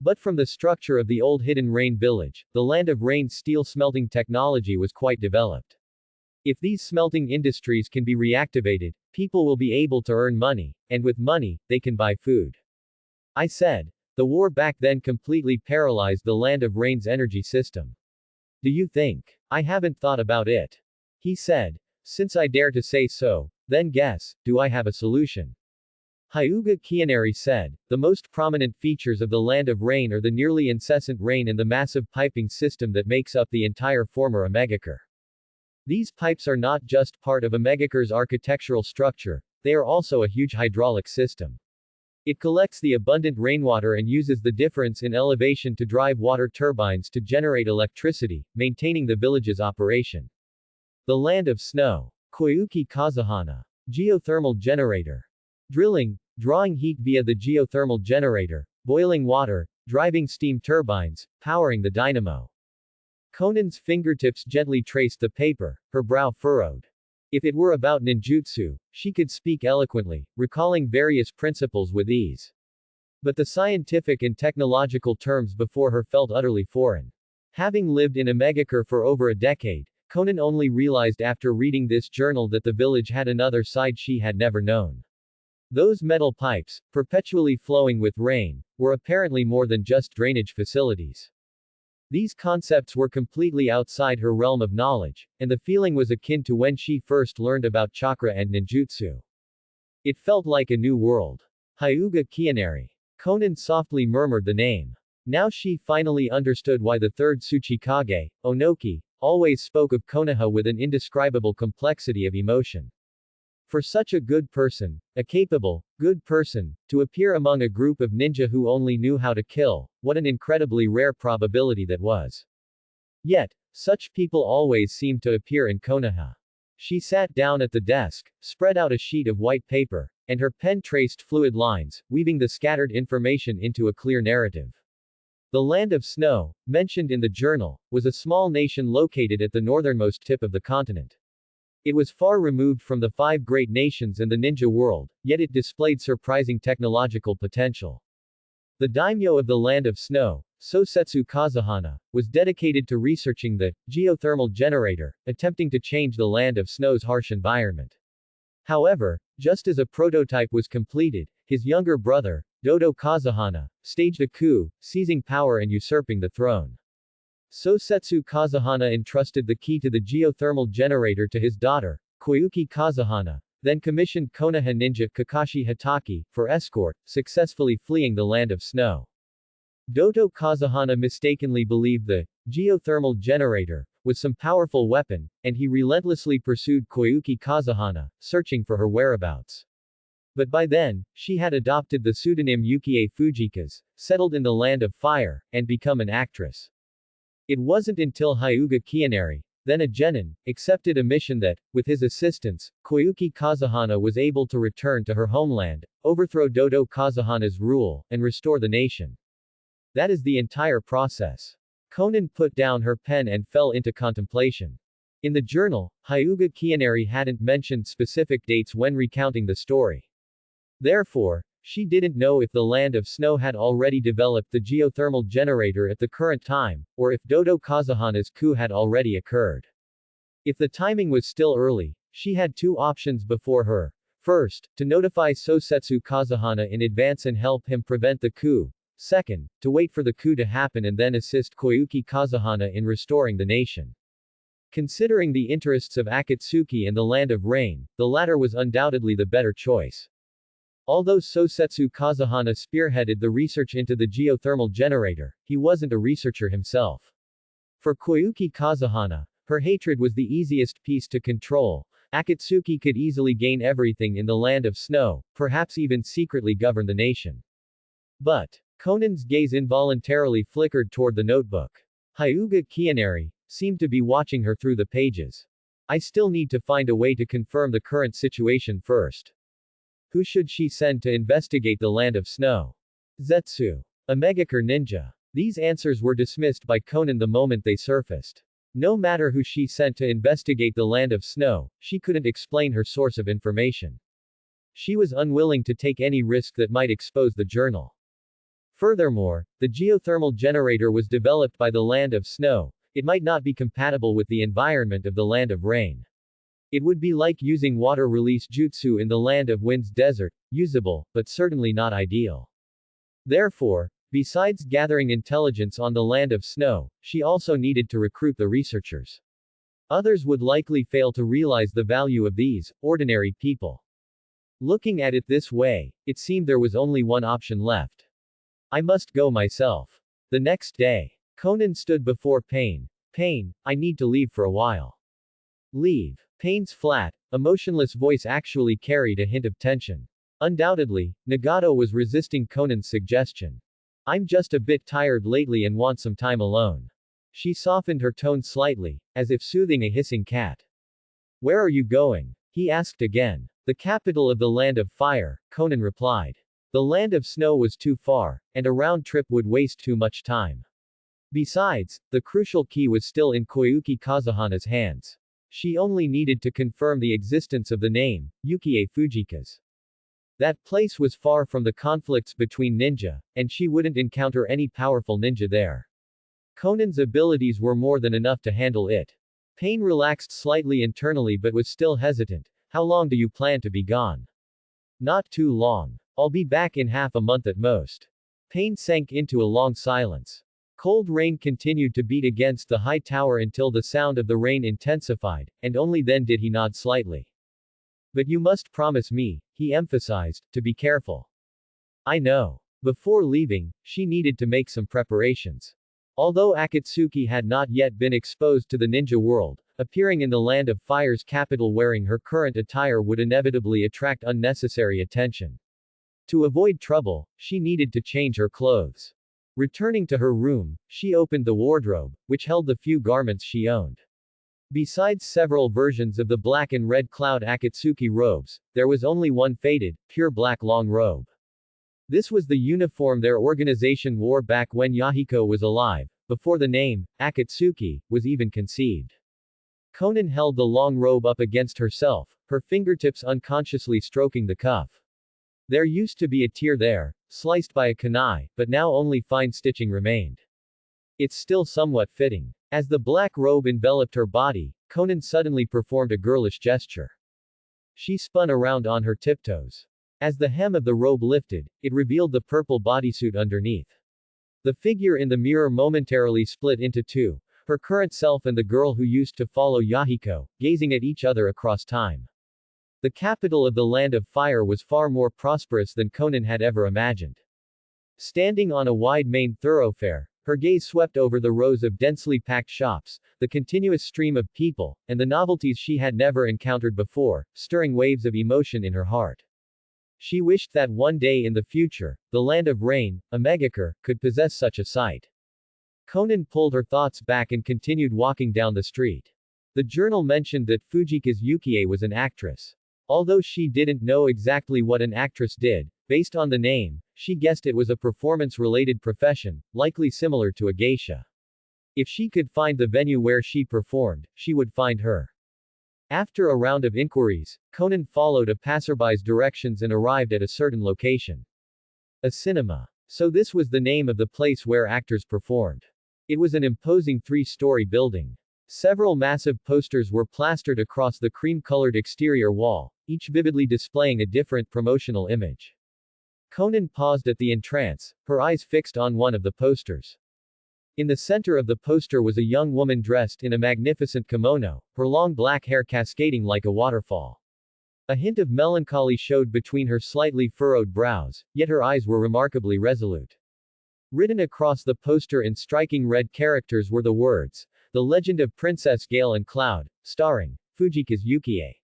But from the structure of the old Hidden Rain village, the Land of Rain's steel smelting technology was quite developed. If these smelting industries can be reactivated, people will be able to earn money, and with money, they can buy food." I said, "The war back then completely paralyzed the Land of Rain's energy system. Do you think? I haven't thought about it." He said, "Since I dare to say so, then guess, do I have a solution?" Hyuga Kianeri said, "The most prominent features of the Land of Rain are the nearly incessant rain and the massive piping system that makes up the entire former Omegakure. These pipes are not just part of Omegakure's architectural structure, they are also a huge hydraulic system. It collects the abundant rainwater and uses the difference in elevation to drive water turbines to generate electricity, maintaining the village's operation. The Land of Snow. Koyuki Kazuhana. Geothermal generator. Drilling, drawing heat via the geothermal generator, boiling water, driving steam turbines, powering the dynamo." Conan's fingertips gently traced the paper, her brow furrowed. If it were about ninjutsu, she could speak eloquently, recalling various principles with ease. But the scientific and technological terms before her felt utterly foreign. Having lived in Omegakure for over a decade, Conan only realized after reading this journal that the village had another side she had never known. Those metal pipes, perpetually flowing with rain, were apparently more than just drainage facilities. These concepts were completely outside her realm of knowledge, and the feeling was akin to when she first learned about chakra and ninjutsu. It felt like a new world. Hyuga Kianeri. Conan softly murmured the name. Now she finally understood why the third Tsuchikage, Onoki, always spoke of Konoha with an indescribable complexity of emotion. For such a good person, a capable, good person, to appear among a group of ninja who only knew how to kill, what an incredibly rare probability that was. Yet, such people always seemed to appear in Konoha. She sat down at the desk, spread out a sheet of white paper, and her pen traced fluid lines, weaving the scattered information into a clear narrative. The Land of Snow, mentioned in the journal, was a small nation located at the northernmost tip of the continent. It was far removed from the 5 great nations and the ninja world, yet it displayed surprising technological potential. The daimyo of the Land of Snow, Sosetsu Kazahana, was dedicated to researching the geothermal generator, attempting to change the Land of Snow's harsh environment. However, just as a prototype was completed, his younger brother, Dodo Kazahana, staged a coup, seizing power and usurping the throne. Sosetsu Kazahana entrusted the key to the geothermal generator to his daughter, Koyuki Kazahana, then commissioned Konoha ninja Kakashi Hatake for escort, successfully fleeing the Land of Snow. Dodo Kazahana mistakenly believed the geothermal generator was some powerful weapon, and he relentlessly pursued Koyuki Kazahana, searching for her whereabouts. But by then, she had adopted the pseudonym Yukie Fujikaze, settled in the Land of Fire, and become an actress. It wasn't until Hyuga Kianari, then a genin, accepted a mission that, with his assistance, Koyuki Kazahana was able to return to her homeland, overthrow Dodo Kazahana's rule, and restore the nation. That is the entire process. Conan put down her pen and fell into contemplation. In the journal, Hyuga Kianari hadn't mentioned specific dates when recounting the story. Therefore, she didn't know if the Land of Snow had already developed the geothermal generator at the current time, or if Dodo Kazahana's coup had already occurred. If the timing was still early, she had 2 options before her. First, to notify Sosetsu Kazahana in advance and help him prevent the coup. Second, to wait for the coup to happen and then assist Koyuki Kazahana in restoring the nation. Considering the interests of Akatsuki and the Land of Rain, the latter was undoubtedly the better choice. Although Sosetsu Kazahana spearheaded the research into the geothermal generator, he wasn't a researcher himself. For Koyuki Kazahana, her hatred was the easiest piece to control. Akatsuki could easily gain everything in the Land of Snow, perhaps even secretly govern the nation. But, Conan's gaze involuntarily flickered toward the notebook. Hyuga Kianari seemed to be watching her through the pages. I still need to find a way to confirm the current situation first. Who should she send to investigate the Land of Snow? Zetsu. A Megakure ninja. These answers were dismissed by Conan the moment they surfaced. No matter who she sent to investigate the Land of Snow, she couldn't explain her source of information. She was unwilling to take any risk that might expose the journal. Furthermore, the geothermal generator was developed by the Land of Snow. It might not be compatible with the environment of the Land of Rain. It would be like using water release jutsu in the Land of Wind's desert, usable, but certainly not ideal. Therefore, besides gathering intelligence on the Land of Snow, she also needed to recruit the researchers. Others would likely fail to realize the value of these, ordinary people. Looking at it this way, it seemed there was only one option left. I must go myself. The next day, Conan stood before Pain. Pain, I need to leave for a while. Leave. Pain's flat, emotionless voice actually carried a hint of tension. Undoubtedly, Nagato was resisting Conan's suggestion. I'm just a bit tired lately and want some time alone. She softened her tone slightly, as if soothing a hissing cat. Where are you going? He asked again. The capital of the Land of Fire, Conan replied. The Land of Snow was too far, and a round trip would waste too much time. Besides, the crucial key was still in Koyuki Kazahana's hands. She only needed to confirm the existence of the name, Yukie Fujikaze. That place was far from the conflicts between ninja, and she wouldn't encounter any powerful ninja there. Conan's abilities were more than enough to handle it. Pain relaxed slightly internally but was still hesitant. How long do you plan to be gone? Not too long. I'll be back in half a month at most. Pain sank into a long silence. Cold rain continued to beat against the high tower until the sound of the rain intensified, and only then did he nod slightly. But you must promise me, he emphasized, to be careful. I know. Before leaving, she needed to make some preparations. Although Akatsuki had not yet been exposed to the ninja world, Appearing in the Land of Fire's capital wearing her current attire would inevitably attract unnecessary attention. To avoid trouble, she needed to change her clothes. Returning to her room, she opened the wardrobe, which held the few garments she owned. Besides several versions of the black and red cloud Akatsuki robes, there was only one faded, pure black long robe. This was the uniform their organization wore back when Yahiko was alive, before the name, Akatsuki, was even conceived. Conan held the long robe up against herself, her fingertips unconsciously stroking the cuff. There used to be a tear there, sliced by a kunai, but now only fine stitching remained. It's still somewhat fitting. As the black robe enveloped her body, Conan suddenly performed a girlish gesture. She spun around on her tiptoes. As the hem of the robe lifted, it revealed the purple bodysuit underneath. The figure in the mirror momentarily split into two, her current self and the girl who used to follow Yahiko, gazing at each other across time. The capital of the Land of Fire was far more prosperous than Conan had ever imagined. Standing on a wide main thoroughfare, her gaze swept over the rows of densely packed shops, the continuous stream of people, and the novelties she had never encountered before, stirring waves of emotion in her heart. She wished that one day in the future, the Land of Rain, a megakure, could possess such a sight. Conan pulled her thoughts back and continued walking down the street. The journal mentioned that Fujika's Yukie was an actress. Although she didn't know exactly what an actress did, based on the name, she guessed it was a performance-related profession, likely similar to a geisha. If she could find the venue where she performed, she would find her. After a round of inquiries, Conan followed a passerby's directions and arrived at a certain location. A cinema. So this was the name of the place where actors performed. It was an imposing three-story building. Several massive posters were plastered across the cream-colored exterior wall, each vividly displaying a different promotional image. Conan paused at the entrance, her eyes fixed on one of the posters. In the center of the poster was a young woman dressed in a magnificent kimono, her long black hair cascading like a waterfall. A hint of melancholy showed between her slightly furrowed brows, yet her eyes were remarkably resolute. Written across the poster in striking red characters were the words, "The Legend of Princess Gale and Cloud, starring Fujika's Yukie."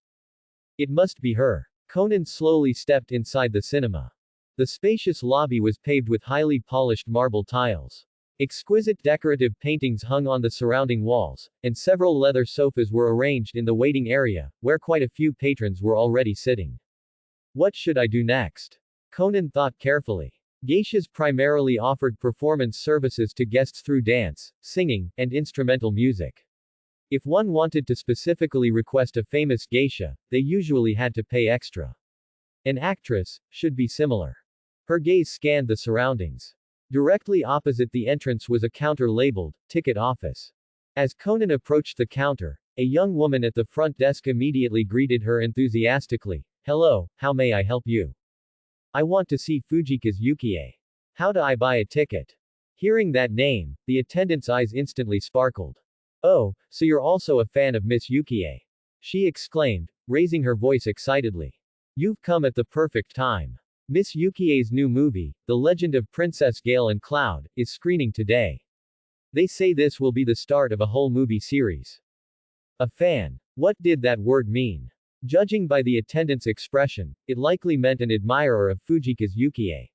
It must be her. Conan slowly stepped inside the cinema. The spacious lobby was paved with highly polished marble tiles. Exquisite decorative paintings hung on the surrounding walls, and several leather sofas were arranged in the waiting area, where quite a few patrons were already sitting. What should I do next? Conan thought carefully. Geishas primarily offered performance services to guests through dance, singing, and instrumental music. If one wanted to specifically request a famous geisha, they usually had to pay extra. An actress should be similar. Her gaze scanned the surroundings. Directly opposite the entrance was a counter labeled, "Ticket Office." As Conan approached the counter, a young woman at the front desk immediately greeted her enthusiastically. "Hello, how may I help you? I want to see Fujika's Yukie. How do I buy a ticket?" Hearing that name, the attendant's eyes instantly sparkled. "Oh, so you're also a fan of Miss Yukie?" she exclaimed, raising her voice excitedly. "You've come at the perfect time. Miss Yukie's new movie, The Legend of Princess Gale and Cloud, is screening today. They say this will be the start of a whole movie series." A fan. What did that word mean? Judging by the attendant's expression, it likely meant an admirer of Fujika's Yukie.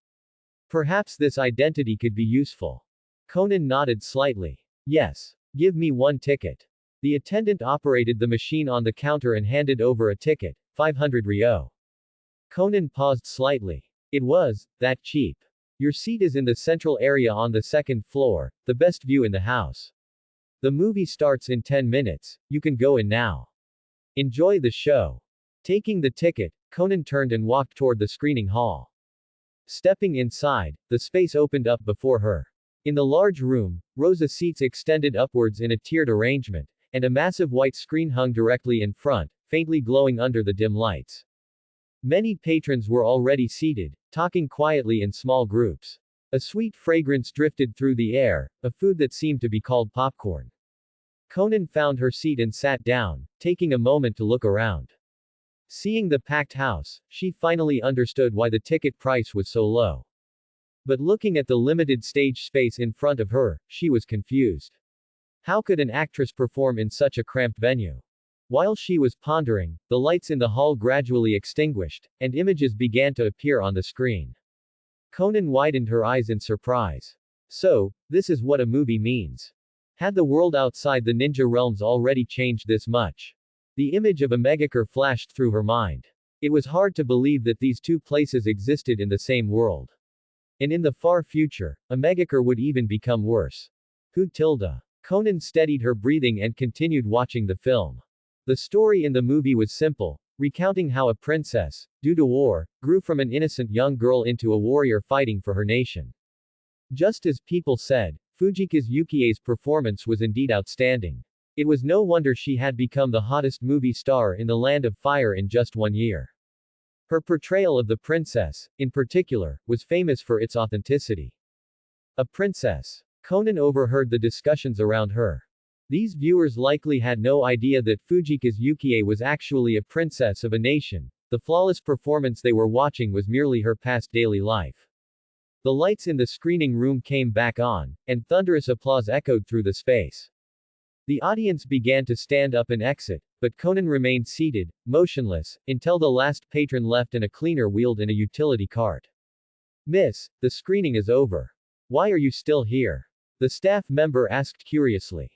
Perhaps this identity could be useful. Conan nodded slightly. "Yes. Give me one ticket." The attendant operated the machine on the counter and handed over a ticket, 500 ryo. Conan paused slightly. It was that cheap. "Your seat is in the central area on the second floor, the best view in the house. The movie starts in 10 minutes, you can go in now. Enjoy the show." Taking the ticket, Conan turned and walked toward the screening hall. Stepping inside, the space opened up before her. In the large room, rows of seats extended upwards in a tiered arrangement, and a massive white screen hung directly in front, faintly glowing under the dim lights. Many patrons were already seated, talking quietly in small groups. A sweet fragrance drifted through the air, a food that seemed to be called popcorn. Conan found her seat and sat down, taking a moment to look around. Seeing the packed house, she finally understood why the ticket price was so low. But looking at the limited stage space in front of her, she was confused. How could an actress perform in such a cramped venue? While she was pondering, the lights in the hall gradually extinguished, and images began to appear on the screen. Conan widened her eyes in surprise. So, this is what a movie means. Had the world outside the ninja realms already changed this much? The image of a megachur flashed through her mind. It was hard to believe that these two places existed in the same world. And in the far future, a megachur would even become worse. Who tilde? Conan steadied her breathing and continued watching the film. The story in the movie was simple, recounting how a princess, due to war, grew from an innocent young girl into a warrior fighting for her nation. Just as people said, Fujika's Yukie's performance was indeed outstanding. It was no wonder she had become the hottest movie star in the Land of Fire in just 1 year. Her portrayal of the princess, in particular, was famous for its authenticity. A princess. Conan overheard the discussions around her. These viewers likely had no idea that Fujika's Yukie was actually a princess of a nation. The flawless performance they were watching was merely her past daily life. The lights in the screening room came back on, and thunderous applause echoed through the space. The audience began to stand up and exit, but Conan remained seated, motionless, until the last patron left and a cleaner wheeled in a utility cart. Miss, the screening is over. Why are you still here? The staff member asked curiously.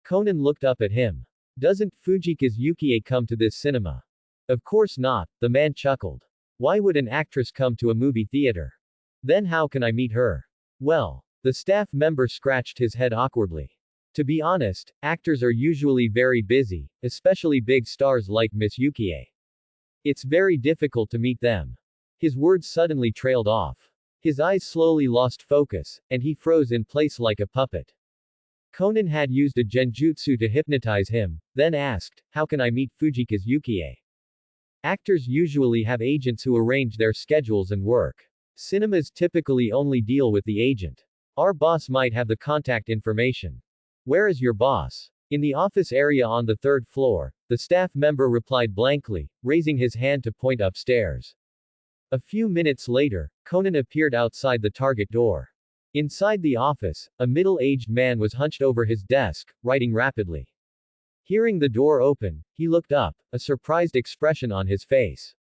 Conan looked up at him. Doesn't Fujika's Yukie come to this cinema? Of course not, the man chuckled. Why would an actress come to a movie theater? Then how can I meet her? Well, the staff member scratched his head awkwardly. To be honest, actors are usually very busy, especially big stars like Miss Yukie. It's very difficult to meet them. His words suddenly trailed off. His eyes slowly lost focus, and he froze in place like a puppet. Conan had used a genjutsu to hypnotize him, then asked, how can I meet Fujika's Yukie? Actors usually have agents who arrange their schedules and work. Cinemas typically only deal with the agent. Our boss might have the contact information. Where is your boss? In the office area on the 3rd floor, the staff member replied blankly, raising his hand to point upstairs. A few minutes later, Conan appeared outside the target door. Inside the office, a middle-aged man was hunched over his desk, writing rapidly. Hearing the door open, he looked up, a surprised expression on his face.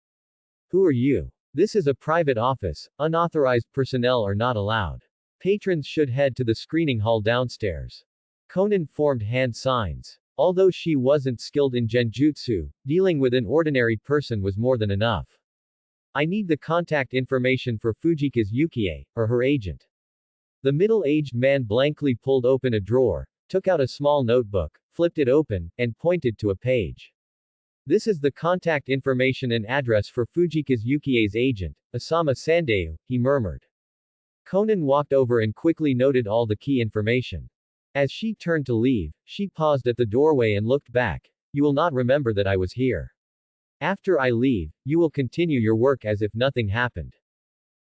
Who are you? This is a private office, unauthorized personnel are not allowed. Patrons should head to the screening hall downstairs. Conan formed hand signs. Although she wasn't skilled in genjutsu, dealing with an ordinary person was more than enough. I need the contact information for Fujika's Yukie, or her agent. The middle-aged man blankly pulled open a drawer, took out a small notebook, flipped it open, and pointed to a page. This is the contact information and address for Fujika's Yukie's agent, Asama Sandeu, he murmured. Conan walked over and quickly noted all the key information. As she turned to leave, she paused at the doorway and looked back. You will not remember that I was here. After I leave, you will continue your work as if nothing happened.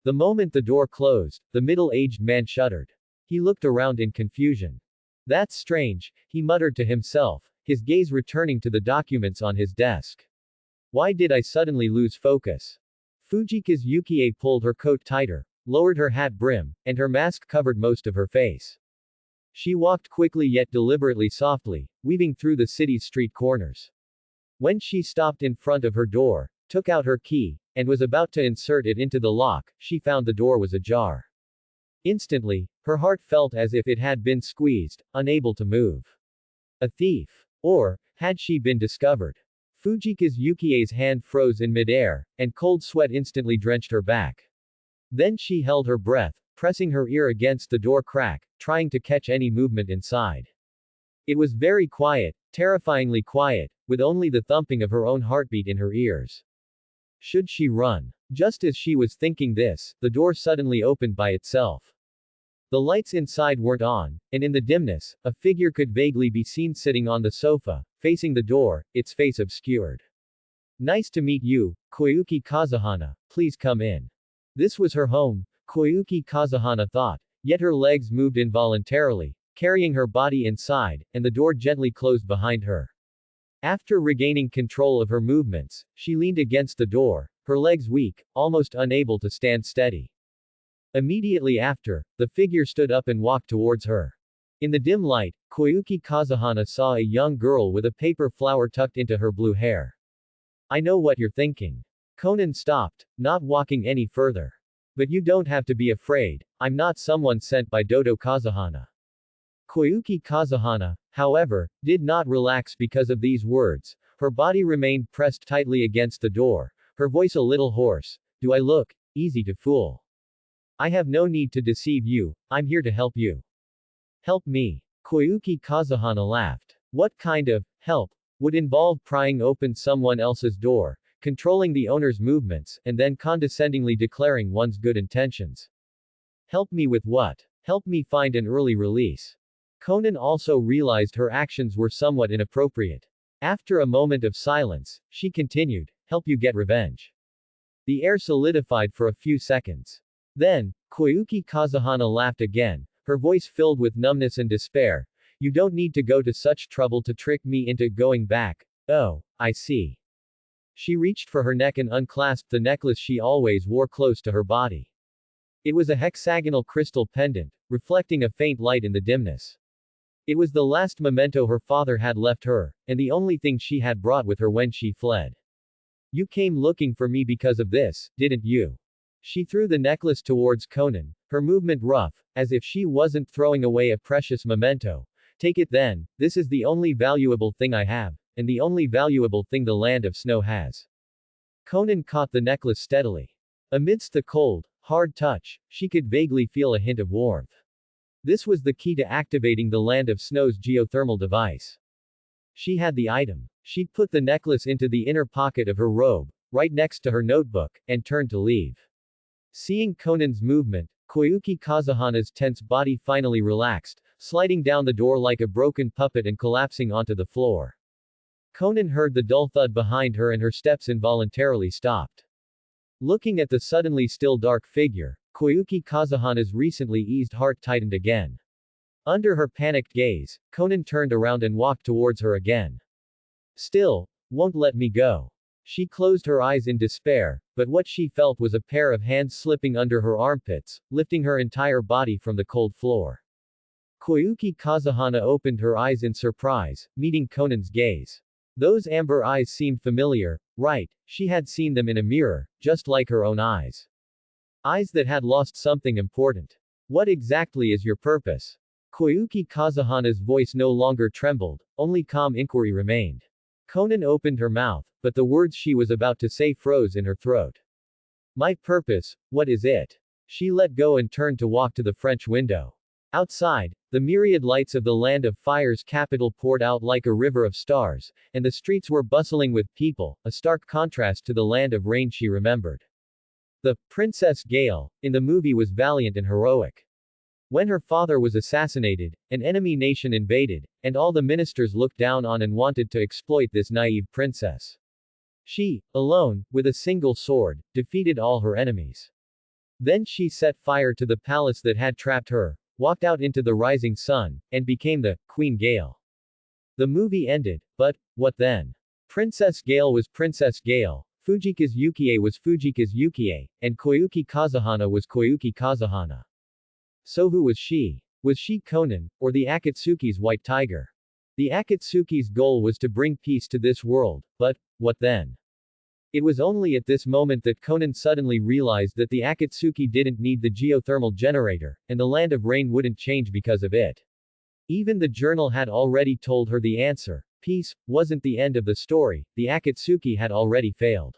The moment the door closed, the middle-aged man shuddered. He looked around in confusion. That's strange, he muttered to himself, his gaze returning to the documents on his desk. Why did I suddenly lose focus? Fujika's Yukie pulled her coat tighter, lowered her hat brim, and her mask covered most of her face. She walked quickly yet deliberately softly, weaving through the city's street corners. When she stopped in front of her door, took out her key, and was about to insert it into the lock, she found the door was ajar. Instantly, her heart felt as if it had been squeezed, unable to move. A thief. Or, had she been discovered? Fujika's Yukie's hand froze in midair, and cold sweat instantly drenched her back. Then she held her breath, pressing her ear against the door crack, trying to catch any movement inside. It was very quiet, terrifyingly quiet, with only the thumping of her own heartbeat in her ears. Should she run? Just as she was thinking this, the door suddenly opened by itself. The lights inside weren't on, and in the dimness, a figure could vaguely be seen sitting on the sofa, facing the door, its face obscured. Nice to meet you, Koyuki Kazuhana, please come in. This was her home, Koyuki Kazuhana thought, yet her legs moved involuntarily, carrying her body inside, and the door gently closed behind her. After regaining control of her movements, she leaned against the door, her legs weak, almost unable to stand steady. Immediately after, the figure stood up and walked towards her. In the dim light, Koyuki Kazuhana saw a young girl with a paper flower tucked into her blue hair. I know what you're thinking. Conan stopped, not walking any further. But you don't have to be afraid, I'm not someone sent by Dodo Kazuhana. Koyuki Kazuhana, however, did not relax because of these words. Her body remained pressed tightly against the door, her voice a little hoarse. Do I look easy to fool? I have no need to deceive you, I'm here to help you. Help me. Koyuki Kazuhana laughed. What kind of help would involve prying open someone else's door, controlling the owner's movements, and then condescendingly declaring one's good intentions? Help me with what? Help me find an early release. Conan also realized her actions were somewhat inappropriate. After a moment of silence, she continued, help you get revenge. The air solidified for a few seconds. Then, Koyuki Kazuhana laughed again, her voice filled with numbness and despair. You don't need to go to such trouble to trick me into going back. Oh, I see. She reached for her neck and unclasped the necklace she always wore close to her body. It was a hexagonal crystal pendant, reflecting a faint light in the dimness. It was the last memento her father had left her, and the only thing she had brought with her when she fled. You came looking for me because of this, didn't you? She threw the necklace towards Conan, her movement rough, as if she wasn't throwing away a precious memento. Take it then, this is the only valuable thing I have, and the only valuable thing the land of snow has. Conan caught the necklace steadily. Amidst the cold, hard touch, she could vaguely feel a hint of warmth. This was the key to activating the land of snow's geothermal device. She had the item. She put the necklace into the inner pocket of her robe, right next to her notebook, and turned to leave. Seeing Conan's movement, Koyuki Kazuhana's tense body finally relaxed, sliding down the door like a broken puppet and collapsing onto the floor. Conan heard the dull thud behind her and her steps involuntarily stopped. Looking at the suddenly still dark figure, Koyuki Kazuhana's recently eased heart tightened again. Under her panicked gaze, Conan turned around and walked towards her again. Still, won't let me go. She closed her eyes in despair, but what she felt was a pair of hands slipping under her armpits, lifting her entire body from the cold floor. Koyuki Kazuhana opened her eyes in surprise, meeting Conan's gaze. Those amber eyes seemed familiar, right, she had seen them in a mirror, just like her own eyes. Eyes that had lost something important. What exactly is your purpose? Koyuki Kazuhana's voice no longer trembled, only calm inquiry remained. Conan opened her mouth, but the words she was about to say froze in her throat. My purpose, what is it? She let go and turned to walk to the French window. Outside, the myriad lights of the Land of Fire's capital poured out like a river of stars, and the streets were bustling with people, a stark contrast to the Land of Rain she remembered. The Princess Gale, in the movie was valiant and heroic. When her father was assassinated, an enemy nation invaded, and all the ministers looked down on and wanted to exploit this naive princess. She, alone, with a single sword, defeated all her enemies. Then she set fire to the palace that had trapped her, walked out into the rising sun, and became the Queen Gale. The movie ended, but what then? Princess Gale was Princess Gale, Fujika's Yukie was Fujika's Yukie, and Koyuki Kazuhana was Koyuki Kazuhana. So who was she? Was she Conan, or the Akatsuki's white tiger? The Akatsuki's goal was to bring peace to this world, but what then? It was only at this moment that Conan suddenly realized that the Akatsuki didn't need the geothermal generator, and the Land of Rain wouldn't change because of it. Even the journal had already told her the answer. Peace wasn't the end of the story, the Akatsuki had already failed.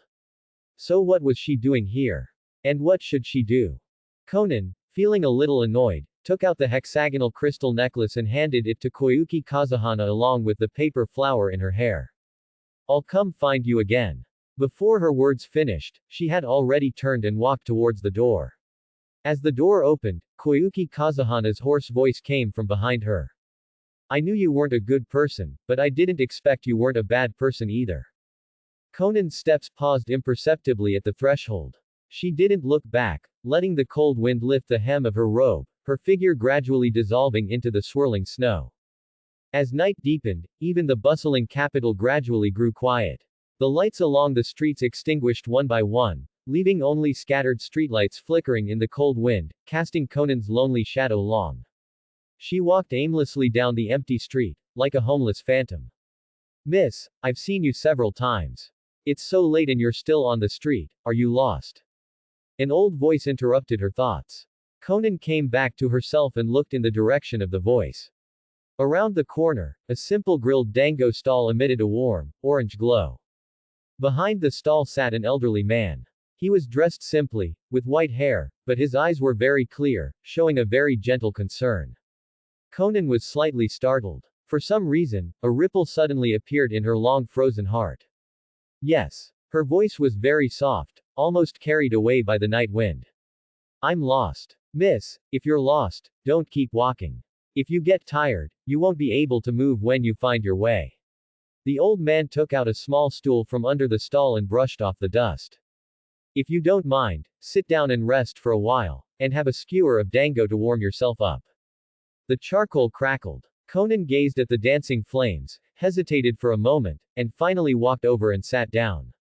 So what was she doing here? And what should she do? Conan, feeling a little annoyed, took out the hexagonal crystal necklace and handed it to Koyuki Kazuhana along with the paper flower in her hair. I'll come find you again. Before her words finished, she had already turned and walked towards the door. As the door opened, Koyuki Kazuhana's hoarse voice came from behind her. I knew you weren't a good person, but I didn't expect you weren't a bad person either. Conan's steps paused imperceptibly at the threshold. She didn't look back, letting the cold wind lift the hem of her robe, her figure gradually dissolving into the swirling snow. As night deepened, even the bustling capital gradually grew quiet. The lights along the streets extinguished one by one, leaving only scattered streetlights flickering in the cold wind, casting Conan's lonely shadow long. She walked aimlessly down the empty street, like a homeless phantom. Miss, I've seen you several times. It's so late and you're still on the street, are you lost? An old voice interrupted her thoughts. Conan came back to herself and looked in the direction of the voice. Around the corner, a simple grilled dango stall emitted a warm, orange glow. Behind the stall sat an elderly man. He was dressed simply, with white hair, but his eyes were very clear, showing a very gentle concern. Conan was slightly startled. For some reason, a ripple suddenly appeared in her long frozen heart. Yes. Her voice was very soft, almost carried away by the night wind. I'm lost. Miss, if you're lost, don't keep walking. If you get tired, you won't be able to move when you find your way. The old man took out a small stool from under the stall and brushed off the dust. If you don't mind, sit down and rest for a while, and have a skewer of dango to warm yourself up. The charcoal crackled. Conan gazed at the dancing flames, hesitated for a moment, and finally walked over and sat down.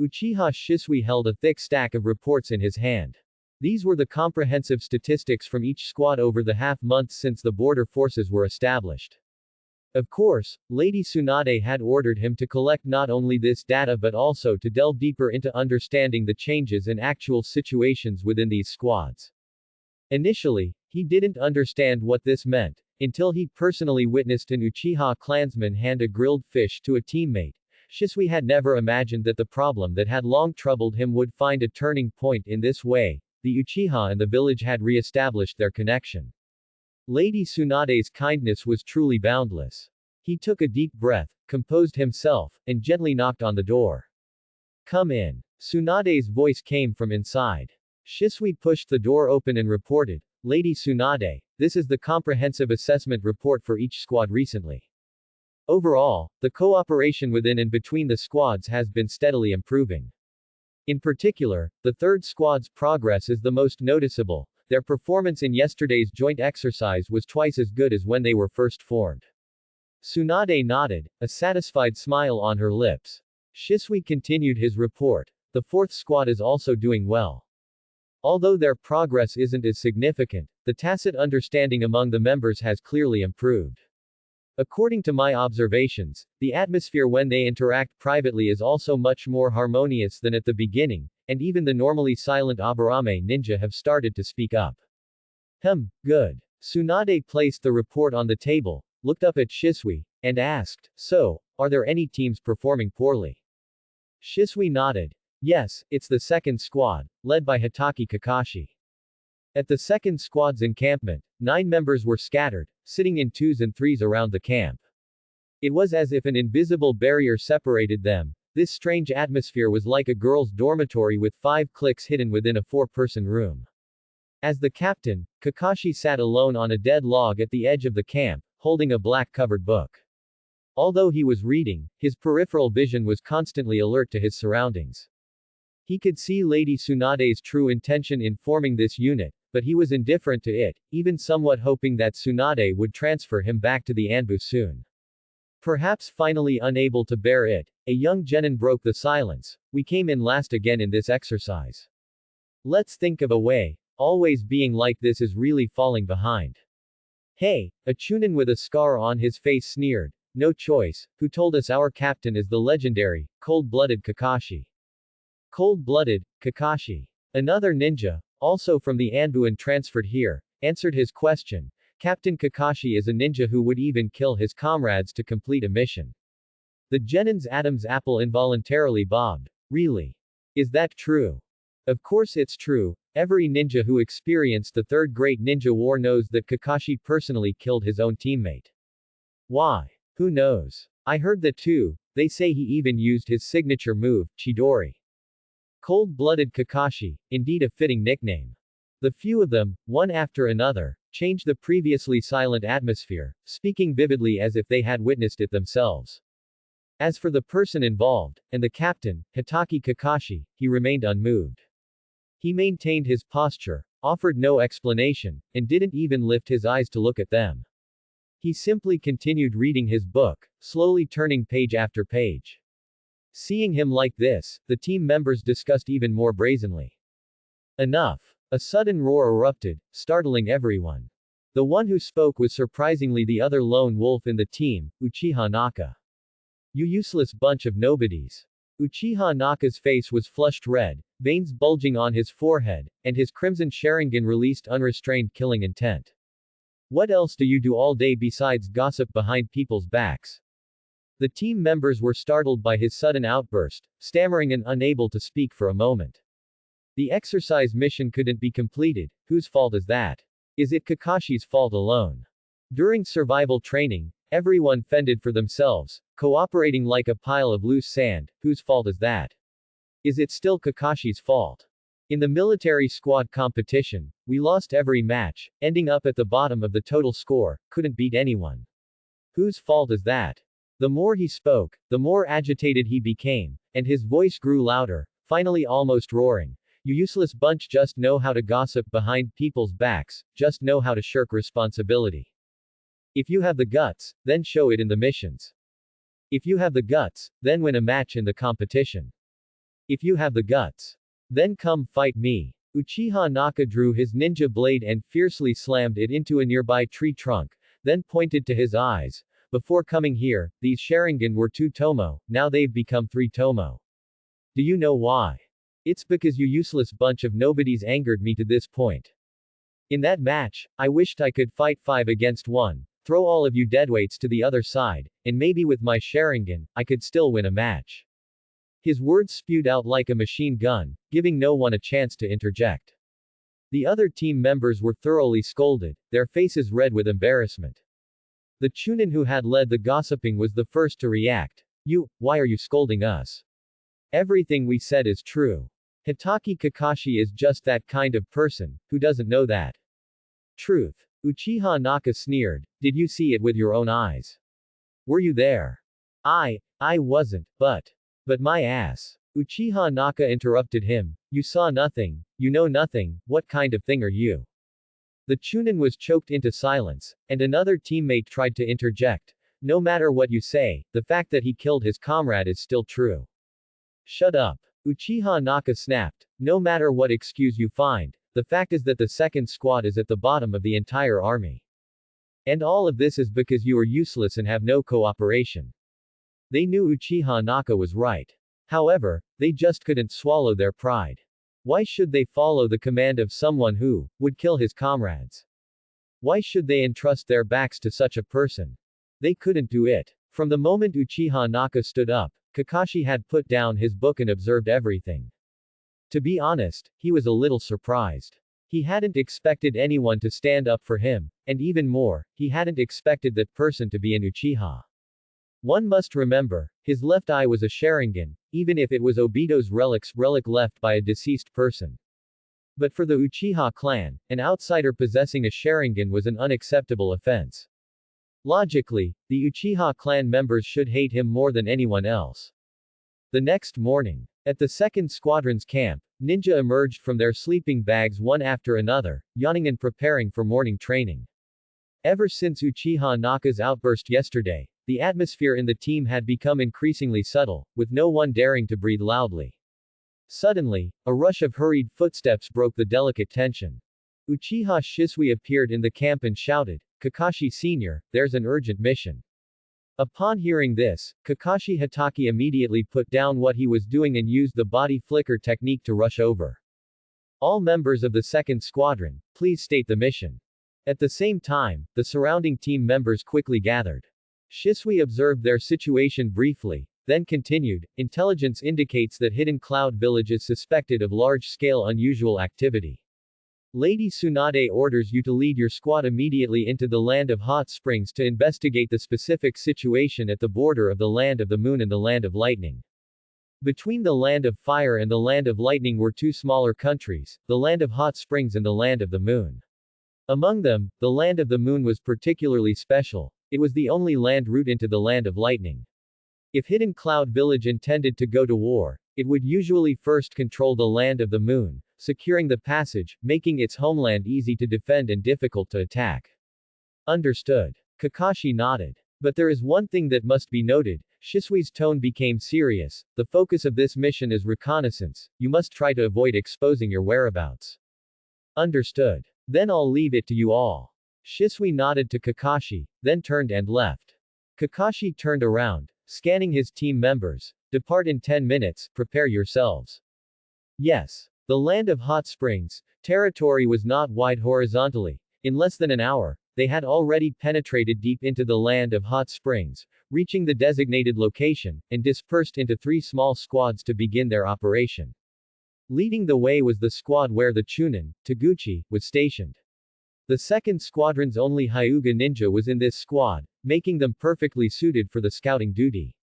Uchiha Shisui held a thick stack of reports in his hand. These were the comprehensive statistics from each squad over the half-months since the border forces were established. Of course, Lady Tsunade had ordered him to collect not only this data but also to delve deeper into understanding the changes and actual situations within these squads. Initially, he didn't understand what this meant, until he personally witnessed an Uchiha clansman hand a grilled fish to a teammate. Shisui had never imagined that the problem that had long troubled him would find a turning point in this way. The Uchiha and the village had re-established their connection. Lady Tsunade's kindness was truly boundless. He took a deep breath, composed himself, and gently knocked on the door. Come in. Tsunade's voice came from inside. Shisui pushed the door open and reported, Lady Tsunade, this is the comprehensive assessment report for each squad recently. Overall, the cooperation within and between the squads has been steadily improving. In particular, the third squad's progress is the most noticeable. Their performance in yesterday's joint exercise was twice as good as when they were first formed. Tsunade nodded, a satisfied smile on her lips. Shisui continued his report. The fourth squad is also doing well. Although their progress isn't as significant, the tacit understanding among the members has clearly improved. According to my observations, the atmosphere when they interact privately is also much more harmonious than at the beginning, and even the normally silent Aburame ninja have started to speak up. Good. Tsunade placed the report on the table, looked up at Shisui, and asked, so, are there any teams performing poorly? Shisui nodded. Yes, it's the second squad, led by Hitaki Kakashi. At the second squad's encampment, 9 members were scattered, sitting in 2s and 3s around the camp. It was as if an invisible barrier separated them. This strange atmosphere was like a girl's dormitory with 5 cliques hidden within a 4-person room. As the captain, Kakashi sat alone on a dead log at the edge of the camp, holding a black-covered book. Although he was reading, his peripheral vision was constantly alert to his surroundings. He could see Lady Tsunade's true intention in forming this unit, but he was indifferent to it, even somewhat hoping that Tsunade would transfer him back to the Anbu soon. Perhaps finally unable to bear it, a young genin broke the silence. We came in last again in this exercise. Let's think of a way. Always being like this is really falling behind. Hey, a chunin with a scar on his face sneered. No choice, who told us our captain is the legendary, cold-blooded Kakashi. Cold-blooded, Kakashi. Another ninja, also from the Anbu and transferred here, answered his question. Captain Kakashi is a ninja who would even kill his comrades to complete a mission. The genin's Adam's apple involuntarily bobbed. Really? Is that true? Of course it's true. Every ninja who experienced the Third Great Ninja War knows that Kakashi personally killed his own teammate. Why? Who knows? I heard that too. They say he even used his signature move, Chidori. Cold-blooded Kakashi, indeed a fitting nickname. The few of them, one after another, changed the previously silent atmosphere, speaking vividly as if they had witnessed it themselves. As for the person involved, and the captain, Hitaki Kakashi, he remained unmoved. He maintained his posture, offered no explanation, and didn't even lift his eyes to look at them. He simply continued reading his book, slowly turning page after page. Seeing him like this, the team members discussed even more brazenly. Enough! A sudden roar erupted, startling everyone. The one who spoke was surprisingly the other lone wolf in the team, Uchiha Naka. You useless bunch of nobodies. Uchiha Naka's face was flushed red, veins bulging on his forehead, and his crimson Sharingan released unrestrained killing intent. What else do you do all day besides gossip behind people's backs? The team members were startled by his sudden outburst, stammering and unable to speak for a moment. The exercise mission couldn't be completed. Whose fault is that? Is it Kakashi's fault alone? During survival training, everyone fended for themselves, cooperating like a pile of loose sand. Whose fault is that? Is it still Kakashi's fault? In the military squad competition, we lost every match, ending up at the bottom of the total score, couldn't beat anyone. Whose fault is that? The more he spoke, the more agitated he became, and his voice grew louder, finally almost roaring. You useless bunch just know how to gossip behind people's backs, just know how to shirk responsibility. If you have the guts, then show it in the missions. If you have the guts, then win a match in the competition. If you have the guts, then come fight me. Uchiha Naka drew his ninja blade and fiercely slammed it into a nearby tree trunk, then pointed to his eyes. Before coming here, these Sharingan were 2 tomo, now they've become 3 tomo. Do you know why? It's because you useless bunch of nobodies angered me to this point. In that match, I wished I could fight 5 against 1, throw all of you deadweights to the other side, and maybe with my Sharingan, I could still win a match. His words spewed out like a machine gun, giving no one a chance to interject. The other team members were thoroughly scolded, their faces red with embarrassment. The Chunin who had led the gossiping was the first to react. Why are you scolding us? Everything we said is true. Hitaki Kakashi is just that kind of person, who doesn't know that? Truth. Uchiha Naka sneered. Did you see it with your own eyes? Were you there? I wasn't, but my ass. Uchiha Naka interrupted him. You saw nothing, you know nothing, what kind of thing are you? The Chunin was choked into silence, and another teammate tried to interject. No matter what you say, the fact that he killed his comrade is still true. Shut up. Uchiha Naka snapped. No matter what excuse you find, the fact is that the second squad is at the bottom of the entire army. And all of this is because you are useless and have no cooperation. They knew Uchiha Naka was right. However, they just couldn't swallow their pride. Why should they follow the command of someone who would kill his comrades? Why should they entrust their backs to such a person? They couldn't do it. From the moment Uchiha Naka stood up, Kakashi had put down his book and observed everything. To be honest, he was a little surprised. He hadn't expected anyone to stand up for him, and even more, he hadn't expected that person to be an Uchiha. One must remember, his left eye was a Sharingan, even if it was Obito's relic left by a deceased person. But for the Uchiha clan, an outsider possessing a Sharingan was an unacceptable offense. Logically, the Uchiha clan members should hate him more than anyone else. The next morning, at the second squadron's camp, ninja emerged from their sleeping bags one after another, yawning and preparing for morning training. Ever since Uchiha Naka's outburst yesterday, the atmosphere in the team had become increasingly subtle, with no one daring to breathe loudly. Suddenly, a rush of hurried footsteps broke the delicate tension. Uchiha Shisui appeared in the camp and shouted, Kakashi Sr., there's an urgent mission. Upon hearing this, Kakashi Hitaki immediately put down what he was doing and used the body flicker technique to rush over. All members of the second squadron, please state the mission. At the same time, the surrounding team members quickly gathered. Shisui observed their situation briefly, then continued, intelligence indicates that Hidden Cloud Village is suspected of large-scale unusual activity. Lady Tsunade orders you to lead your squad immediately into the Land of Hot Springs to investigate the specific situation at the border of the Land of the Moon and the Land of Lightning. Between the Land of Fire and the Land of Lightning were 2 smaller countries, the Land of Hot Springs and the Land of the Moon. Among them, the Land of the Moon was particularly special. It was the only land route into the Land of Lightning. If Hidden Cloud Village intended to go to war, it would usually first control the Land of the Moon, securing the passage, making its homeland easy to defend and difficult to attack. Understood. Kakashi nodded. But there is one thing that must be noted. Shisui's tone became serious. The focus of this mission is reconnaissance. You must try to avoid exposing your whereabouts. Understood. Then I'll leave it to you all. Shisui nodded to Kakashi, then turned and left. Kakashi turned around, scanning his team members. Depart in 10 minutes, prepare yourselves. Yes. The land of hot springs, territory was not wide horizontally. In less than an hour, they had already penetrated deep into the land of hot springs, reaching the designated location, and dispersed into 3 small squads to begin their operation. Leading the way was the squad where the Chunin, Taguchi, was stationed. The second squadron's only Hyuga ninja was in this squad, making them perfectly suited for the scouting duty.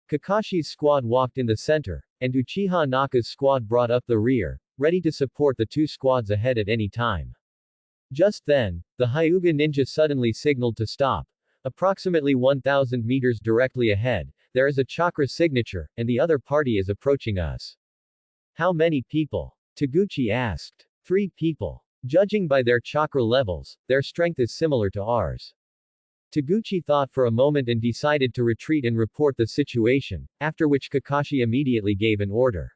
Kakashi's squad walked in the center, and Uchiha Naka's squad brought up the rear, ready to support the 2 squads ahead at any time. Just then, the Hyuga ninja suddenly signaled to stop. Approximately 1,000 meters directly ahead, there is a chakra signature, and the other party is approaching us. How many people? Taguchi asked. 3 people. Judging by their chakra levels, their strength is similar to ours. Taguchi thought for a moment and decided to retreat and report the situation, after which Kakashi immediately gave an order.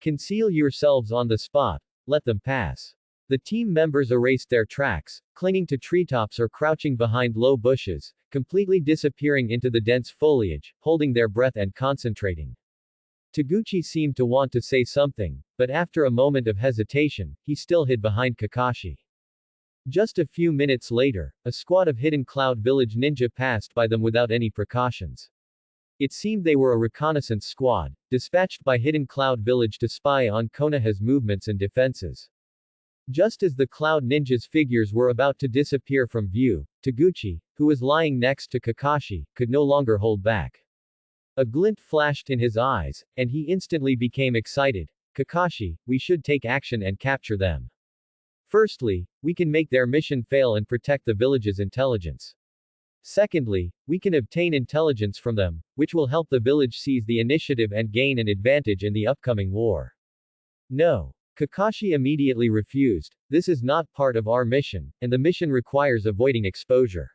Conceal yourselves on the spot, let them pass. The team members erased their tracks, clinging to treetops or crouching behind low bushes, completely disappearing into the dense foliage, holding their breath and concentrating. Taguchi seemed to want to say something, but after a moment of hesitation, he still hid behind Kakashi. Just a few minutes later, a squad of Hidden Cloud Village ninja passed by them without any precautions. It seemed they were a reconnaissance squad, dispatched by Hidden Cloud Village to spy on Konoha's movements and defenses. Just as the Cloud Ninja's figures were about to disappear from view, Taguchi, who was lying next to Kakashi, could no longer hold back. A glint flashed in his eyes, and he instantly became excited. Kakashi, we should take action and capture them. Firstly, we can make their mission fail and protect the village's intelligence. Secondly, we can obtain intelligence from them, which will help the village seize the initiative and gain an advantage in the upcoming war. No. Kakashi immediately refused. This is not part of our mission, and the mission requires avoiding exposure.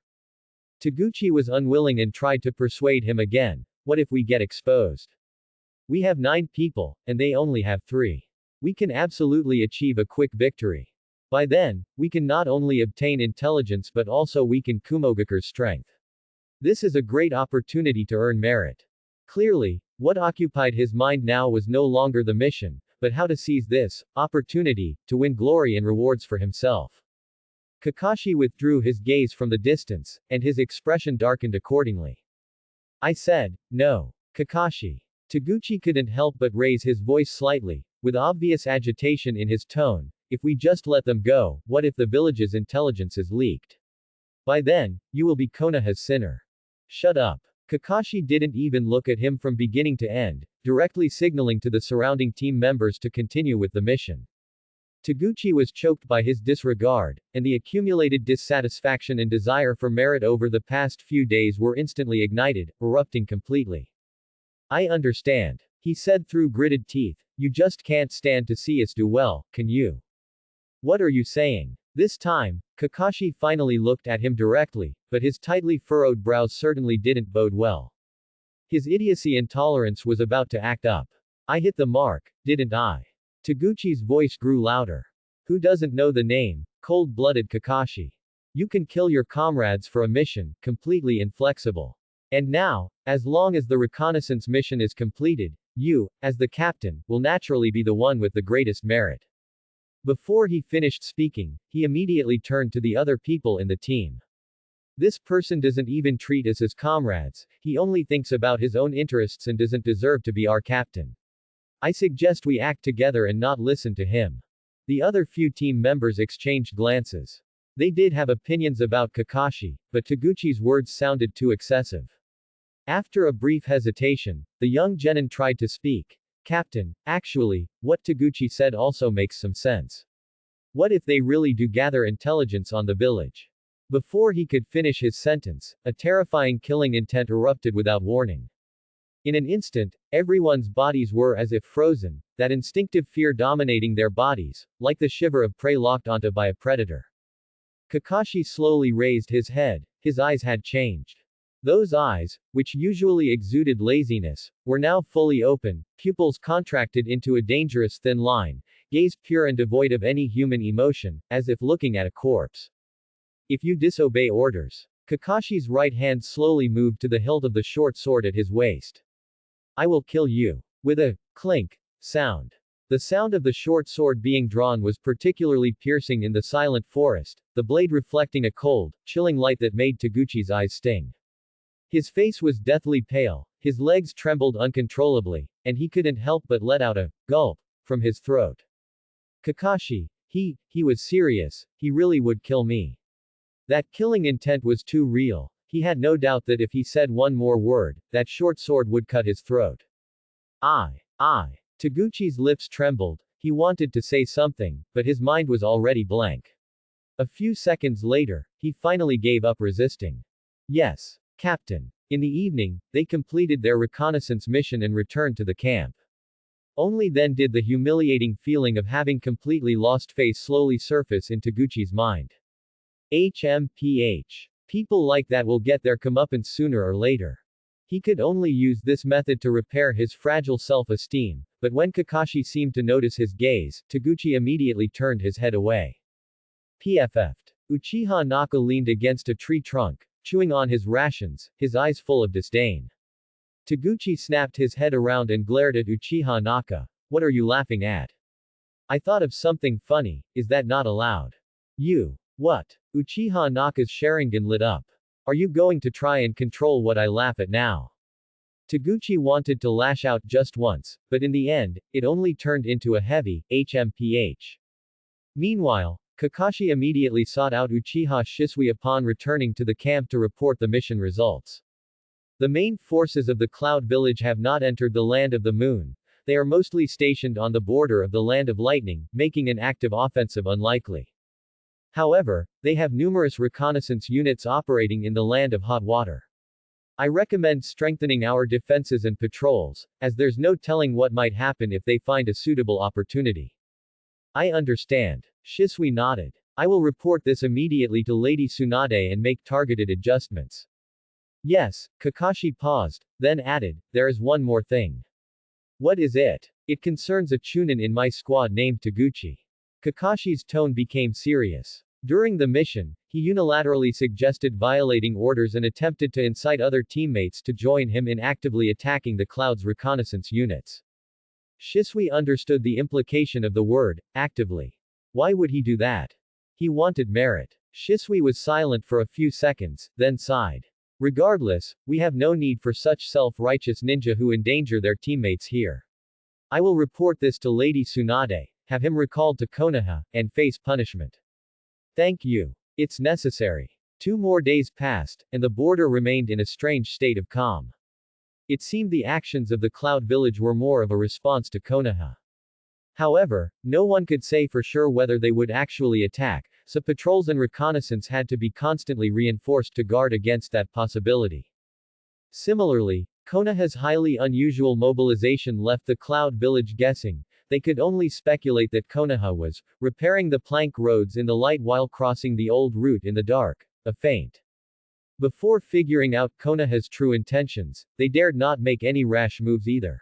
Taguchi was unwilling and tried to persuade him again. What if we get exposed? We have 9 people, and they only have 3. We can absolutely achieve a quick victory. By then, we can not only obtain intelligence but also weaken Kumogaku's strength. This is a great opportunity to earn merit. Clearly, what occupied his mind now was no longer the mission, but how to seize this opportunity to win glory and rewards for himself. Kakashi withdrew his gaze from the distance, and his expression darkened accordingly. I said, no. Kakashi. Taguchi couldn't help but raise his voice slightly, with obvious agitation in his tone. If we just let them go, what if the village's intelligence is leaked? By then, you will be Konoha's sinner. Shut up. Kakashi didn't even look at him from beginning to end, directly signaling to the surrounding team members to continue with the mission. Taguchi was choked by his disregard, and the accumulated dissatisfaction and desire for merit over the past few days were instantly ignited, erupting completely. I understand. He said through gritted teeth, you just can't stand to see us do well, can you? What are you saying? This time, Kakashi finally looked at him directly, but his tightly furrowed brows certainly didn't bode well. His idiocy intolerance was about to act up. I hit the mark, didn't I? Taguchi's voice grew louder. Who doesn't know the name, cold-blooded Kakashi? You can kill your comrades for a mission, completely inflexible. And now, as long as the reconnaissance mission is completed, you, as the captain, will naturally be the one with the greatest merit. Before he finished speaking, he immediately turned to the other people in the team. This person doesn't even treat us as comrades, he only thinks about his own interests and doesn't deserve to be our captain. I suggest we act together and not listen to him. The other few team members exchanged glances. They did have opinions about Kakashi, but Taguchi's words sounded too excessive. After a brief hesitation, the young genin tried to speak. Captain, actually, what Taguchi said also makes some sense. What if they really do gather intelligence on the village? Before he could finish his sentence, a terrifying killing intent erupted without warning. In an instant, everyone's bodies were as if frozen, that instinctive fear dominating their bodies, like the shiver of prey locked onto by a predator. Kakashi slowly raised his head, his eyes had changed. Those eyes, which usually exuded laziness, were now fully open, pupils contracted into a dangerous thin line, gaze pure and devoid of any human emotion, as if looking at a corpse. If you disobey orders. Kakashi's right hand slowly moved to the hilt of the short sword at his waist. I will kill you. With a clink sound. The sound of the short sword being drawn was particularly piercing in the silent forest, the blade reflecting a cold, chilling light that made Taguchi's eyes sting. His face was deathly pale, his legs trembled uncontrollably, and he couldn't help but let out a gulp from his throat. Kakashi, he was serious, he really would kill me. That killing intent was too real. He had no doubt that if he said one more word, that short sword would cut his throat. I. Taguchi's lips trembled, he wanted to say something, but his mind was already blank. A few seconds later, he finally gave up resisting. Yes, Captain. In the evening, they completed their reconnaissance mission and returned to the camp. Only then did the humiliating feeling of having completely lost face slowly surface in Taguchi's mind. HMPH. People like that will get their comeuppance sooner or later. He could only use this method to repair his fragile self-esteem, but when Kakashi seemed to notice his gaze, Taguchi immediately turned his head away. PFF'd. Uchiha Naka leaned against a tree trunk, chewing on his rations, his eyes full of disdain. Taguchi snapped his head around and glared at Uchiha Naka. What are you laughing at? I thought of something funny, is that not allowed? You. What? Uchiha Naka's Sharingan lit up. Are you going to try and control what I laugh at now? Taguchi wanted to lash out just once, but in the end, it only turned into a heavy HMPH. Meanwhile, Kakashi immediately sought out Uchiha Shisui upon returning to the camp to report the mission results. The main forces of the Cloud Village have not entered the Land of the Moon. They are mostly stationed on the border of the Land of Lightning, making an active offensive unlikely. However, they have numerous reconnaissance units operating in the Land of Hot Water. I recommend strengthening our defenses and patrols, as there's no telling what might happen if they find a suitable opportunity. I understand. Shisui nodded. I will report this immediately to Lady Tsunade and make targeted adjustments. Yes, Kakashi paused, then added, there is one more thing. What is it? It concerns a chunin in my squad named Taguchi. Kakashi's tone became serious. During the mission, he unilaterally suggested violating orders and attempted to incite other teammates to join him in actively attacking the Cloud's reconnaissance units. Shisui understood the implication of the word, actively. Why would he do that? He wanted merit. Shisui was silent for a few seconds, then sighed. Regardless, we have no need for such self-righteous ninja who endanger their teammates here. I will report this to Lady Tsunade, have him recalled to Konoha, and face punishment. Thank you. It's necessary. 2 more days passed, and the border remained in a strange state of calm. It seemed the actions of the Cloud Village were more of a response to Konoha. However, no one could say for sure whether they would actually attack, so patrols and reconnaissance had to be constantly reinforced to guard against that possibility. Similarly, Konoha's highly unusual mobilization left the Cloud Village guessing. They could only speculate that Konoha was repairing the plank roads in the light while crossing the old route in the dark, a feint. Before figuring out Konoha's true intentions, they dared not make any rash moves either.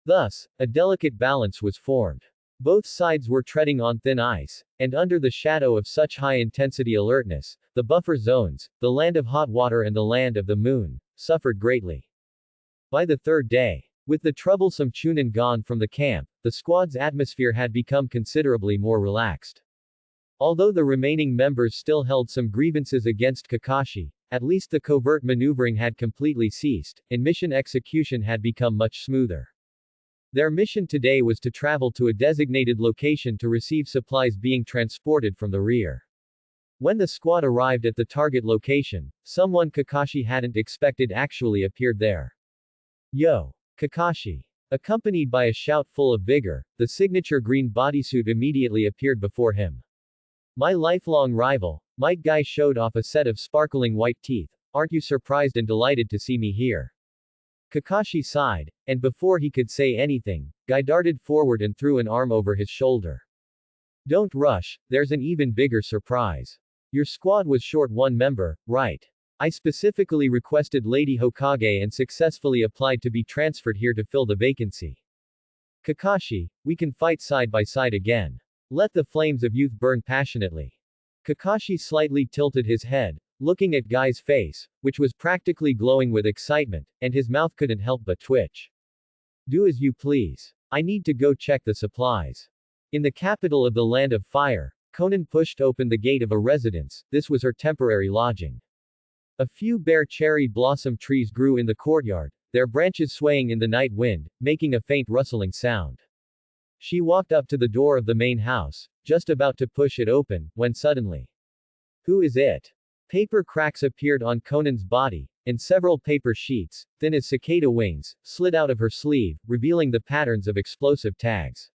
Thus, a delicate balance was formed. Both sides were treading on thin ice, and under the shadow of such high-intensity alertness, the buffer zones, the Land of Hot Water and the Land of the Moon, suffered greatly. By the 3rd day, with the troublesome Chunin gone from the camp, the squad's atmosphere had become considerably more relaxed. Although the remaining members still held some grievances against Kakashi, at least the covert maneuvering had completely ceased, and mission execution had become much smoother. Their mission today was to travel to a designated location to receive supplies being transported from the rear. When the squad arrived at the target location, someone Kakashi hadn't expected actually appeared there. Yo! Kakashi! Accompanied by a shout full of vigor, the signature green bodysuit immediately appeared before him. My lifelong rival, Might Guy showed off a set of sparkling white teeth. Aren't you surprised and delighted to see me here? Kakashi sighed, and before he could say anything, Guy darted forward and threw an arm over his shoulder. Don't rush, there's an even bigger surprise. Your squad was short one member, right? I specifically requested Lady Hokage and successfully applied to be transferred here to fill the vacancy. Kakashi, we can fight side by side again. Let the flames of youth burn passionately. Kakashi slightly tilted his head, looking at Guy's face, which was practically glowing with excitement, and his mouth couldn't help but twitch. Do as you please. I need to go check the supplies. In the capital of the Land of Fire, Conan pushed open the gate of a residence. This was her temporary lodging. A few bare cherry blossom trees grew in the courtyard, their branches swaying in the night wind, making a faint rustling sound. She walked up to the door of the main house, just about to push it open, when suddenly. Who is it? Paper cracks appeared on Conan's body, and several paper sheets, thin as cicada wings, slid out of her sleeve, revealing the patterns of explosive tags.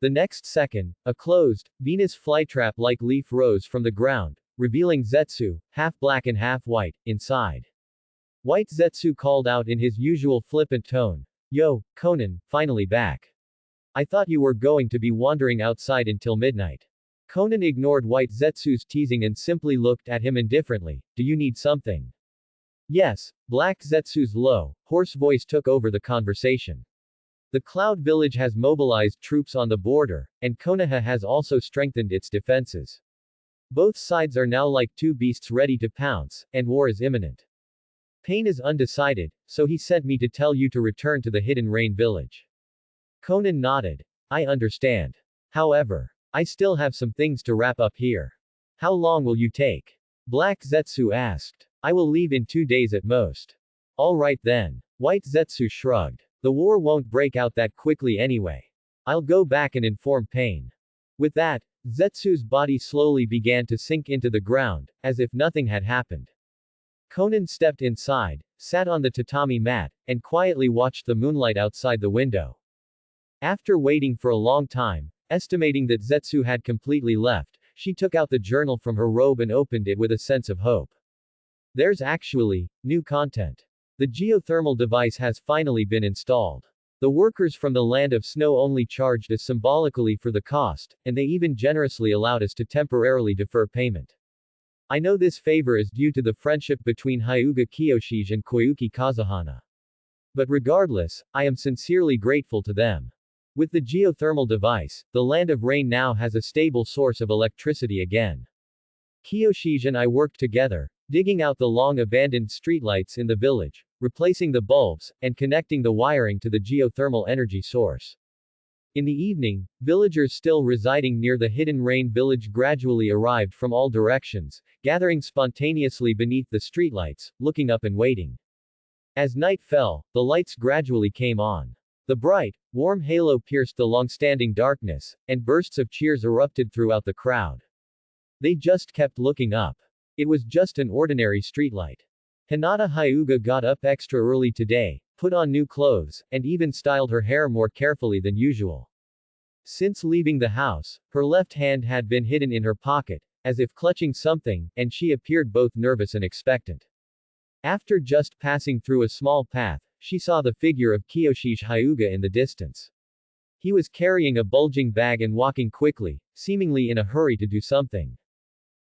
The next second, a closed, Venus flytrap-like leaf rose from the ground, revealing Zetsu, half black and half white, inside. White Zetsu called out in his usual flippant tone, "Yo, Conan, finally back. I thought you were going to be wandering outside until midnight." Conan ignored White Zetsu's teasing and simply looked at him indifferently. Do you need something? Yes, Black Zetsu's low, hoarse voice took over the conversation. The Cloud Village has mobilized troops on the border, and Konoha has also strengthened its defenses. Both sides are now like two beasts ready to pounce, and war is imminent. Pain is undecided, so he sent me to tell you to return to the Hidden Rain Village. Conan nodded. I understand. However, I still have some things to wrap up here. How long will you take? Black Zetsu asked. I will leave in 2 days at most. All right then. White Zetsu shrugged. The war won't break out that quickly anyway. I'll go back and inform Pain. With that, Zetsu's body slowly began to sink into the ground, as if nothing had happened. Conan stepped inside, sat on the tatami mat, and quietly watched the moonlight outside the window. After waiting for a long time, estimating that Zetsu had completely left, she took out the journal from her robe and opened it with a sense of hope. There's actually new content. The geothermal device has finally been installed. The workers from the Land of Snow only charged us symbolically for the cost, and they even generously allowed us to temporarily defer payment. I know this favor is due to the friendship between Hyuga Kiyoshige and Koyuki Kazuhana. But regardless, I am sincerely grateful to them. With the geothermal device, the Land of Rain now has a stable source of electricity again. Kiyoshige and I worked together, digging out the long-abandoned streetlights in the village, replacing the bulbs, and connecting the wiring to the geothermal energy source. In the evening, villagers still residing near the Hidden Rain village gradually arrived from all directions, gathering spontaneously beneath the streetlights, looking up and waiting. As night fell, the lights gradually came on. The bright, warm halo pierced the long-standing darkness, and bursts of cheers erupted throughout the crowd. They just kept looking up. It was just an ordinary streetlight. Hinata Hyuga got up extra early today, put on new clothes, and even styled her hair more carefully than usual. Since leaving the house, her left hand had been hidden in her pocket, as if clutching something, and she appeared both nervous and expectant. After just passing through a small path, she saw the figure of Kiyoshige Hyuga in the distance. He was carrying a bulging bag and walking quickly, seemingly in a hurry to do something.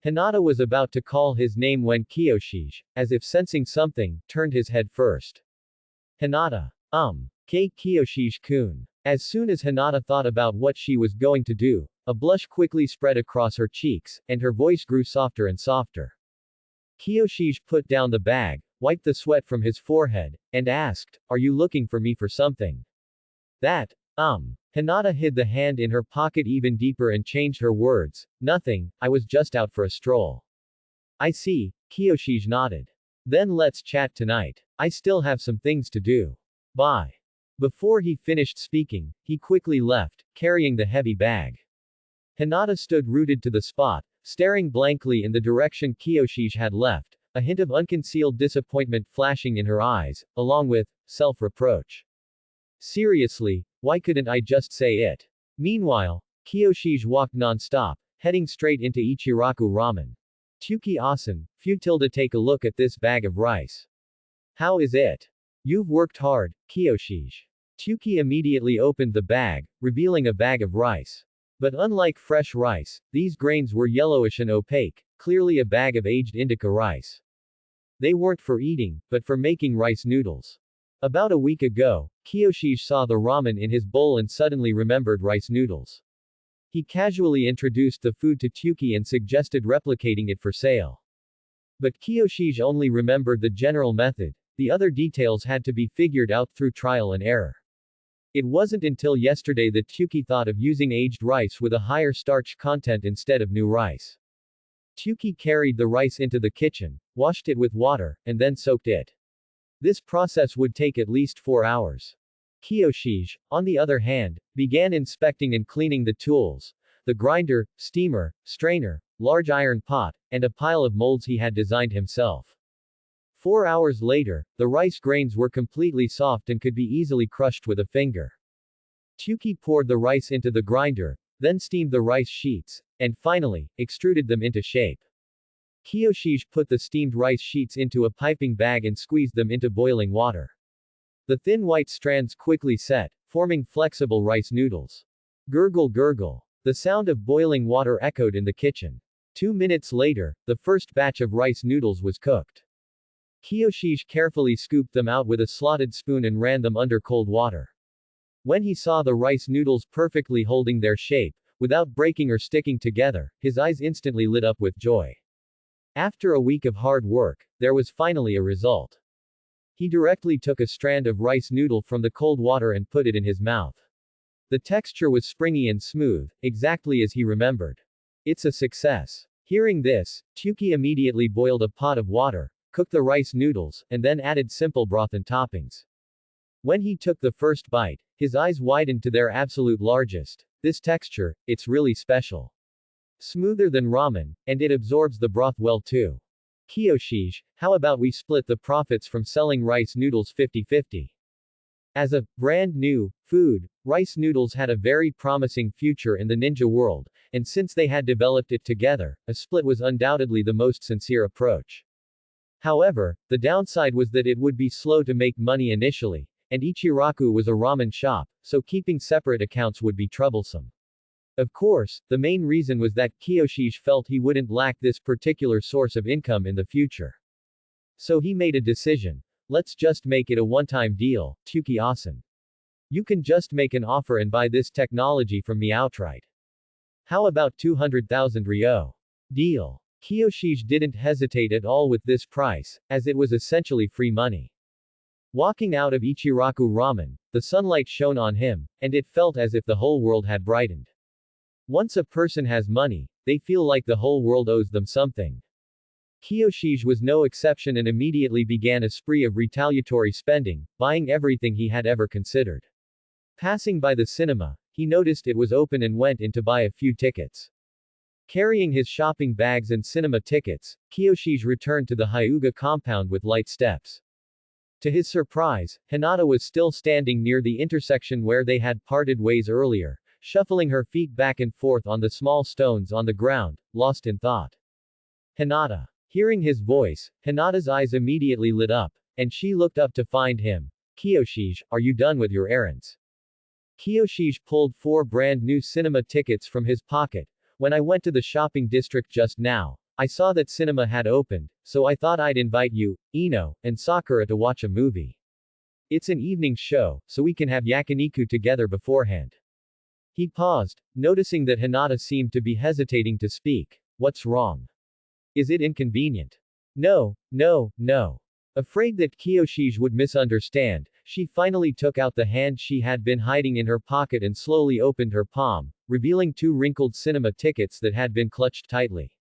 Hinata was about to call his name when Kiyoshige, as if sensing something, turned his head first. Hinata. Kiyoshige-kun. As soon as Hinata thought about what she was going to do, a blush quickly spread across her cheeks, and her voice grew softer and softer. Kiyoshige put down the bag, wiped the sweat from his forehead, and asked, Are you looking for me for something? That, Hinata hid the hand in her pocket even deeper and changed her words, Nothing, I was just out for a stroll. I see, Kiyoshige nodded. Then let's chat tonight. I still have some things to do. Bye. Before he finished speaking, he quickly left, carrying the heavy bag. Hinata stood rooted to the spot, staring blankly in the direction Kiyoshige had left, a hint of unconcealed disappointment flashing in her eyes, along with self-reproach. Seriously, why couldn't I just say it? Meanwhile, Kiyoshige walked non-stop, heading straight into Ichiraku Ramen. Tuki-asan, futile to take a look at this bag of rice. How is it? You've worked hard, Kiyoshige. Tuki immediately opened the bag, revealing a bag of rice. But unlike fresh rice, these grains were yellowish and opaque, clearly a bag of aged indica rice. They weren't for eating, but for making rice noodles. About a week ago, Kiyoshige saw the ramen in his bowl and suddenly remembered rice noodles. He casually introduced the food to Tuki and suggested replicating it for sale. But Kiyoshige only remembered the general method, the other details had to be figured out through trial and error. It wasn't until yesterday that Tuki thought of using aged rice with a higher starch content instead of new rice. Tuki carried the rice into the kitchen, washed it with water, and then soaked it. This process would take at least 4 hours. Kiyoshige, on the other hand, began inspecting and cleaning the tools, the grinder, steamer, strainer, large iron pot, and a pile of molds he had designed himself. 4 hours later, the rice grains were completely soft and could be easily crushed with a finger. Tuki poured the rice into the grinder, then steamed the rice sheets, and finally, extruded them into shape. Kiyoshige put the steamed rice sheets into a piping bag and squeezed them into boiling water. The thin white strands quickly set, forming flexible rice noodles. Gurgle gurgle. The sound of boiling water echoed in the kitchen. 2 minutes later, the first batch of rice noodles was cooked. Kiyoshige carefully scooped them out with a slotted spoon and ran them under cold water. When he saw the rice noodles perfectly holding their shape, without breaking or sticking together, his eyes instantly lit up with joy. After a week of hard work, there was finally a result. He directly took a strand of rice noodle from the cold water and put it in his mouth. The texture was springy and smooth, exactly as he remembered. It's a success. Hearing this, Tuki immediately boiled a pot of water, cooked the rice noodles, and then added simple broth and toppings. When he took the first bite, his eyes widened to their absolute largest. This texture, it's really special. Smoother than ramen, and it absorbs the broth well too. Kiyoshige, how about we split the profits from selling rice noodles 50-50? As a brand new food, rice noodles had a very promising future in the ninja world, and since they had developed it together, a split was undoubtedly the most sincere approach. However, the downside was that it would be slow to make money initially, and Ichiraku was a ramen shop, so keeping separate accounts would be troublesome. Of course, the main reason was that Kiyoshige felt he wouldn't lack this particular source of income in the future. So he made a decision. Let's just make it a one-time deal, Tuki-san. You can just make an offer and buy this technology from me outright. How about 200,000 ryo? Deal. Kiyoshige didn't hesitate at all with this price, as it was essentially free money. Walking out of Ichiraku Ramen, the sunlight shone on him, and it felt as if the whole world had brightened. Once a person has money, they feel like the whole world owes them something. Kiyoshige was no exception and immediately began a spree of retaliatory spending, buying everything he had ever considered. Passing by the cinema, he noticed it was open and went in to buy a few tickets. Carrying his shopping bags and cinema tickets, Kiyoshige returned to the Hyuga compound with light steps. To his surprise, Hinata was still standing near the intersection where they had parted ways earlier, shuffling her feet back and forth on the small stones on the ground, lost in thought. Hinata. Hearing his voice, Hinata's eyes immediately lit up, and she looked up to find him. Kiyoshige, are you done with your errands? Kiyoshige pulled 4 brand new cinema tickets from his pocket. When I went to the shopping district just now, I saw that cinema had opened, so I thought I'd invite you, Ino, and Sakura to watch a movie. It's an evening show, so we can have yakiniku together beforehand. He paused, noticing that Hinata seemed to be hesitating to speak. What's wrong? Is it inconvenient? No. Afraid that Kiyoshige would misunderstand, she finally took out the hand she had been hiding in her pocket and slowly opened her palm, revealing 2 wrinkled cinema tickets that had been clutched tightly.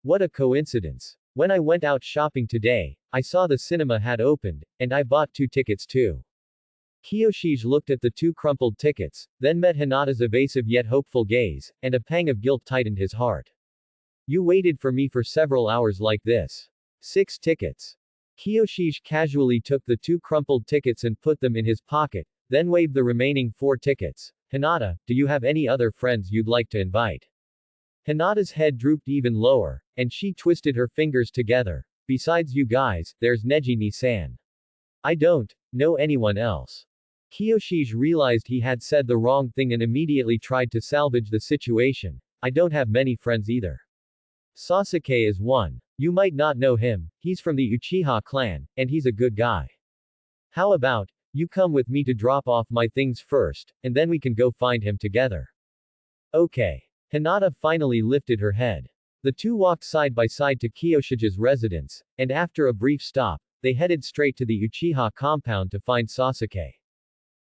What a coincidence. When I went out shopping today, I saw the cinema had opened, and I bought 2 tickets too. Kiyoshige looked at the 2 crumpled tickets, then met Hinata's evasive yet hopeful gaze, and a pang of guilt tightened his heart. You waited for me for several hours like this. 6 tickets. Kiyoshige casually took the 2 crumpled tickets and put them in his pocket, then waved the remaining 4 tickets. Hinata, do you have any other friends you'd like to invite? Hinata's head drooped even lower, and she twisted her fingers together. Besides you guys, there's Neji-ni-san. I don't know anyone else. Kiyoshige realized he had said the wrong thing and immediately tried to salvage the situation. I don't have many friends either. Sasuke is one. You might not know him, he's from the Uchiha clan, and he's a good guy. How about, you come with me to drop off my things first, and then we can go find him together. Okay. Hinata finally lifted her head. The two walked side by side to Kiyoshige's residence, and after a brief stop, they headed straight to the Uchiha compound to find Sasuke.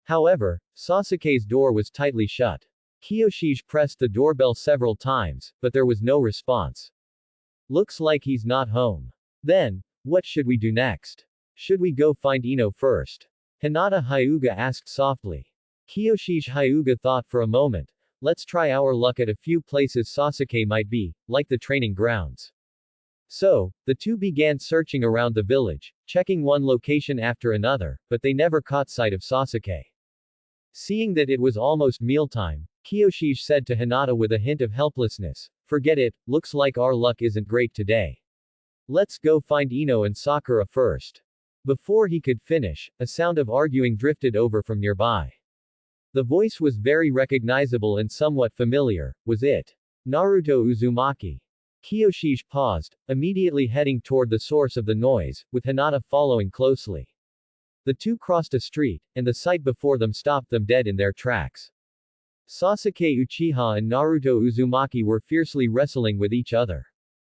However, Sasuke's door was tightly shut. Kiyoshige pressed the doorbell several times, but there was no response. Looks like he's not home. Then, what should we do next? Should we go find Ino first? Hinata Hyuga asked softly. Kiyoshige Hyuga thought for a moment. Let's try our luck at a few places Sasuke might be, like the training grounds. So, the two began searching around the village, checking one location after another, but they never caught sight of Sasuke. Seeing that it was almost mealtime, Kiyoshige said to Hinata with a hint of helplessness, "Forget it, looks like our luck isn't great today. Let's go find Ino and Sakura first." Before he could finish, a sound of arguing drifted over from nearby. The voice was very recognizable and somewhat familiar. Was it Naruto Uzumaki? Kiyoshige paused, immediately heading toward the source of the noise, with Hinata following closely. The two crossed a street, and the sight before them stopped them dead in their tracks. Sasuke Uchiha and Naruto Uzumaki were fiercely wrestling with each other.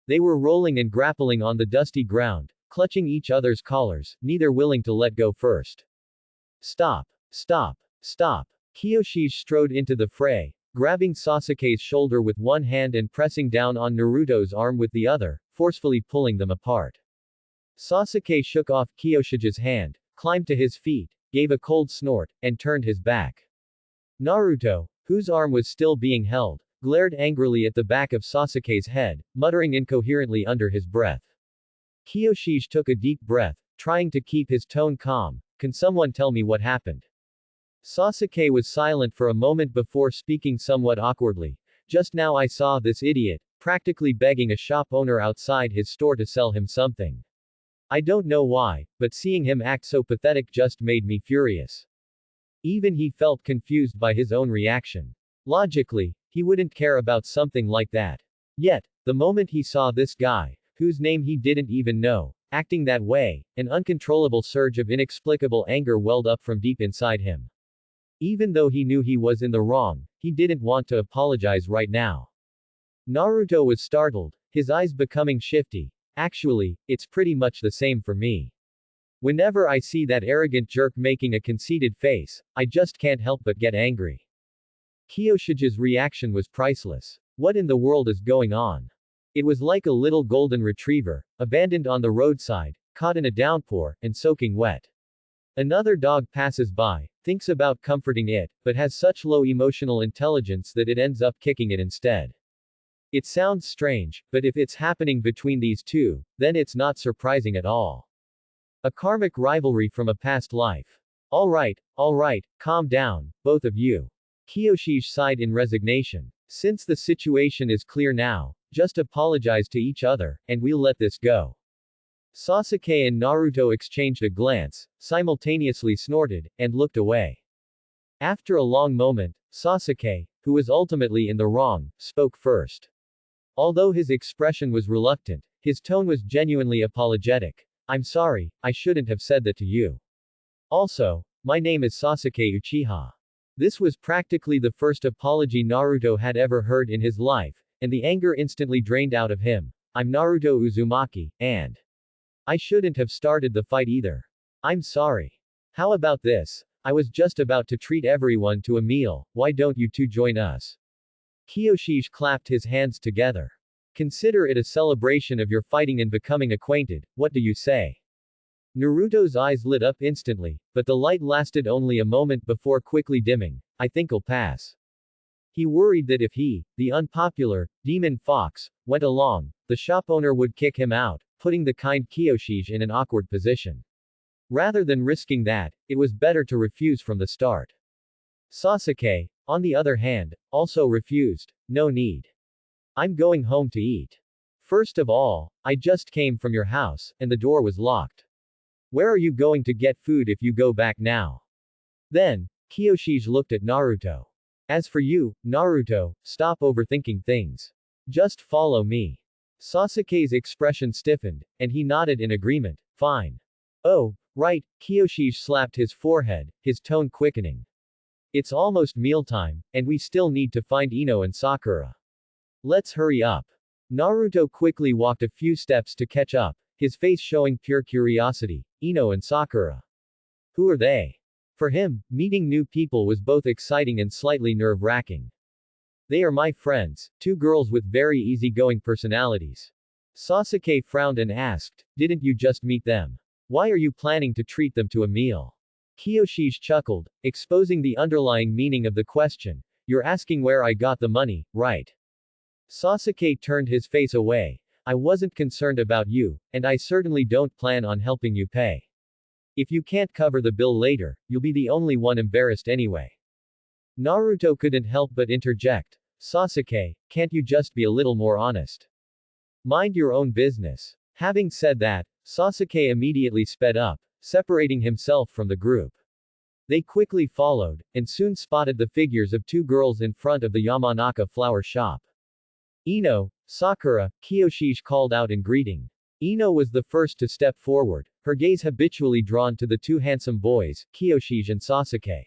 They were rolling and grappling on the dusty ground, clutching each other's collars, neither willing to let go first. Stop! Stop! Stop! Kiyoshige strode into the fray, grabbing Sasuke's shoulder with one hand and pressing down on Naruto's arm with the other, forcefully pulling them apart. Sasuke shook off Kiyoshige's hand, climbed to his feet, gave a cold snort, and turned his back. Naruto, whose arm was still being held, glared angrily at the back of Sasuke's head, muttering incoherently under his breath. Kiyoshige took a deep breath, trying to keep his tone calm. Can someone tell me what happened? Sasuke was silent for a moment before speaking somewhat awkwardly. Just now I saw this idiot, practically begging a shop owner outside his store to sell him something. I don't know why, but seeing him act so pathetic just made me furious. Even he felt confused by his own reaction. Logically, he wouldn't care about something like that. Yet, the moment he saw this guy, whose name he didn't even know, acting that way, an uncontrollable surge of inexplicable anger welled up from deep inside him. Even though he knew he was in the wrong, he didn't want to apologize right now. Naruto was startled, his eyes becoming shifty. Actually, it's pretty much the same for me. Whenever I see that arrogant jerk making a conceited face, I just can't help but get angry. Kiyoshige's reaction was priceless. What in the world is going on? It was like a little golden retriever, abandoned on the roadside, caught in a downpour, and soaking wet. Another dog passes by, thinks about comforting it, but has such low emotional intelligence that it ends up kicking it instead. It sounds strange, but if it's happening between these two, then it's not surprising at all. A karmic rivalry from a past life. Alright, calm down, both of you. Kiyoshige sighed in resignation. Since the situation is clear now, just apologize to each other, and we'll let this go. Sasuke and Naruto exchanged a glance, simultaneously snorted, and looked away. After a long moment, Sasuke, who was ultimately in the wrong, spoke first. Although his expression was reluctant, his tone was genuinely apologetic. I'm sorry, I shouldn't have said that to you. Also, my name is Sasuke Uchiha. This was practically the first apology Naruto had ever heard in his life, and the anger instantly drained out of him. I'm Naruto Uzumaki, and I shouldn't have started the fight either. I'm sorry. How about this? I was just about to treat everyone to a meal, why don't you two join us? Kiyoshige clapped his hands together. Consider it a celebration of your fighting and becoming acquainted, what do you say? Naruto's eyes lit up instantly, but the light lasted only a moment before quickly dimming. I think I'll pass. He worried that if he, the unpopular, demon fox, went along, the shop owner would kick him out, putting the kind Kiyoshige in an awkward position. Rather than risking that, it was better to refuse from the start. Sasuke, on the other hand, also refused. No need. I'm going home to eat. First of all, I just came from your house, and the door was locked. Where are you going to get food if you go back now? Then, Kiyoshige looked at Naruto. As for you, Naruto, stop overthinking things. Just follow me. Sasuke's expression stiffened, and he nodded in agreement. Fine. Oh, right, Kiyoshige slapped his forehead, his tone quickening. It's almost mealtime, and we still need to find Ino and Sakura. Let's hurry up. Naruto quickly walked a few steps to catch up, his face showing pure curiosity. Ino and Sakura. Who are they? For him, meeting new people was both exciting and slightly nerve-wracking. They are my friends, two girls with very easygoing personalities. Sasuke frowned and asked, didn't you just meet them? Why are you planning to treat them to a meal? Kyoshi chuckled, exposing the underlying meaning of the question. You're asking where I got the money, right? Sasuke turned his face away. I wasn't concerned about you, and I certainly don't plan on helping you pay. If you can't cover the bill later, you'll be the only one embarrassed anyway. Naruto couldn't help but interject. Sasuke, can't you just be a little more honest? Mind your own business. Having said that, Sasuke immediately sped up, separating himself from the group. They quickly followed, and soon spotted the figures of two girls in front of the Yamanaka flower shop. Ino, Sakura, Kyoshi called out in greeting. Ino was the first to step forward, her gaze habitually drawn to the two handsome boys, Kyoshi and Sasuke.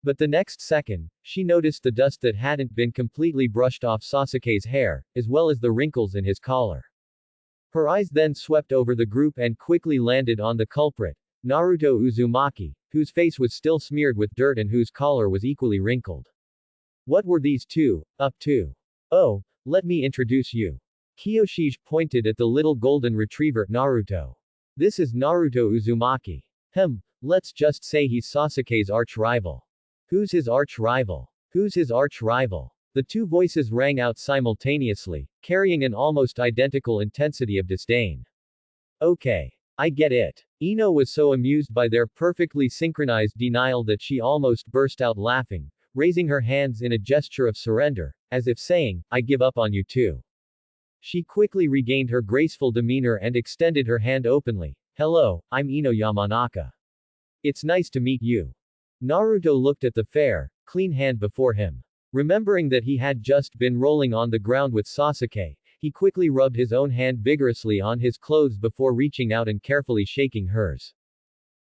But the next second, she noticed the dust that hadn't been completely brushed off Sasuke's hair, as well as the wrinkles in his collar. Her eyes then swept over the group and quickly landed on the culprit, Naruto Uzumaki, whose face was still smeared with dirt and whose collar was equally wrinkled. What were these two up to? Oh, let me introduce you. Kyoshi pointed at the little golden retriever, Naruto. This is Naruto Uzumaki. Let's just say he's Sasuke's arch-rival. Who's his arch-rival? Who's his arch-rival? The two voices rang out simultaneously, carrying an almost identical intensity of disdain. Okay. I get it. Ino was so amused by their perfectly synchronized denial that she almost burst out laughing, raising her hands in a gesture of surrender, as if saying, I give up on you too. She quickly regained her graceful demeanor and extended her hand openly. Hello, I'm Ino Yamanaka. It's nice to meet you. Naruto looked at the fair, clean hand before him. Remembering that he had just been rolling on the ground with Sasuke, he quickly rubbed his own hand vigorously on his clothes before reaching out and carefully shaking hers.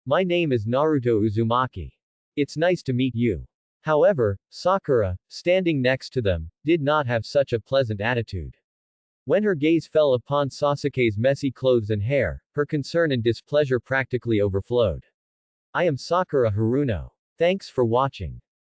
My name is Naruto Uzumaki. It's nice to meet you. However, Sakura, standing next to them, did not have such a pleasant attitude. When her gaze fell upon Sasuke's messy clothes and hair, her concern and displeasure practically overflowed. I am Sakura Haruno. Thanks for watching.